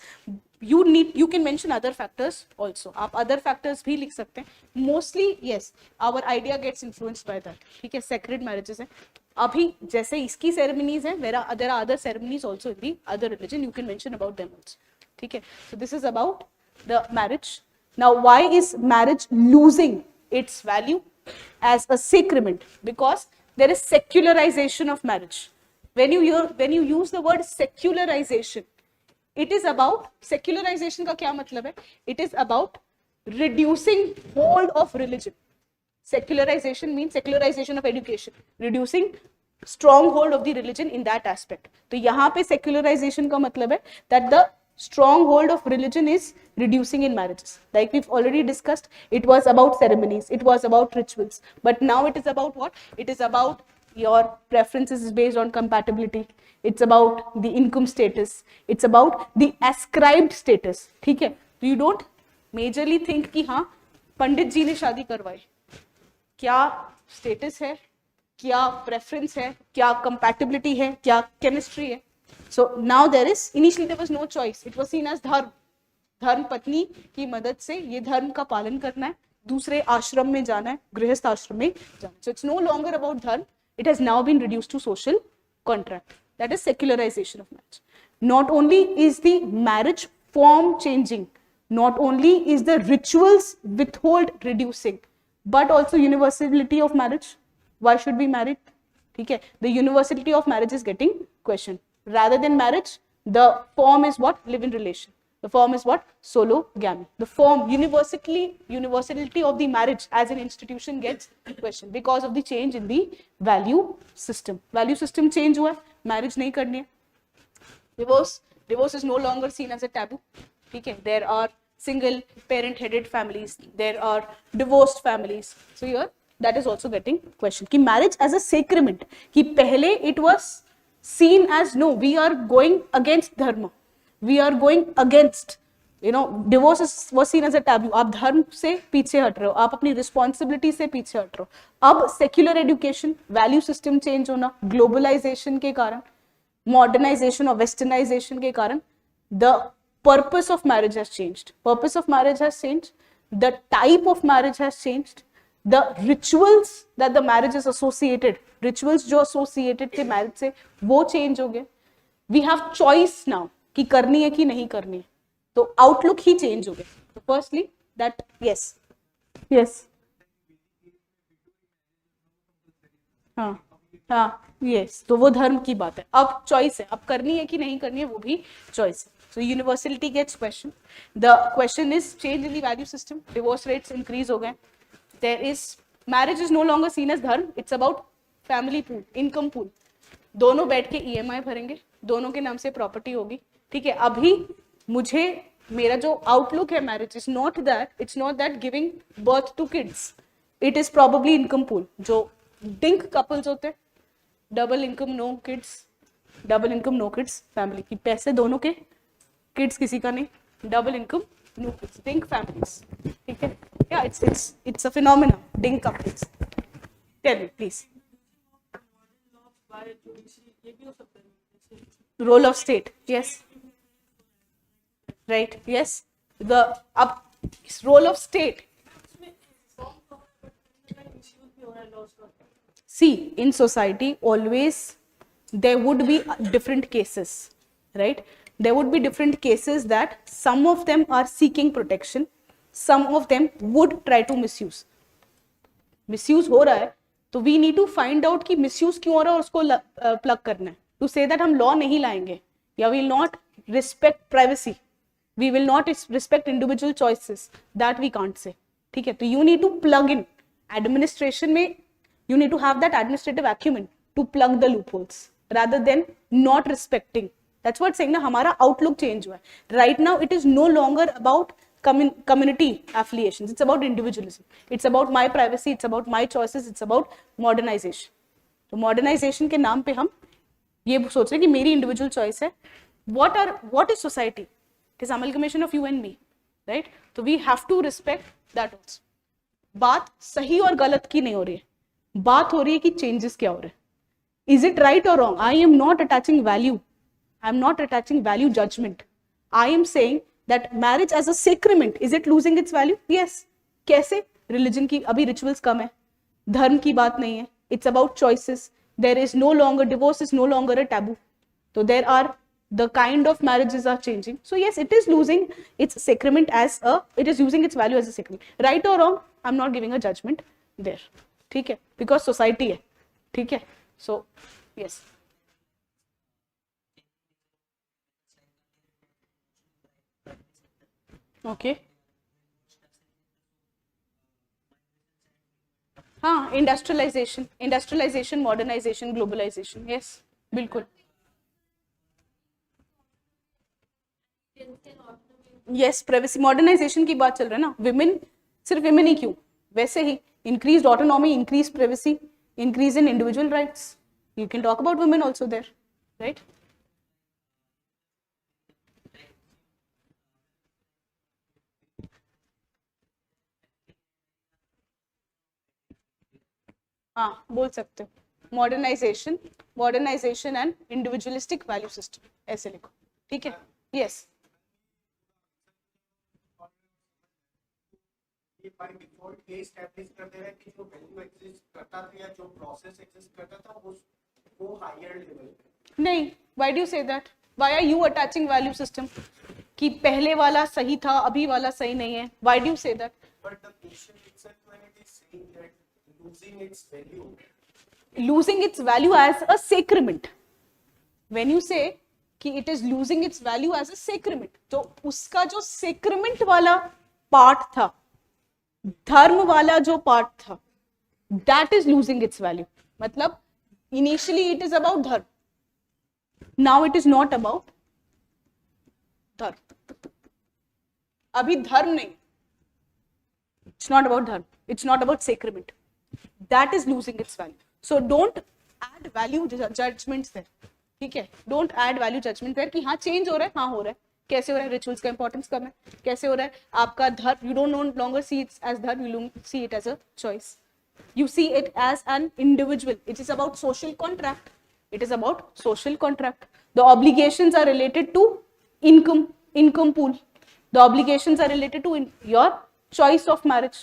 You can mention other factors also. आप other factors भी लिख सकते हैं. Mostly, yes, our idea gets influenced by that. ठीक है, sacred marriages हैं. अभी जैसे इसकी ceremonies हैं, there are other ceremonies also in the other religion. You can mention about them also. ठीक है. So this is about the marriage. Now, why is marriage losing its value as a sacrament? Because there is secularization of marriage. When you use the word secularization, it is about secularization का क्या मतलब है? It is about reducing hold of religion. Secularization means secularization of education, reducing stronghold of the religion in that aspect. तो यहाँ पे secularization का मतलब है that the stronghold of religion is reducing in marriages. Like we've already discussed, it was about ceremonies, it was about rituals, but now it is about what? It is about your preferences is based on compatibility. It's about the income status. It's about the ascribed status. ठीक है? तो you don't majorly think कि हाँ पंडित जी ने शादी करवाई, क्या status है, क्या preference है, क्या compatibility है, क्या chemistry है. So now initially there was no choice. It was seen as धर्म पत्नी की मदद से ये धर्म का पालन करना है, दूसरे आश्रम में जाना है, गृहस्थ आश्रम में जाना. So it's no longer about dharma. It has now been reduced to social contract. That is secularization of marriage. Not only is the marriage form changing, not only is the rituals withhold reducing, but also universality of marriage. Why should we marry? Okay, the universality of marriage is getting questioned. Rather than marriage, the form is what? Live-in relation. The form is what? Sologamy. The form, universality of the marriage as an institution gets questioned because of the change in the value system. Value system change हुआ, marriage नहीं करनी है. Divorce is no longer seen as a taboo. ठीक है, there are single parent-headed families, there are divorced families. So here, that is also getting questioned. कि marriage as a sacrament, कि पहले it was seen as no, we are going against dharma, we are going against, divorce was seen as a taboo. आप धर्म से पीछे हट रहे हो, आप अपनी रिस्पॉन्सिबिलिटी से पीछे हट रहे हो. अब secular education, value system change होना, ग्लोबलाइजेशन के कारण, मॉडर्नाइजेशन और वेस्टर्नाइजेशन के कारण, the purpose of marriage has changed. Purpose of marriage has changed, the type of marriage has changed, the rituals that the marriage is associated, rituals जो associated थे marriage से वो change हो गए. We have choice now कि करनी है कि नहीं करनी है, तो outlook ही change हो गए. So firstly that yes हाँ yes, तो वो धर्म की बात है. अब choice है, अब करनी है कि नहीं करनी है वो भी choice है. So universality gets questioned. The question is change in the value system, divorce rates increase हो गए. There is marriage is no longer seen as dharm, it's about family pool, income pool. दोनों बैठ के EMI भरेंगे, दोनों के नाम से प्रॉपर्टी होगी. ठीक है, अभी मुझे मेरा जो आउटलुक है marriage is not that, it's not that giving birth to kids, it is probably income pool. जो डिंक कपल्स होते हैं, double income no kids, double income no kids family की, पैसे दोनों के, किड्स किसी का नहीं, double income no kids, DINK families. ठीक है, yeah, it's a phenomenon, ding couples. Tell me please. Role of state, yes, right, yes, the role of state. See, in society always there would be different cases, right? There would be different cases that some of them are seeking protection, some of them would try to misuse. Misuse हो रहा है तो we need to find out कि misuse क्यों हो रहा है और उसको plug करना है. To say that हम law नहीं लाएंगे या we will not respect privacy, we will not respect individual choices, that we can't say. ठीक है, तो you need to plug in administration में, you need to have that administrative acumen to plug the loopholes rather than not respecting. That's what saying ना, हमारा outlook change हुआ है. Right now it is no longer about community affiliations, it's about individualism, it's about my privacy, it's about my choices, it's about modernization. तो modernization के नाम पे हम ये सोच रहे हैं कि मेरी individual choice है. what is society? It is amalgamation of you and me, right? तो we have to respect that also. बात सही और गलत की नहीं हो रही है, बात हो रही है कि changes क्या हो रहे हैं. Is it right or wrong? I am not attaching value, I am not attaching value judgment. I am saying that marriage as a sacrament, is it losing its value? Yes. कैसे? Religion की अभी rituals कम है, धर्म की बात नहीं है, it's about choices. There is no longer, divorce is no longer a taboo. So there are, the kind of marriages are changing. So yes, it is losing its sacrament as a, it is using its value as a sacrament. Right or wrong, I'm not giving a judgment there. ठीक है, because society है. ठीक है, so yes. Okay. हाँ, industrialisation, modernisation, globalisation, yes, बिल्कुल. Yes, privacy, modernisation की बात चल रहा है ना. विमेन, सिर्फ विमेन ही क्यों, वैसे ही increase autonomy, increase privacy, increase in individual rights. You can talk about women also there, right? हाँ, बोल सकते हो. Modernisation and individualistic value system, ऐसे लिखो. ठीक है, यस. ये बाय डिफॉल्ट ये एस्टैब्लिश कर दे रहा है कि जो वैल्यू एग्जिस्ट करता था या जो प्रोसेस एग्जिस्ट करता था वो हायर लेवल पे. नहीं, why do you say that? Why are you attaching value system कि पहले वाला सही था, अभी वाला सही नहीं है? Why do you say that? But the question itself when it is saying that losing its value, losing its value as a sacrament, when you say कि it is losing its value as a sacrament, तो उसका जो sacrament वाला part था, धर्म वाला जो part था, that is losing its value. मतलब initially it is about धर्म, now it is not about धर्म. अभी धर्म नहीं, it's not about धर्म, it's not about sacrament. That is losing its value. So don't add value judgments there. ठीक है, don't add value judgment there कि हाँ चेंज हो रहा है, हाँ हो रहा है, कैसे हो रहा है, रिचुअल्स का इंपॉर्टेंस कम है, कैसे हो रहा है आपका धर्म, you don't no longer see it as dharma, you see it as a choice, you see it as an individual. It is about social contract. It is about social contract. The obligations are related to income pool. The obligations are related to your choice of marriage.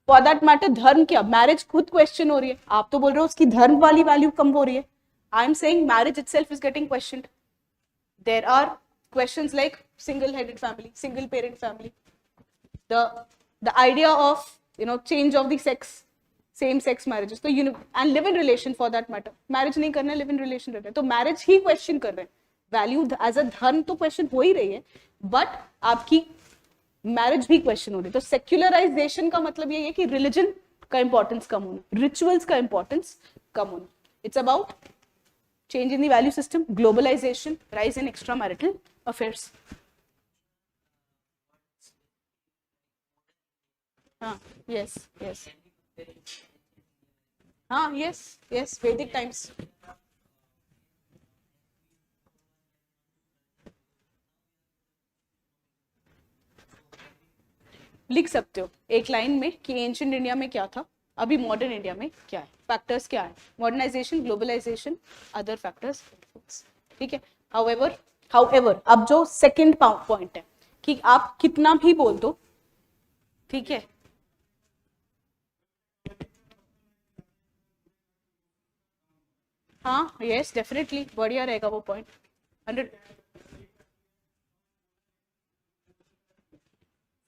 For that matter, धर्म क्या, marriage खुद question हो रही है, आप तो बोल रहे हो उसकी धर्म वाली वैल्यू कम हो रही है. आई am saying marriage itself is getting questioned. There are questions like single headed family, single parent family, the idea of change of the sex, same sex marriages, तो and live in relation for that matter, marriage नहीं करना, live in relation रहना है, तो marriage ही question कर रहे हैं, value as a धर्म तो क्वेश्चन हो ही रही है, बट आपकी मैरिज भी क्वेश्चन हो रही है. तो सेक्युलराइजेशन का मतलब ये है कि रिलीजन का इंपॉर्टेंस कम होना, रिचुअल्स का इंपॉर्टेंस कम होना. It's about change in the value system, globalization, rise in extra marital affairs. हाँ, यस यस, हाँ, यस यस, वैदिक टाइम्स. लिख सकते हो एक लाइन में कि एंशिएंट इंडिया में क्या था, अभी मॉडर्न इंडिया में क्या है, फैक्टर्स क्या है, मॉडर्नाइजेशन, ग्लोबलाइजेशन, अदर फैक्टर्स. ठीक है. हाउएवर अब जो सेकंड पॉइंट है कि आप कितना भी बोल दो, ठीक है, हाँ, यस डेफिनेटली बढ़िया रहेगा वो पॉइंट. 100.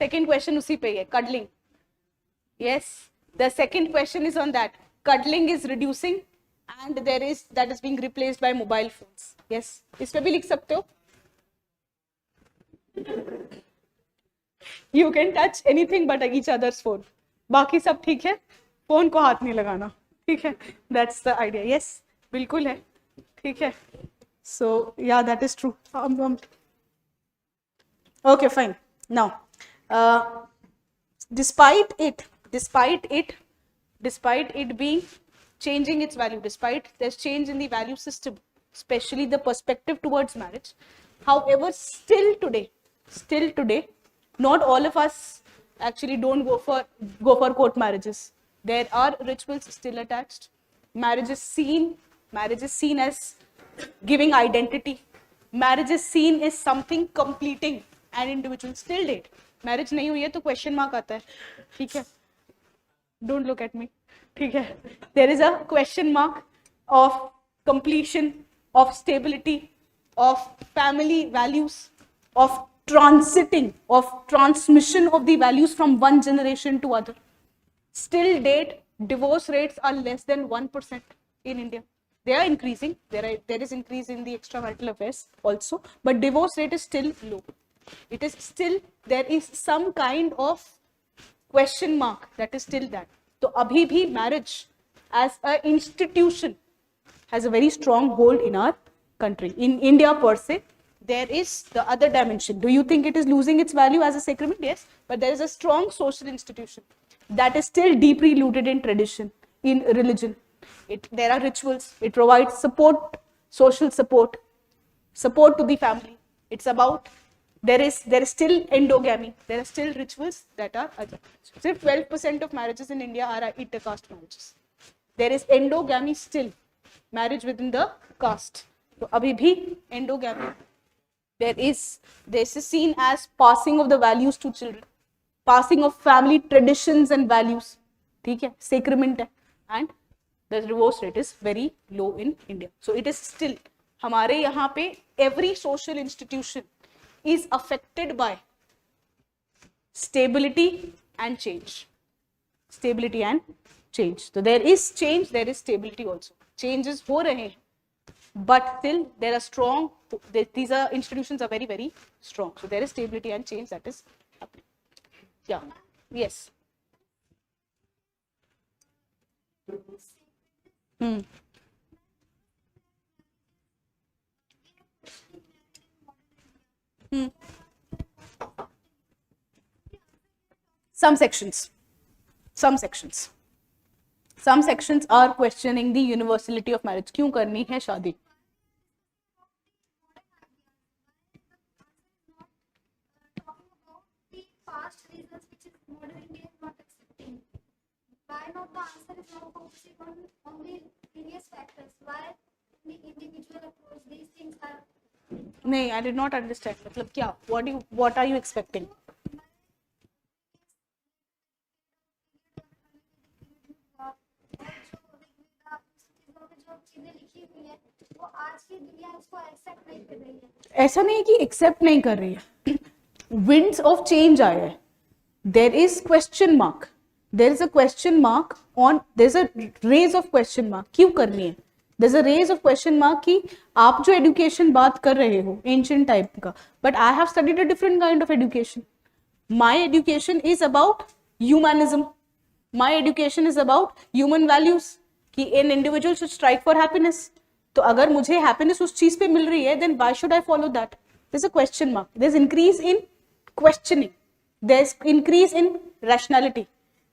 सेकेंड क्वेश्चन उसी पे है, cuddling. Yes, the second question is on that, cuddling is reducing and there is that is being replaced by mobile phones. Yes, इस पे भी लिख सकते हो. You can touch anything but each other's phone, बाकी सब ठीक है, फोन को हाथ नहीं लगाना, ठीक है, दैट्स द आइडिया. यस, बिल्कुल है, ठीक है. सो या that is true. Okay fine. Now despite it being changing its value, despite there's change in the value system, especially the perspective towards marriage, however, still today not all of us actually don't go for court marriages. There are rituals still attached. Marriage is seen as giving identity. Marriage is seen as something completing an individual. Still date marriage नहीं हुई है तो question mark आता है, ठीक है, don't look at me, ठीक है, there is a question mark of completion, of stability, of family values, of transiting, of transmission of the values from one generation to other. Still that divorce rates are less than 1% in India. They are increasing, there is increase in the extramarital affairs also, but divorce rate is still low. It is still, there is some kind of question mark that is still that. So abhi bhi marriage as a institution has a very strong hold in our country. In India per se, there is the other dimension. Do you think it is losing its value as a sacrament? Yes, but there is a strong social institution that is still deeply rooted in tradition, in religion. There are rituals. It provides support, social support to the family. It's about, there is still endogamy. There are still rituals that are other. Sirf 12% of marriages in India are intercaste marriages. There is endogamy still, marriage within the caste. So abhi bhi endogamy. This is seen as passing of the values to children, passing of family traditions and values. ठीक है, sacrament है, and the divorce rate is very low in India. So it is still, हमारे यहाँ पे every social institution is affected by stability and change. Stability and change. So there is change, there is stability also. Changes हो रहे हैं, but still there are strong, these are institutions are very, very strong. So there is stability and change that is happening. Yeah. Yes. Some sections are questioning the universality of marriage. क्यों करनी है शादी? why not the answer is now focusing on the various factors? Why the individual approach? These things are. नहीं, I did not understand. मतलब क्या? What are you expecting? ऐसा नहीं है कि एक्सेप्ट नहीं कर रही है. विंड्स ऑफ चेंज आए हैं. There is question mark. There is a question mark on. There is a raise of question mark. क्यों करनी है? There is a raise of question mark कि आप जो एजुकेशन बात कर रहे हो एंशिएंट टाइप का, but I have studied a different kind of education. My education is about humanism. My education is about human values कि an individual should strike for happiness. तो अगर मुझे हैप्पीनेस उस चीज पे मिल रही है, then why should I follow that? There is a question mark. There is increase in questioning. There is increase in rationality.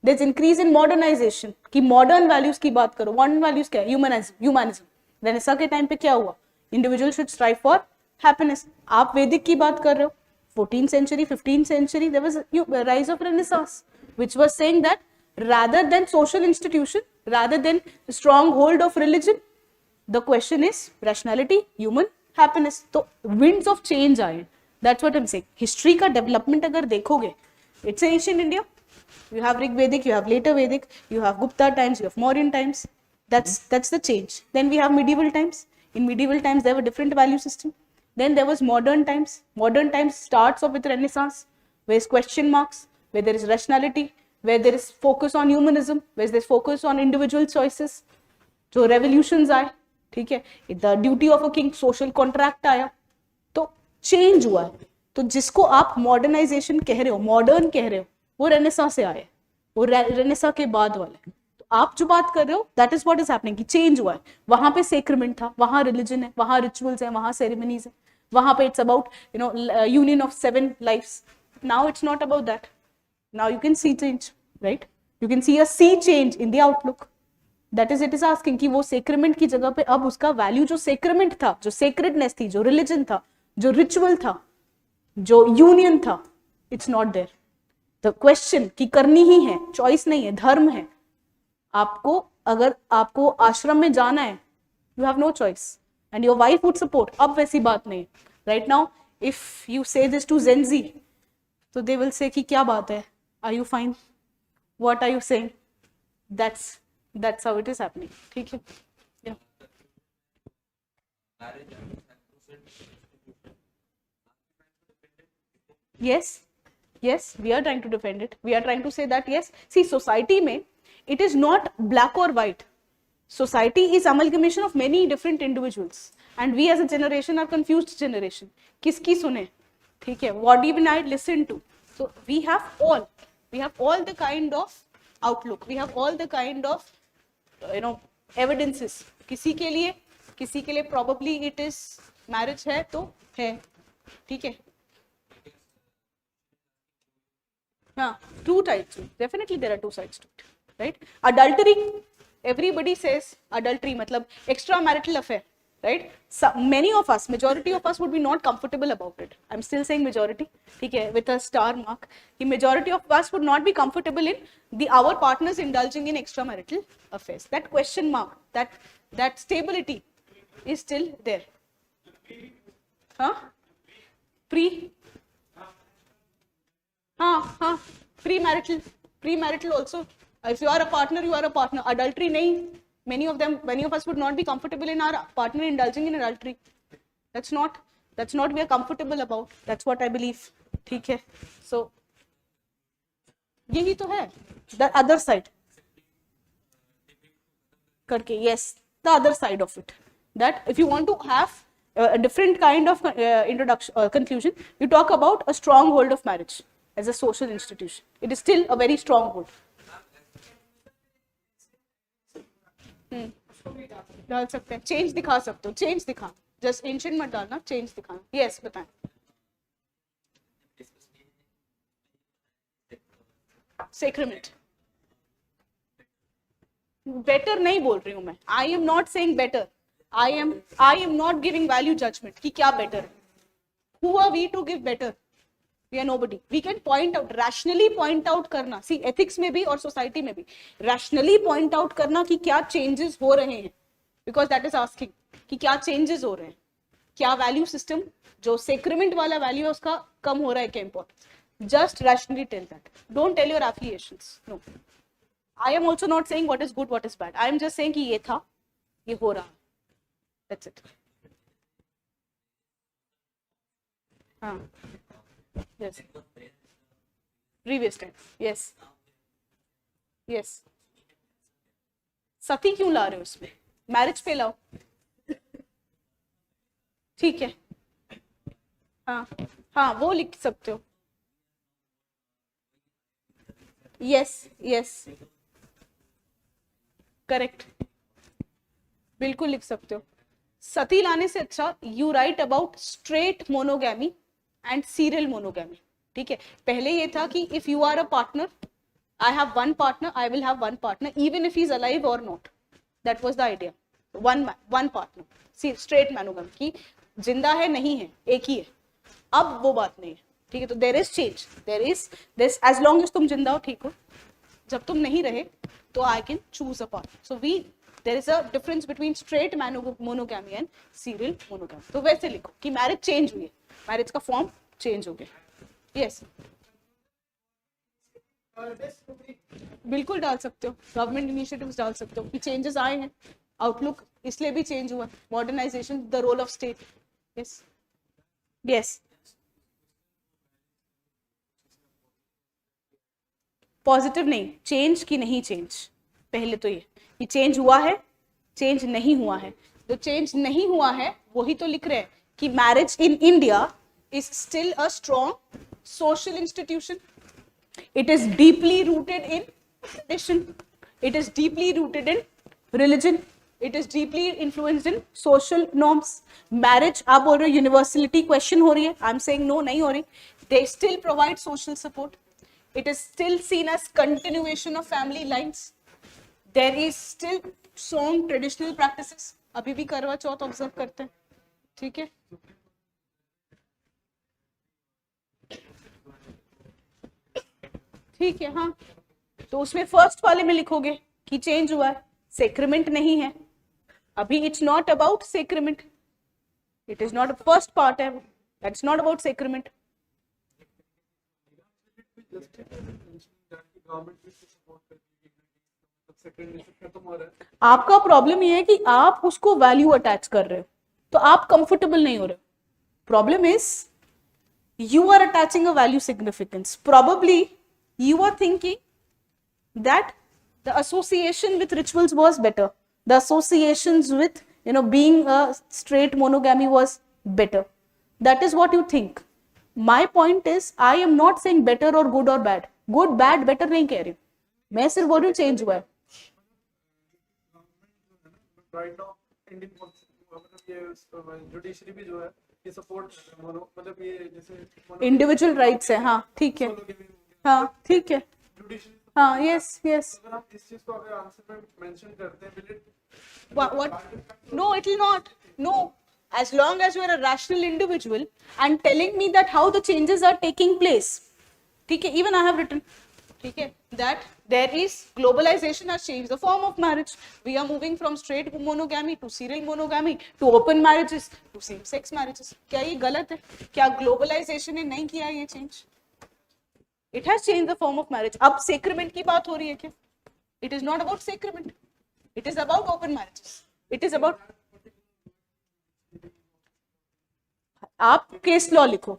There is increase in modernization कि मॉडर्न वैल्यूज की बात करो. मॉडर्न वैल्यूज क्या है? ह्यूमनिज्म. रेनेसां के time पे क्या हुआ? Individual should strive for happiness. आप वैदिक की बात कर रहे हो. 14th century, 15th century, there was a rise of Renaissance, which was saying that rather than social institution, rather than stronghold of religion, the question is rationality, human happiness. तो winds of change आए. That's what I'm saying. History का development अगर देखोगे, it's ancient India. You have Rig Vedic, you have later Vedic, you have Gupta times, you have Mauryan times. That's the change. Then we have medieval times. In medieval times, there were different value system. Then there was modern times. Modern times starts off with Renaissance, where there's question marks, where there is rationality, where there is focus on humanism, where there's focus on individual choices. जो revolutions आए, ठीक है, the duty of a king, social contract आया, तो change हुआ है. तो जिसको आप modernization कह रहे हो, modern कह रहे हो, वो Renaissance से आए, वो Renaissance के बाद वाले. तो आप जो बात कर रहे हो, that is what is happening कि change हुआ है. वहां पे sacrament था, वहां religion है, वहां rituals है, वहां ceremonies है, वहां पे it's about union of 7 lives. Now it's not about that. Now you can see change, right? You can see a sea change in the outlook. That is, it is asking कि वो sacrament की जगह पे अब उसका value जो sacrament था, जो sacredness थी, जो religion था, जो ritual था, जो union था, it's not there. The question कि करनी ही है, choice नहीं है, धर्म है. आपको अगर आपको आश्रम में जाना है, you have no choice. And your wife would support. अब वैसी बात नहीं. Right now, if you say this to Gen Z, so they will say कि क्या बात है? Are you fine? What are you saying? That's how it is happening. ठीक है? Yeah. Yes, we are trying to defend it. We are trying to say that yes, see, society में it is not black or white. Society is amalgamation of many different individuals, and we as a generation are confused generation. किसकी सुने? ठीक है? What even I listen to? So we have all the kind of outlook. We have all the kind of evidences. किसी के लिए probably it is marriage है तो है. ठीक है? हाँ, two sides. Definitely there are two sides to it, right? Adultery. Everybody says adultery मतलब extramarital affair, right? So, many of us, majority of us would be not comfortable about it. I'm still saying majority, ठीक है, with a star mark. The majority of us would not be comfortable in our partners indulging in extramarital affairs. That question mark, that stability is still there. Huh? Premarital also. If you are a partner, you are a partner. Adultery nahi. Many of us would not be comfortable in our partner indulging in adultery. That's not we are comfortable about. That's what I believe. ठीक है? So यही तो है. The other side. करके, yes, the other side of it. That if you want to have a different kind of conclusion, you talk about a stronghold of marriage as a social institution. It is still a very strong hold. डाल सकते हैं, change दिखा सकते हो, change दिखा, just ancient मत डालना, change दिखाना. यस, बताएं. सेक्रेमेंट बेटर नहीं बोल रही हूं मैं. I am not saying better. I am not giving value judgment कि क्या बेटर है. Who are we to give better? We are nobody. We can point out, rationally point out करना, सी एथिक्स में भी और सोसाइटी में भी rationally point out करना कि क्या चेंजेस हो रहे हैं, बिकॉज दैट इज आस्किंग कि क्या चेंजेस हो रहे हैं, क्या वैल्यू सिस्टम जो सेक्रेमेंट वाला वैल्यू है उसका कम हो रहा है, क्या important. Just rationally tell that, don't tell your affiliations. No, I am also not saying what is good what is bad, I am just saying कि ये था, ये हो रहा है, दैट्स इट. हाँ, yes, previous time, yes, yes. Sati क्यों ला रहे हो इसमें, मैरिज पे लाओ, ठीक है. हाँ हाँ, वो लिख सकते हो. यस यस, करेक्ट, बिल्कुल लिख सकते हो. सती लाने से अच्छा you write about straight monogamy and serial monogamy. ठीक है, पहले ये था कि if you are a partner, I have one partner, I will have one partner even if he is alive और not. That was the idea, one partner. See straight monogamy की जिंदा है नहीं है, एक ही है. अब वो बात नहीं है, ठीक है. तो there is change, there is this, as long as तुम जिंदा हो ठीक हो, जब तुम नहीं रहे तो I can choose a partner. So we, there is a difference between straight monogamy and serial monogamy. तो वैसे लिखो कि मैरिज चेंज हुई है, मैरिज का फॉर्म चेंज हो गया. यस, बिल्कुल डाल सकते हो, गवर्नमेंट इनिशिएटिव्स डाल सकते हो कि चेंजेस आए हैं, आउटलुक इसलिए भी चेंज हुआ, modernization, the role of state. Yes yes, positive नहीं, चेंज की नहीं चेंज. पहले तो ये चेंज हुआ है, चेंज नहीं हुआ है. जो चेंज नहीं हुआ है वही तो लिख रहे हैं कि marriage in India is still a strong social institution. It is deeply rooted in tradition, it is deeply rooted in religion, it is deeply influenced in social norms. Marriage आप बोल रहे हो यूनिवर्सलिटी क्वेश्चन हो रही है, आई am saying no, नहीं हो रही. They still provide social support, it is still seen as continuation of family lines. There is still strong traditional practices. अभी भी करवा चौथ ऑब्जर्व करते हैं, ठीक है. ठीक है, हाँ. तो उसमें फर्स्ट वाले में लिखोगे कि चेंज हुआ है, सेक्रेमेंट नहीं है अभी. It's not about sacrament, it is not first part है, दैट्स नॉट अबाउट सेक्रेमेंट. आपका प्रॉब्लम ये है कि आप उसको वैल्यू अटैच कर रहे हो, तो आप कंफर्टेबल नहीं हो रहे हो. Problem is you are attaching a value significance. Probably you are thinking that the association with rituals was better, the associations with being a straight monogamy was better. That is what you think. My point is, I am not saying better or good or bad. Good, bad, better नहीं कह रही हूँ, मैं सिर्फ बोल रही हूँ change हुआ है. राइट नाउ इंडियन मतलब ये जुडिशरी भी जो है ये सपोर्ट मतलब ये जैसे इंडिविजुअल राइट्स है. हाँ ठीक है, हाँ ठीक है, हाँ यस यस. अगर हम इस चीज को अगर आंसर में मेंशन करते हैं, will it What? No, it will not. No. As long as you are a rational individual and telling me that how the changes are taking place. ठीक है, even I have written, ठीक है, that there is globalization has changed the form of marriage. We are moving from straight monogamy to serial monogamy to open marriages to same sex marriages. क्या ये गलत है? क्या globalization ने नहीं किया ये change? It has changed the form of marriage. अब sacrament की बात हो रही है क्या? It is not about sacrament. It is about open marriages. It is about. आप केस लॉ लिखो,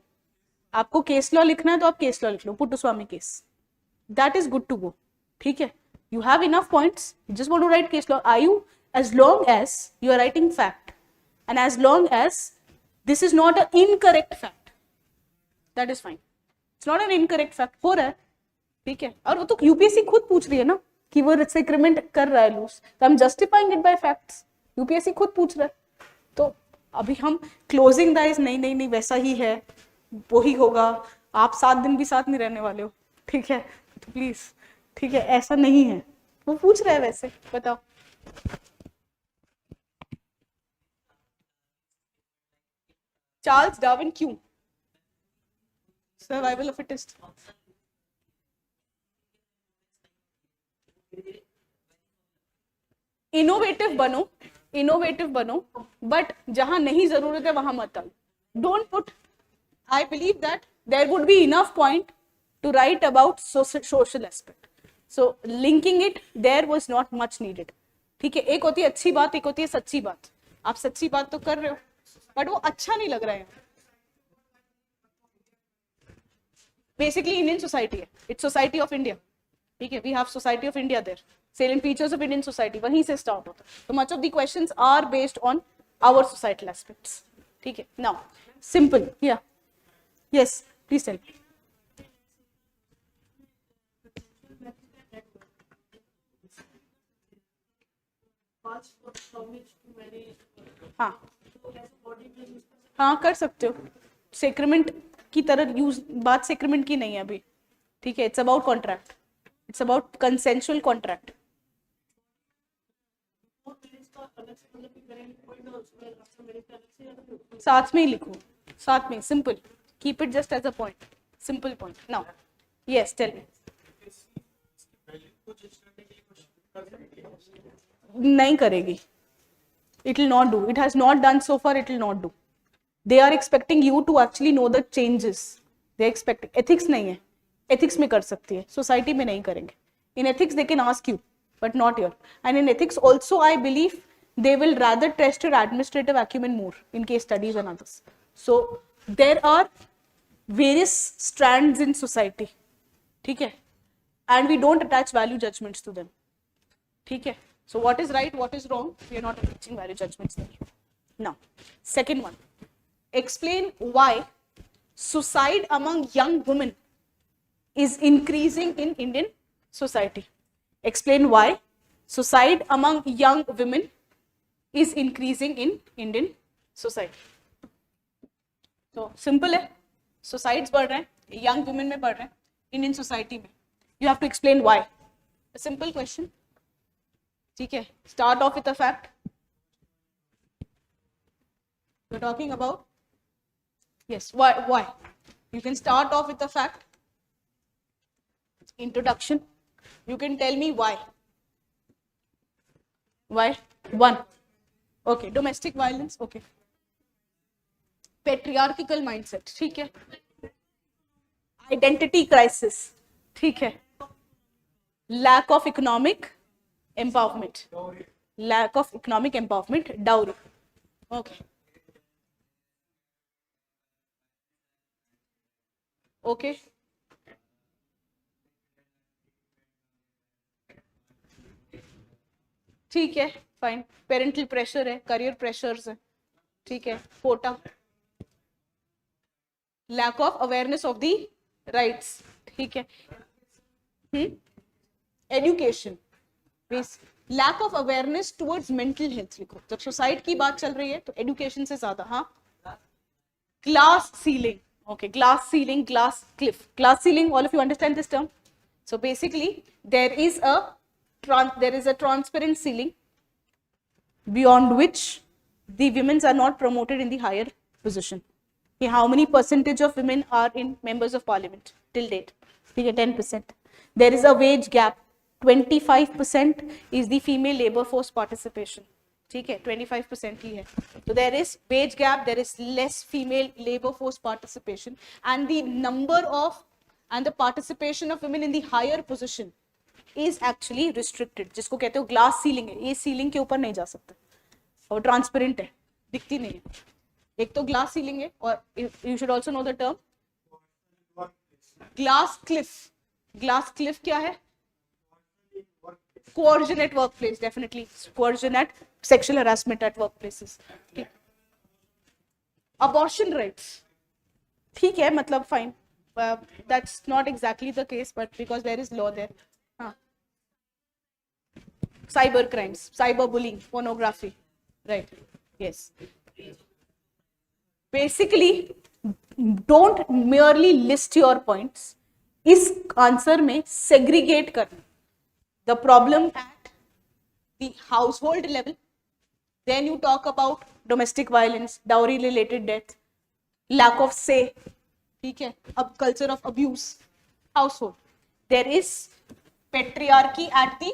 आपको केस लॉ लिखना है तो आप केस लॉ लिख लो, Puttaswamy case. That is good to go. ठीक है, you have enough points, you just want to write case law. Are you, as long as you are writing fact and as long as this is not a incorrect fact, that is fine. It's not an incorrect fact हो रहा है, ठीक है. और वो तो UPSC खुद पूछ रही है ना कि वो सेक्रेमेंट कर रहा है लूज, तो हम justifying it by facts. UPSC खुद पूछ रहा है, तो अभी हम क्लोजिंग द आइज नहीं नहीं नहीं वैसा ही है, वही होगा, आप 7 दिन भी साथ नहीं रहने वाले हो, ठीक है, तो प्लीज, ठीक है, ऐसा नहीं है. वो पूछ रहा है वैसे, बताओ. चार्ल्स डार्विन क्यों? Survival of fittest. इनोवेटिव बनो, बट जहां नहीं जरूरत है वहां मत डालो. Don't put. I believe that there would be enough point to write about social aspect. So linking it there was not much needed. ठीक है, एक होती है अच्छी बात, एक होती है सच्ची बात. आप सच्ची बात तो कर रहे हो, बट वो अच्छा नहीं लग रहा है. बेसिकली इंडियन सोसाइटी है, इट्स सोसाइटी ऑफ इंडिया. ठीक है, we have society of India there. Salient features of Indian society, वहीं से स्टार्ट होता है. तो much of the questions are based on our societal aspects. ठीक है, नाउ सिंपल. या यस, प्लीज टेल. हाँ हाँ, कर सकते हो. सेक्रेमेंट की तरह यूज, बात सेक्रेमेंट की नहीं है अभी. ठीक है, it's about contract, it's about consensual contract. साथ में ही लिखो, साथ में. Simple, keep it just as a point, simple point. Now yes, tell me. नहीं करेगी. It will not do. It has not done so far. It will not do. They are expecting you to actually know the changes. They are expecting. Ethics नहीं है. Ethics में कर सकती है, society में नहीं करेंगे. In ethics they can ask you, but not here. And in ethics also, I believe they will rather test your administrative acumen more in case studies and others. So there are various strands in society. ठीक है, and we don't attach value judgments to them. ठीक है. So what is right, what is wrong? We are not attaching value judgments there. Now, second one. Explain why suicide among young women is increasing in Indian society. Explain why suicide among young women is increasing in Indian society. So simple है. Suicides बढ़ रहे हैं, young women में बढ़ रहे हैं, Indian society में. You have to explain why. A simple question. ठीक है, start off with a fact. We're talking about, yes, why? You can start off with a fact. Introduction. You can tell me why. Why? One. Okay, domestic violence. Okay. Patriarchal mindset. ठीक है. Identity crisis. ठीक है. Lack of economic empowerment. Lack of economic empowerment. Dowry. Okay. Okay. ठीक है, fine. Parental pressure है, career pressures है. ठीक है. Kota. Lack of awareness of the rights. ठीक है. Education. Lack of awareness towards mental health लिखो. जब सुसाइड की बात चल रही है तो एजुकेशन से ज्यादा. हाँ. Glass ceiling. Okay, glass ceiling, glass cliff. Glass ceiling, all of you understand this term? So basically, there is a transparent ceiling beyond which the women are not promoted in the higher position. Okay, how many percentage of women are in members of parliament till date? 10%. There is a wage gap. 25% is the female labor force participation. ठीक है, 25% ही है. So there is wage gap, there is less female labor force participation, and the number of and the participation of women in the higher position is actually restricted. जिसको कहते हो glass ceiling है. ये ceiling के ऊपर नहीं जा सकता और ट्रांसपेरेंट है, दिखती नहीं है. एक तो ग्लास सीलिंग है, और you should also know the term glass Cliff. Glass Cliff क्या है? Coercion at workplace, definitely. Coercion at sexual harassment at workplaces. Okay. Abortion rights. ठीक है, मतलब fine. That's not exactly the case, but because there is law there. Cyber crimes, cyber bullying, pornography. Right. Yes. Basically, don't merely list your points. इस answer में segregate करना. The problem at the household level, then you talk about domestic violence, dowry related death, lack of say. ठीक है. अब culture of abuse, household. There is patriarchy at the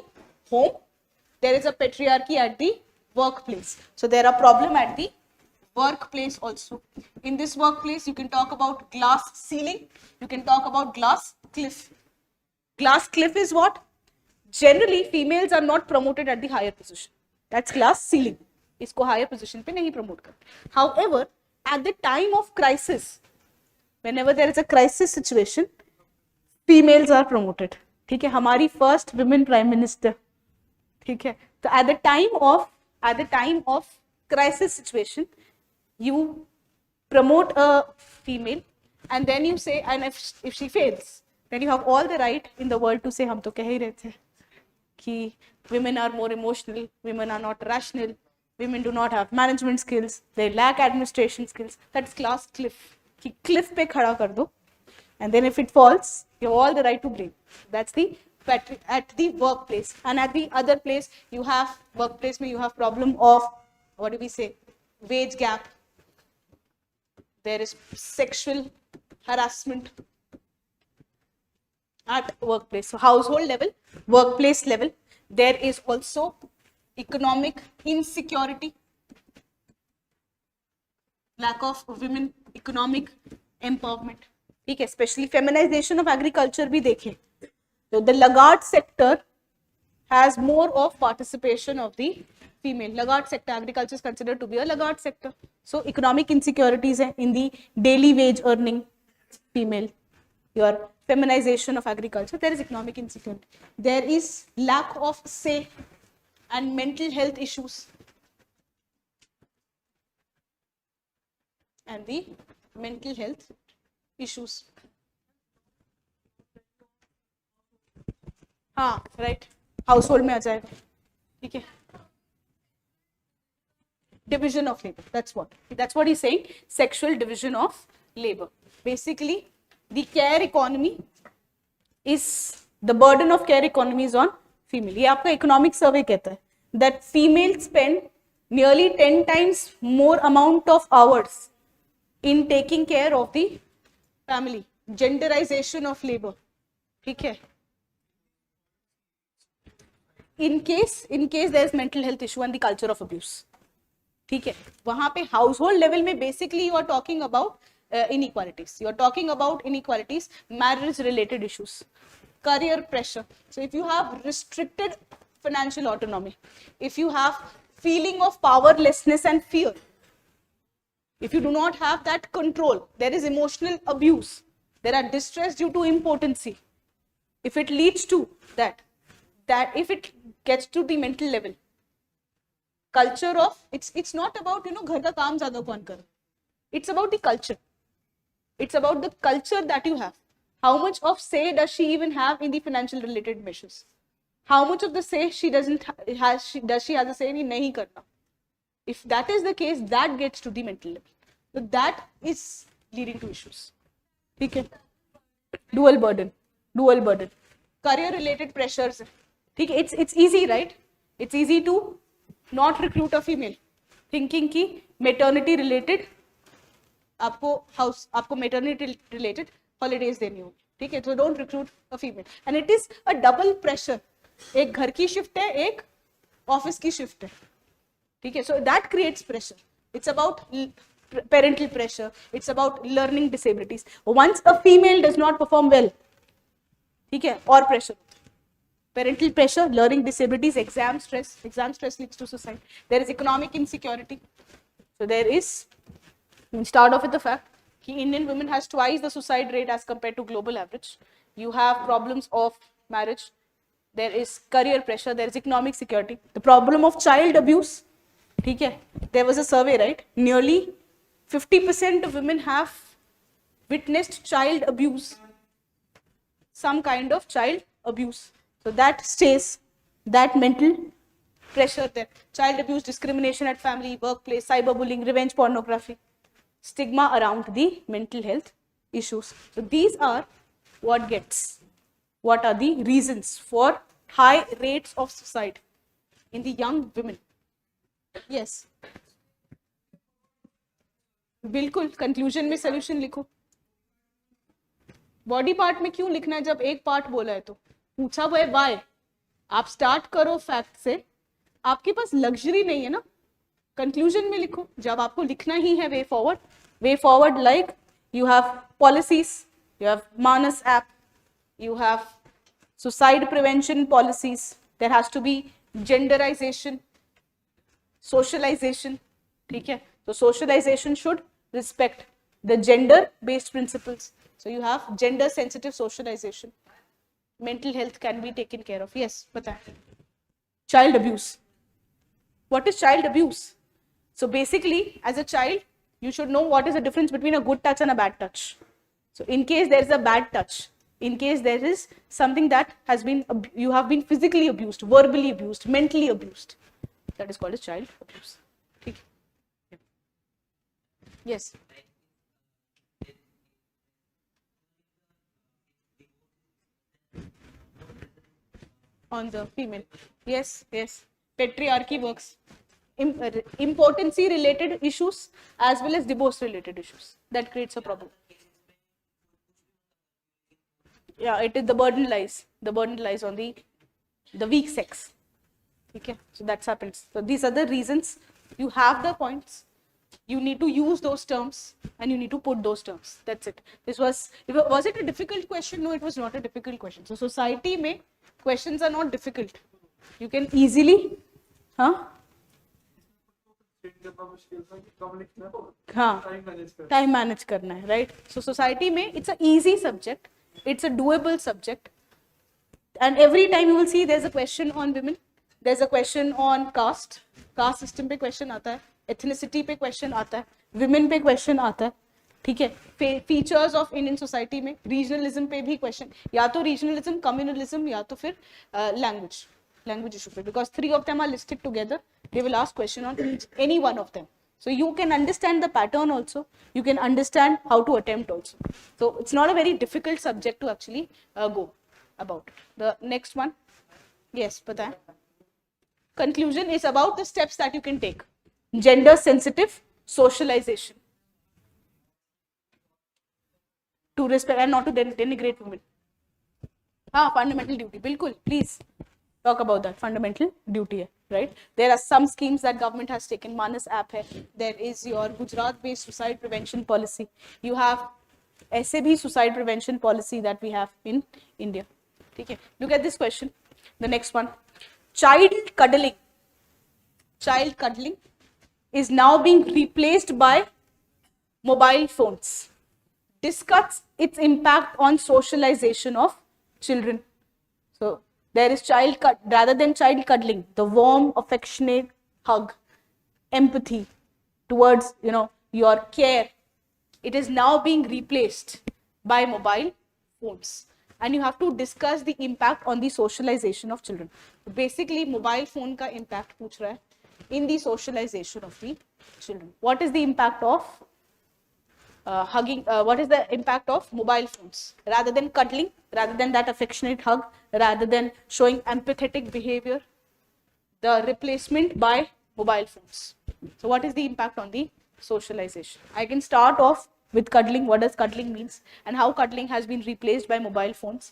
home. There is a patriarchy at the workplace. So there are problem at the workplace also. In this workplace, you can talk about glass ceiling. You can talk about glass cliff. Glass cliff is what? Generally, females are not promoted at the higher position. That's glass ceiling. इसको higher position पे नहीं promote करते. However, at the time of crisis, whenever there is a crisis situation, females are promoted. ठीक है, हमारी first women prime minister. ठीक है, तो at the time of crisis situation, you promote a female, and then you say, and if she fails, then you have all the right in the world to say, हम तो कह ही रहे थे कि women are more emotional, women are not rational, women do not have management skills, they lack administration skills. That's glass cliff. कि cliff पे खड़ा कर दो, and then if it falls, you have all the right to blame. That's the at the workplace. And at the other place, you have workplace में you have problem of, what do we say, wage gap. There is sexual harassment at workplace. So household level, workplace level, there is also economic insecurity, lack of women economic empowerment. ठीक है, especially feminization of agriculture भी देखें तो the laggard sector has more of participation of the female. Laggard sector, agriculture is considered to be a laggard sector. So economic insecurities in the daily wage earning female. Your feminization of agriculture, there is economic insecurity. There is lack of say and mental health issues. And the mental health issues. हाँ, right. Household में आ जाएगा. ठीक है. Division of labor. That's what he's saying. Sexual division of labor. Basically, the care economy is, the burden of care economy is on female. ये आपका economic survey कहता है that females spend nearly 10 times more amount of hours in taking care of the family. Genderization of labor. ठीक है. In case there is mental health issue and the culture of abuse. ठीक है, वहां पे household level में basically you are talking about inequalities. You are talking about inequalities, marriage related issues, career pressure. So if you have restricted financial autonomy, if you have feeling of powerlessness and fear, if you do not have that control, there is emotional abuse, there are distress due to impotency. If it leads to that if it gets to the mental level, culture of, it's not about घर का काम ज्यादा कौन करे, it's about the culture, it's about the culture that you have. How much of say does she even have in the financial related measures? How much of the say she does she has a say in नहीं करना? If that is the case, that gets to the mental level. So that is leading to issues. ठीक है, dual burden, career related pressures. ठीक है, it's easy, right? It's easy to not recruit a female, thinking कि maternity related आपको maternity related holidays देनी होगी. ठीक है, so don't recruit a female. And it is a double pressure. एक घर की shift है, एक office की shift है. ठीक है, so that creates pressure. It's about parental pressure. It's about learning disabilities. Once a female does not perform well, ठीक है, और pressure. Parental pressure, learning disabilities, exam stress leads to suicide. There is economic insecurity. So there is, we start off with the fact that Indian women has twice the suicide rate as compared to global average. You have problems of marriage. There is career pressure. There is economic security. The problem of child abuse. Okay. There was a survey, right? Nearly 50% of women have witnessed child abuse. Some kind of child abuse. So that stays, that mental pressure there. Child abuse, discrimination at family, workplace, cyberbullying, revenge pornography, stigma around the mental health issues. So these are what are the reasons for high rates of suicide in the young women. Yes. बिल्कुल, conclusion में solution लिखो. Body part में क्यों लिखना है जब एक part बोला है? तो पूछा हुआ है वाई. आप स्टार्ट करो फैक्ट से, आपके पास लग्जरी नहीं है ना, कंक्लूजन में लिखो. जब आपको लिखना ही है way forward like you have policies, you have Manas app, you have suicide prevention policies, there has to be genderization, socialization. ठीक है, so socialization should respect the gender based principles. So you have gender sensitive socialization. Mental health can be taken care of. Yes, बताएं. Child abuse. What is child abuse? So basically as a child you should know what is the difference between a good touch and a bad touch. So in case there is a bad touch, in case there is something that has been, you have been physically abused, verbally abused, mentally abused, that is called as child abuse. Okay. Yes. On the female. Yes, yes. Patriarchy works. Impotency related issues as well as divorce related issues. That creates a problem. Yeah, it is the burden lies. The burden lies on the weak sex. Okay, so that's happens. So these are the reasons. You have the points. You need to use those terms and you need to put those terms. That's it. Was it a difficult question? No, it was not a difficult question. So society mein questions are not difficult. You can easily, time manage करना है, right? So society में it's a easy subject. It's a doable subject, and every time you will see there's a question on women, there's a question on caste system पे question आता है, ethnicity पे question आता है, women पे question आता है. ठीक है, features of Indian society में regionalism पे भी question, या तो regionalism, communalism या तो फिर language issue पे, because 3 of them are listed together. They will ask question on any one of them. So you can understand the pattern also, you can understand how to attempt also. So it's not a very difficult subject to actually go about. The next one, yes, बताएं. Conclusion is about the steps that you can take. Gender sensitive socialization. To respect and not to denigrate women. Fundamental duty, bilkul, please talk about that. Fundamental duty, right? There are some schemes that government has taken. Manas app hai. There is your Gujarat based suicide prevention policy. You have SAB suicide prevention policy that we have in India. Okay. Look at this question. The next one. Child cuddling is now being replaced by mobile phones. Discuss its impact on socialization of children. So there is rather than child cuddling, the warm, affectionate hug, empathy towards, your care, it is now being replaced by mobile phones. And you have to discuss the impact on the socialization of children. So basically, mobile phone ka impact पूछ रहा है in the socialization of the children. What is the impact of what is the impact of mobile phones? Rather than cuddling, rather than that affectionate hug, rather than showing empathetic behavior, the replacement by mobile phones. So what is the impact on the socialization? I can start off with cuddling. What does cuddling means and how cuddling has been replaced by mobile phones,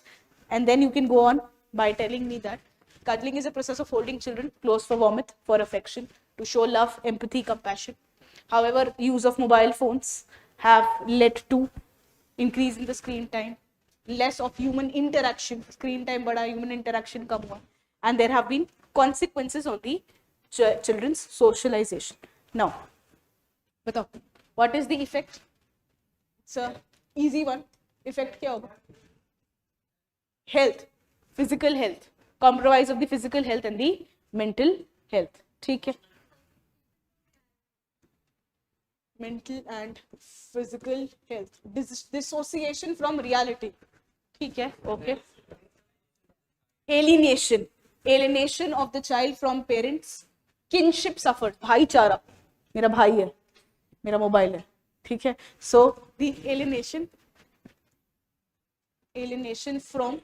and then you can go on by telling me that cuddling is a process of holding children close for warmth, for affection, to show love, empathy, compassion. However, use of mobile phones have led to increase in the screen time, less of human interaction, screen time bada, human interaction kam hua, and there have been consequences on the children's socialization. Now, batao, what is the effect? It's a easy one. Effect kya hoga? Health, physical health, compromise of the physical health and the mental health. ठीक है, mental and physical health, dissociation from reality. ठीक है, okay. Alienation of the child from parents. Kinship suffered, भाईचारा, मेरा भाई है, मेरा mobile है, ठीक है. So the alienation from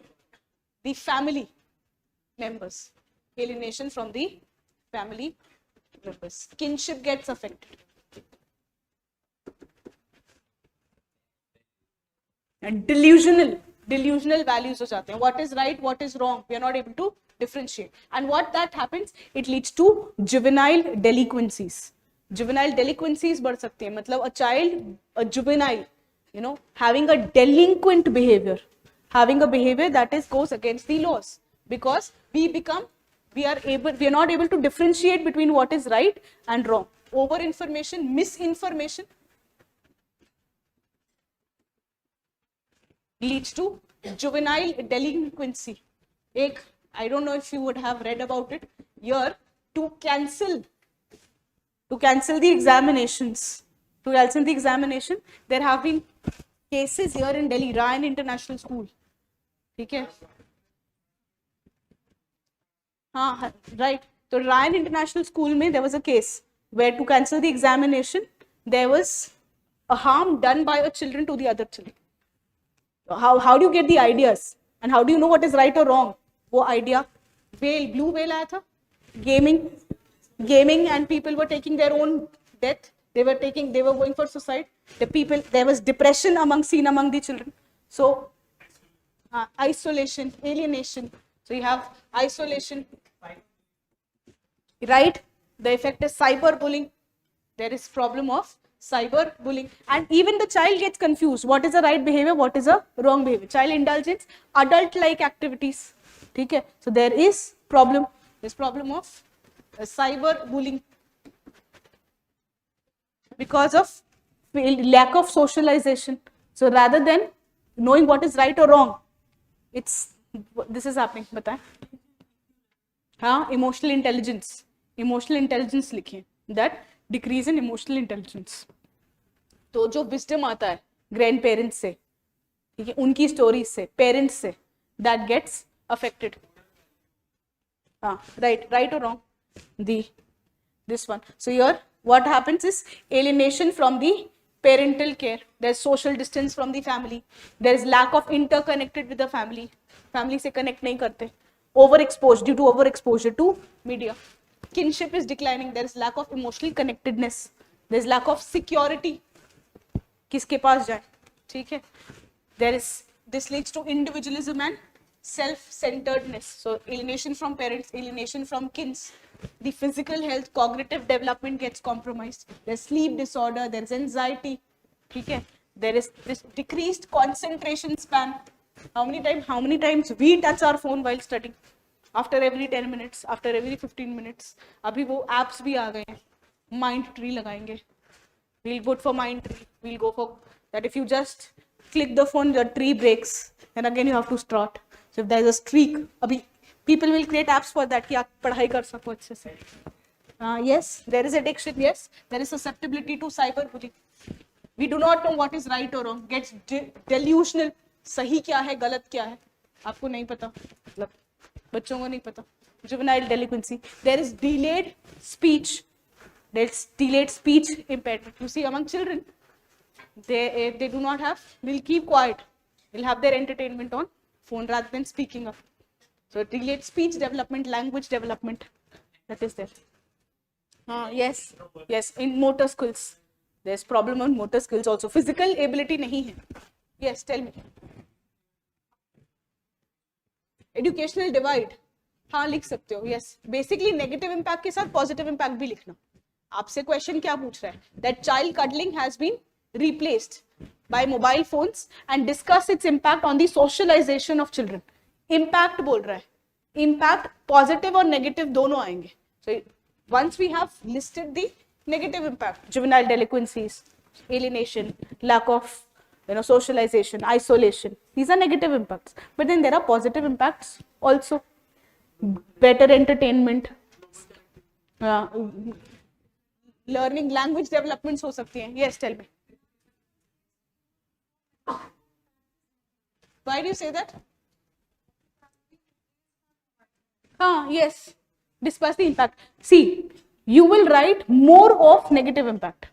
the family members, alienation from the family members, kinship gets affected. delusional values हो जाते हैं. What is right, what is wrong, we are not able to differentiate. And what that happens, it leads to juvenile delinquencies. Juvenile delinquencies बढ़ सकती हैं. मतलब a juvenile, having a delinquent behavior, having a behavior that goes against the laws, because we are not able to differentiate between what is right and wrong. Over information, misinformation leads to juvenile delinquency. I don't know if you would have read about it here. To cancel the examinations, there have been cases here in Delhi, Ryan International School. Okay. Right. So Ryan International School mein there was a case where to cancel the examination, there was a harm done by a children to the other children. How do you get the ideas and how do you know what is right or wrong? वो idea blue whale आया था, gaming and people were taking their own death. They were going for suicide. There was depression seen among the children. So isolation, alienation. So you have isolation, right? The effect is cyberbullying. There is problem of cyberbullying, and even the child gets confused. What is a right behavior? What is a wrong behavior? Child indulgence, adult-like activities. Okay? So there is problem. There's problem of cyberbullying because of lack of socialization. So rather than knowing what is right or wrong, this is happening. बताएं? हाँ, emotional intelligence लिखिए. That decrease in emotional intelligence. तो जो wisdom आता है grandparents से, ठीक है, उनकी stories से, parents से, that gets affected. Right or wrong? This one. So here what happens is alienation from the parental care. There's social distance from the family. There is lack of interconnected with the family. Family से connect नहीं करते. Due to overexposure to media. Kinship is declining. There is lack of emotional connectedness. There is lack of security. किसके पास जाए? ठीक है. This leads to individualism and self-centeredness. So alienation from parents, alienation from kins. The physical health, cognitive development gets compromised. There's sleep disorder, there's anxiety. Okay? There is this decreased concentration span. How many times we touch our phone while studying? After every 10 minutes, after every 15 minutes. अभी वो apps भी आ गए हैं. Mind tree लगाएंगे. We'll go for mind tree. We'll go for that. If you just click the phone, the tree breaks. And again you have to start. So if there is a streak, abhi people will create apps for that कि आप पढ़ाई कर सको अच्छे से. Yes, there is addiction. Yes, there is susceptibility to cyberbullying. We do not know what is right or wrong. Gets delusional. सही क्या है, गलत क्या है, आपको नहीं पता. मतलब बच्चों को नहीं पता. Juvenile delinquency. There is delayed speech. There's delayed speech impairment. You see, among children, they do not have. They'll keep quiet. They'll have their entertainment on phone rather than speaking up. So delayed speech development, language development, that is there. Yes, in motor skills. There's problem on motor skills also. Physical ability नहीं है. Yes, tell me. Educational divide. हाँ लिख सकते हो. Yes, basically negative impact के साथ positive impact भी लिखना. आपसे question क्या पूछ रहा है? That child cuddling has been replaced by mobile phones and discuss its impact on the socialization of children. Impact बोल रहा है. Impact positive और negative दोनों आएंगे. So once we have listed the negative impact, juvenile delinquencies, alienation, lack of socialization, isolation, these are negative impacts. But then there are positive impacts also. Better entertainment, learning, language developments हो सकती हैं. Yes, tell me. Why do you say that? Yes. Discuss the impact. See, you will write more of negative impact,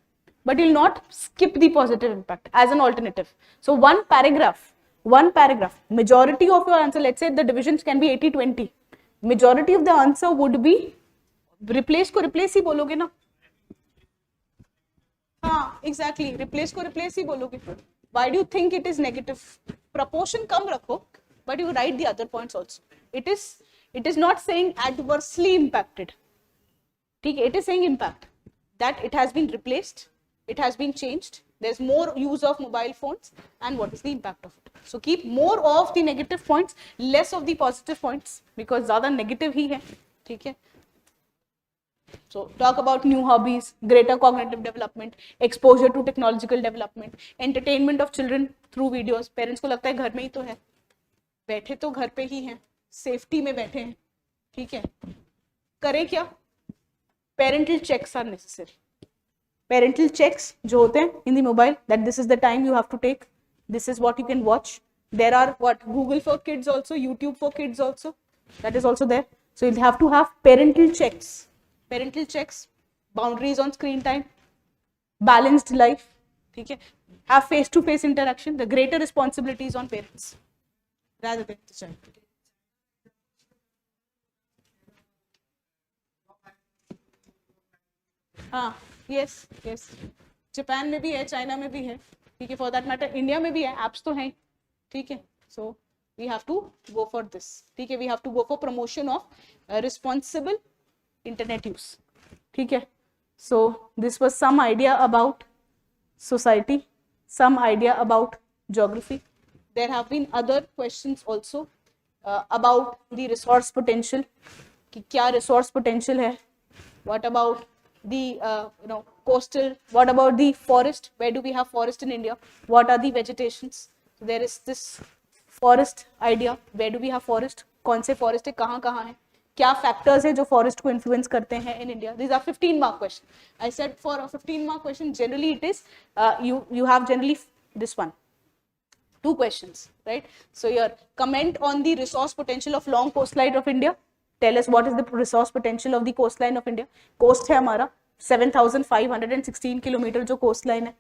but you'll not skip the positive impact as an alternative. So one paragraph, majority of your answer, let's say the divisions can be 80-20. Majority of the answer would be replace को replace ही बोलोगे ना. हाँ, exactly. Replace को replace ही बोलोगे. Why do you think it is negative? Proportion कम रखो, but you write the other points also. It is not saying adversely impacted. ठीक है, it is saying impact, that it has been replaced, it has been changed, there's more use of mobile phones, and what is the impact of it. So keep more of the negative points, less of the positive points, because ज़्यादा negative ही है, ठीक है. So talk about new hobbies, greater cognitive development, exposure to technological development, entertainment of children through videos. Parents को लगता है घर में ही तो है, बैठे तो घर पे ही हैं, सेफ्टी में बैठे हैं, ठीक है. करें क्या? Parental checks are necessary. Parental checks जो होते हैं in the mobile, that this is the time you have to take, this is what you can watch. There are what, Google for kids also, YouTube for kids also, that is also there. So you'll have to have parental checks. Parental checks, boundaries on screen time, balanced life, ठीक है. Have face-to-face interaction. The greater responsibilities on parents rather than the child. हाँ, yes, yes. Japan में भी है, China में भी है, ठीक है. फॉर दैट मैटर इंडिया में भी है, एप्स तो हैं, ठीक है. So we have to go for this, ठीक है. We have to go for promotion of responsible internet use, ठीक है. So this was some idea about society, some idea about geography. There have been other questions also about the resource potential, कि क्या resource potential है. What about the coastal, what about the forest, where do we have forest in India, what are the vegetations. So there is this forest idea, where do we have forest, कौन से forest है, कहाँ कहाँ है, क्या factors है जो forest को influence करते हैं in India. These are 15 mark question. I said for a 15 mark question generally it is you have generally this one, 2 questions, right. So your comment on the resource potential of long coastline of India. Tell us what is the resource potential of the coastline of India. Coast है हमारा 7,516 kilometre जो coastline है,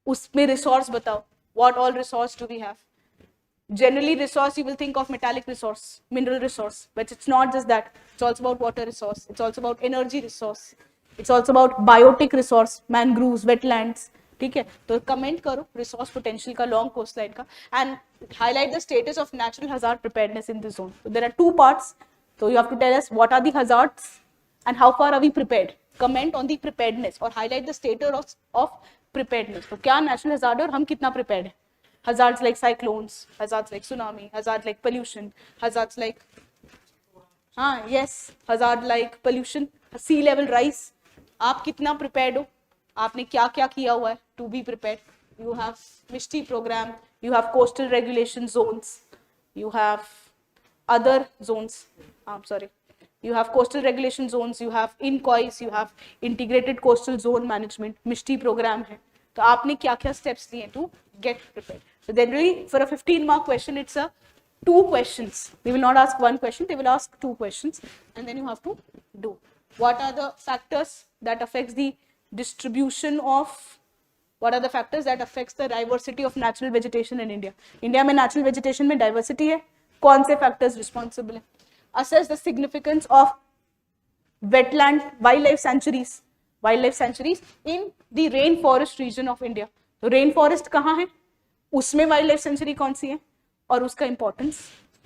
उसमें resource बताओ. What all resource do we have? Generally resource you will think of metallic resource, mineral resource, but it's not just that. It's also about water resource, it's also about energy resource, it's also about biotic resource, mangroves, wetlands, ठीक है. तो comment करो resource potential का long coastline का, and highlight the status of natural hazard preparedness in the zone. So there are 2 parts. So you have to tell us what are the hazards and how far are we prepared. Comment on the preparedness or highlight the status of preparedness. तो क्या natural hazard है और हम कितना prepared है. Hazards like cyclones, hazards like tsunami, hazards like pollution, hazards like hazard like pollution, sea level rise. आप कितना prepared हो, आपने क्या क्या किया हुआ है to be prepared. You have MISTI program, you have coastal regulation zones, you have other zones. You have coastal regulation zones, you have INCOIs, you have integrated coastal zone management, MISTI program है. तो आपने क्या क्या steps लिए to get prepared. So generally for a 15 mark question it's a 2 questions. They will not ask 1 question, they will ask 2 questions, and then you have to do what are the factors that affects the distribution of, what are the factors that affects the diversity of natural vegetation in India. India में natural vegetation में diversity है, कौन से factors responsible है. Assess the significance of wetland wildlife sanctuaries in the rainforest region of India. तो rainforest कहाँ है, उसमें wildlife sanctuary कौन सी है और उसका importance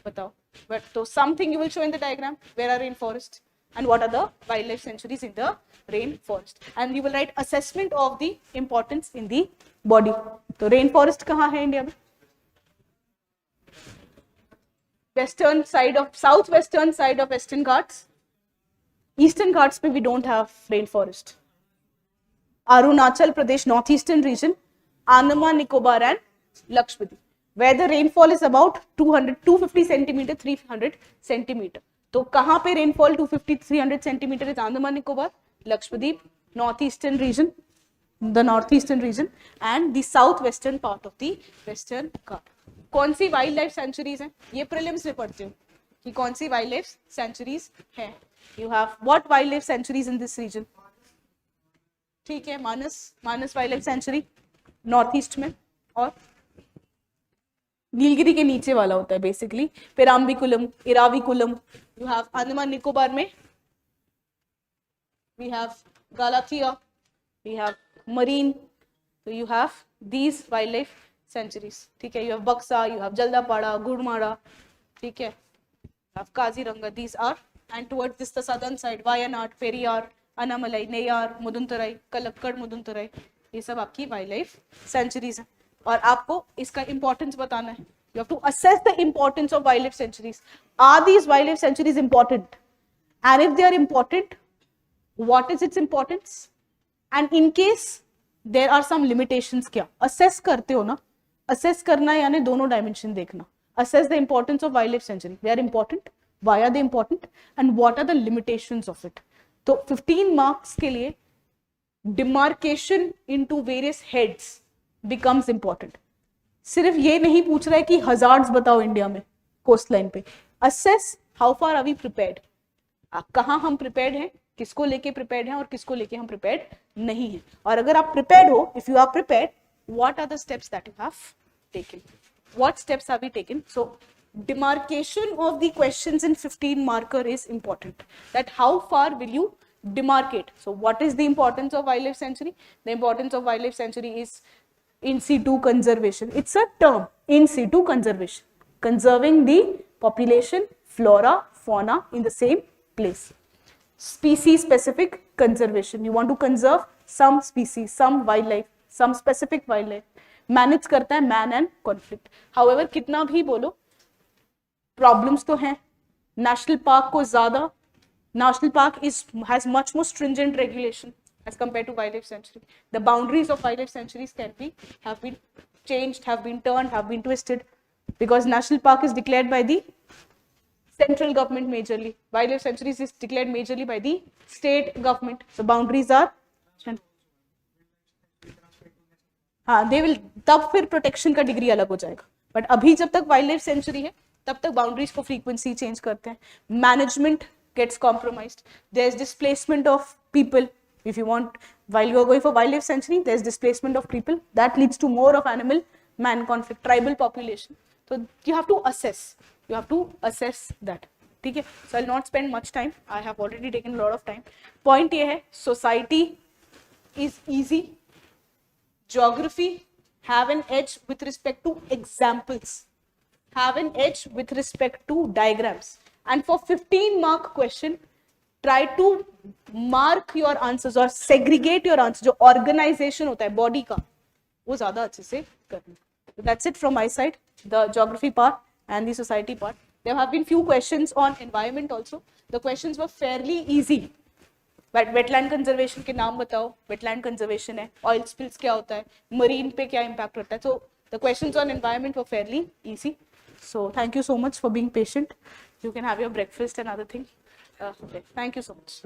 बताओ. But so something you will show in the diagram, where are rainforest and what are the wildlife sanctuaries in the rainforest, and you will write assessment of the importance in the body. तो rainforest कहाँ है India में, western side of, southwestern side of Western Ghats. Eastern Ghats पे we don't have rainforest. Arunachal Pradesh northeastern region, Andaman Nicobar and Lakshadweep, where the rainfall is about 250 centimeter, 300 centimeter. तो कहाँ पे rainfall 250 300 centimeter is Andaman Nicobar, Lakshadweep, northeastern region, the northeastern region, and the southwestern part of the Western Ghat. कौन सी wild life sanctuaries हैं, ये prelims में पढ़ते हो कि कौन सी वाइल्ड लाइफ सेंचुरीज हैं. You have what wild life sanctuaries in this region, ठीक है. Manas wild life sanctuary north east में, और नीलगिरी के नीचे वाला होता है basically, Parambikulam, Eravikulam. You have Andaman Nicobar में we have Galathea, we have marine. So you have these wildlife centuries. ठीक है, you have Baksa, you have Jaldapada, Gurmara, ठीक है, you have Kaziranga. These are, and towards this the southern side, Wayanad, Periyar, Annamalai, Neyar, Muduntarai, Kalakkad, Muduntarai, ये सब आपकी wild life centuries है. और आपको इसका इंपॉर्टेंस बताना है. You have to assess the importance of wildlife sanctuaries. Are these wildlife sanctuaries important? And if they are important, what is its importance? And in case there are some limitations, क्या assess करते हो ना? Assess करना यानी दोनों dimension देखना. Assess the importance of wildlife sanctuary. They are important. Why are they important? And what are the limitations of it? तो 15 marks के लिए demarcation into various heads becomes important. सिर्फ ये नहीं पूछ रहा है कि हजार्ड्स बताओ इंडिया में कोस्ट लाइन पे. Assess how far are we prepared, कहाँ हम प्रिपेयर्ड हैं, किसको लेके प्रिपेयर्ड हैं और किसको लेके हम प्रिपेयर्ड नहीं हैं. और अगर आप प्रिपेयर्ड हो, if you are prepared, what are the steps that you have taken, what steps have we taken. So demarcation of the questions in 15 marker is important, that how far will you demarcate. So what is the importance of wildlife sanctuary? The importance of wildlife sanctuary is in situ conservation. It's a term, in situ conservation, conserving the population, flora, fauna in the same place. Species specific conservation, you want to conserve some species, some wildlife, some specific wildlife. Manage करता है man and conflict. However, कितना भी बोलो, problems तो हैं. National park को ज्यादा, national park has much more stringent regulation as compared to wildlife sanctuary. The boundaries of wildlife sanctuaries have been changed, have been turned, have been twisted, because national park is declared by the central government majorly. Wildlife sanctuaries is declared majorly by the state government. So boundaries are, हाँ, they will, तब फिर protection का degree अलग हो जाएगा. But अभी जब तक वाइल्ड लाइफ सेंचुरी है तब तक बाउंड्रीज को फ्रीक्वेंसी चेंज करते हैं. Management gets compromised, there is displacement of people. If you want, while you are going for wildlife sanctuary, there is displacement of people. That leads to more of animal-man conflict, tribal population. So you have to assess. You have to assess that. ठीक है? So I'll not spend much time. I have already taken a lot of time. Point ये है, society is easy. Geography have an edge with respect to examples. Have an edge with respect to diagrams. And for 15 mark question, try to mark your answers or segregate your answers. जो organization होता है body का, वो ज़्यादा अच्छे से करना. So that's it from my side, the geography part and the society part. There have been few questions on environment also. The questions were fairly easy. But wetland conservation के नाम बताओ, wetland conservation है, oil spills क्या होता है, marine पे क्या impact होता है. So the questions on environment were fairly easy. So thank you so much for being patient. You can have your breakfast and other thing. Okay. Thank you so much.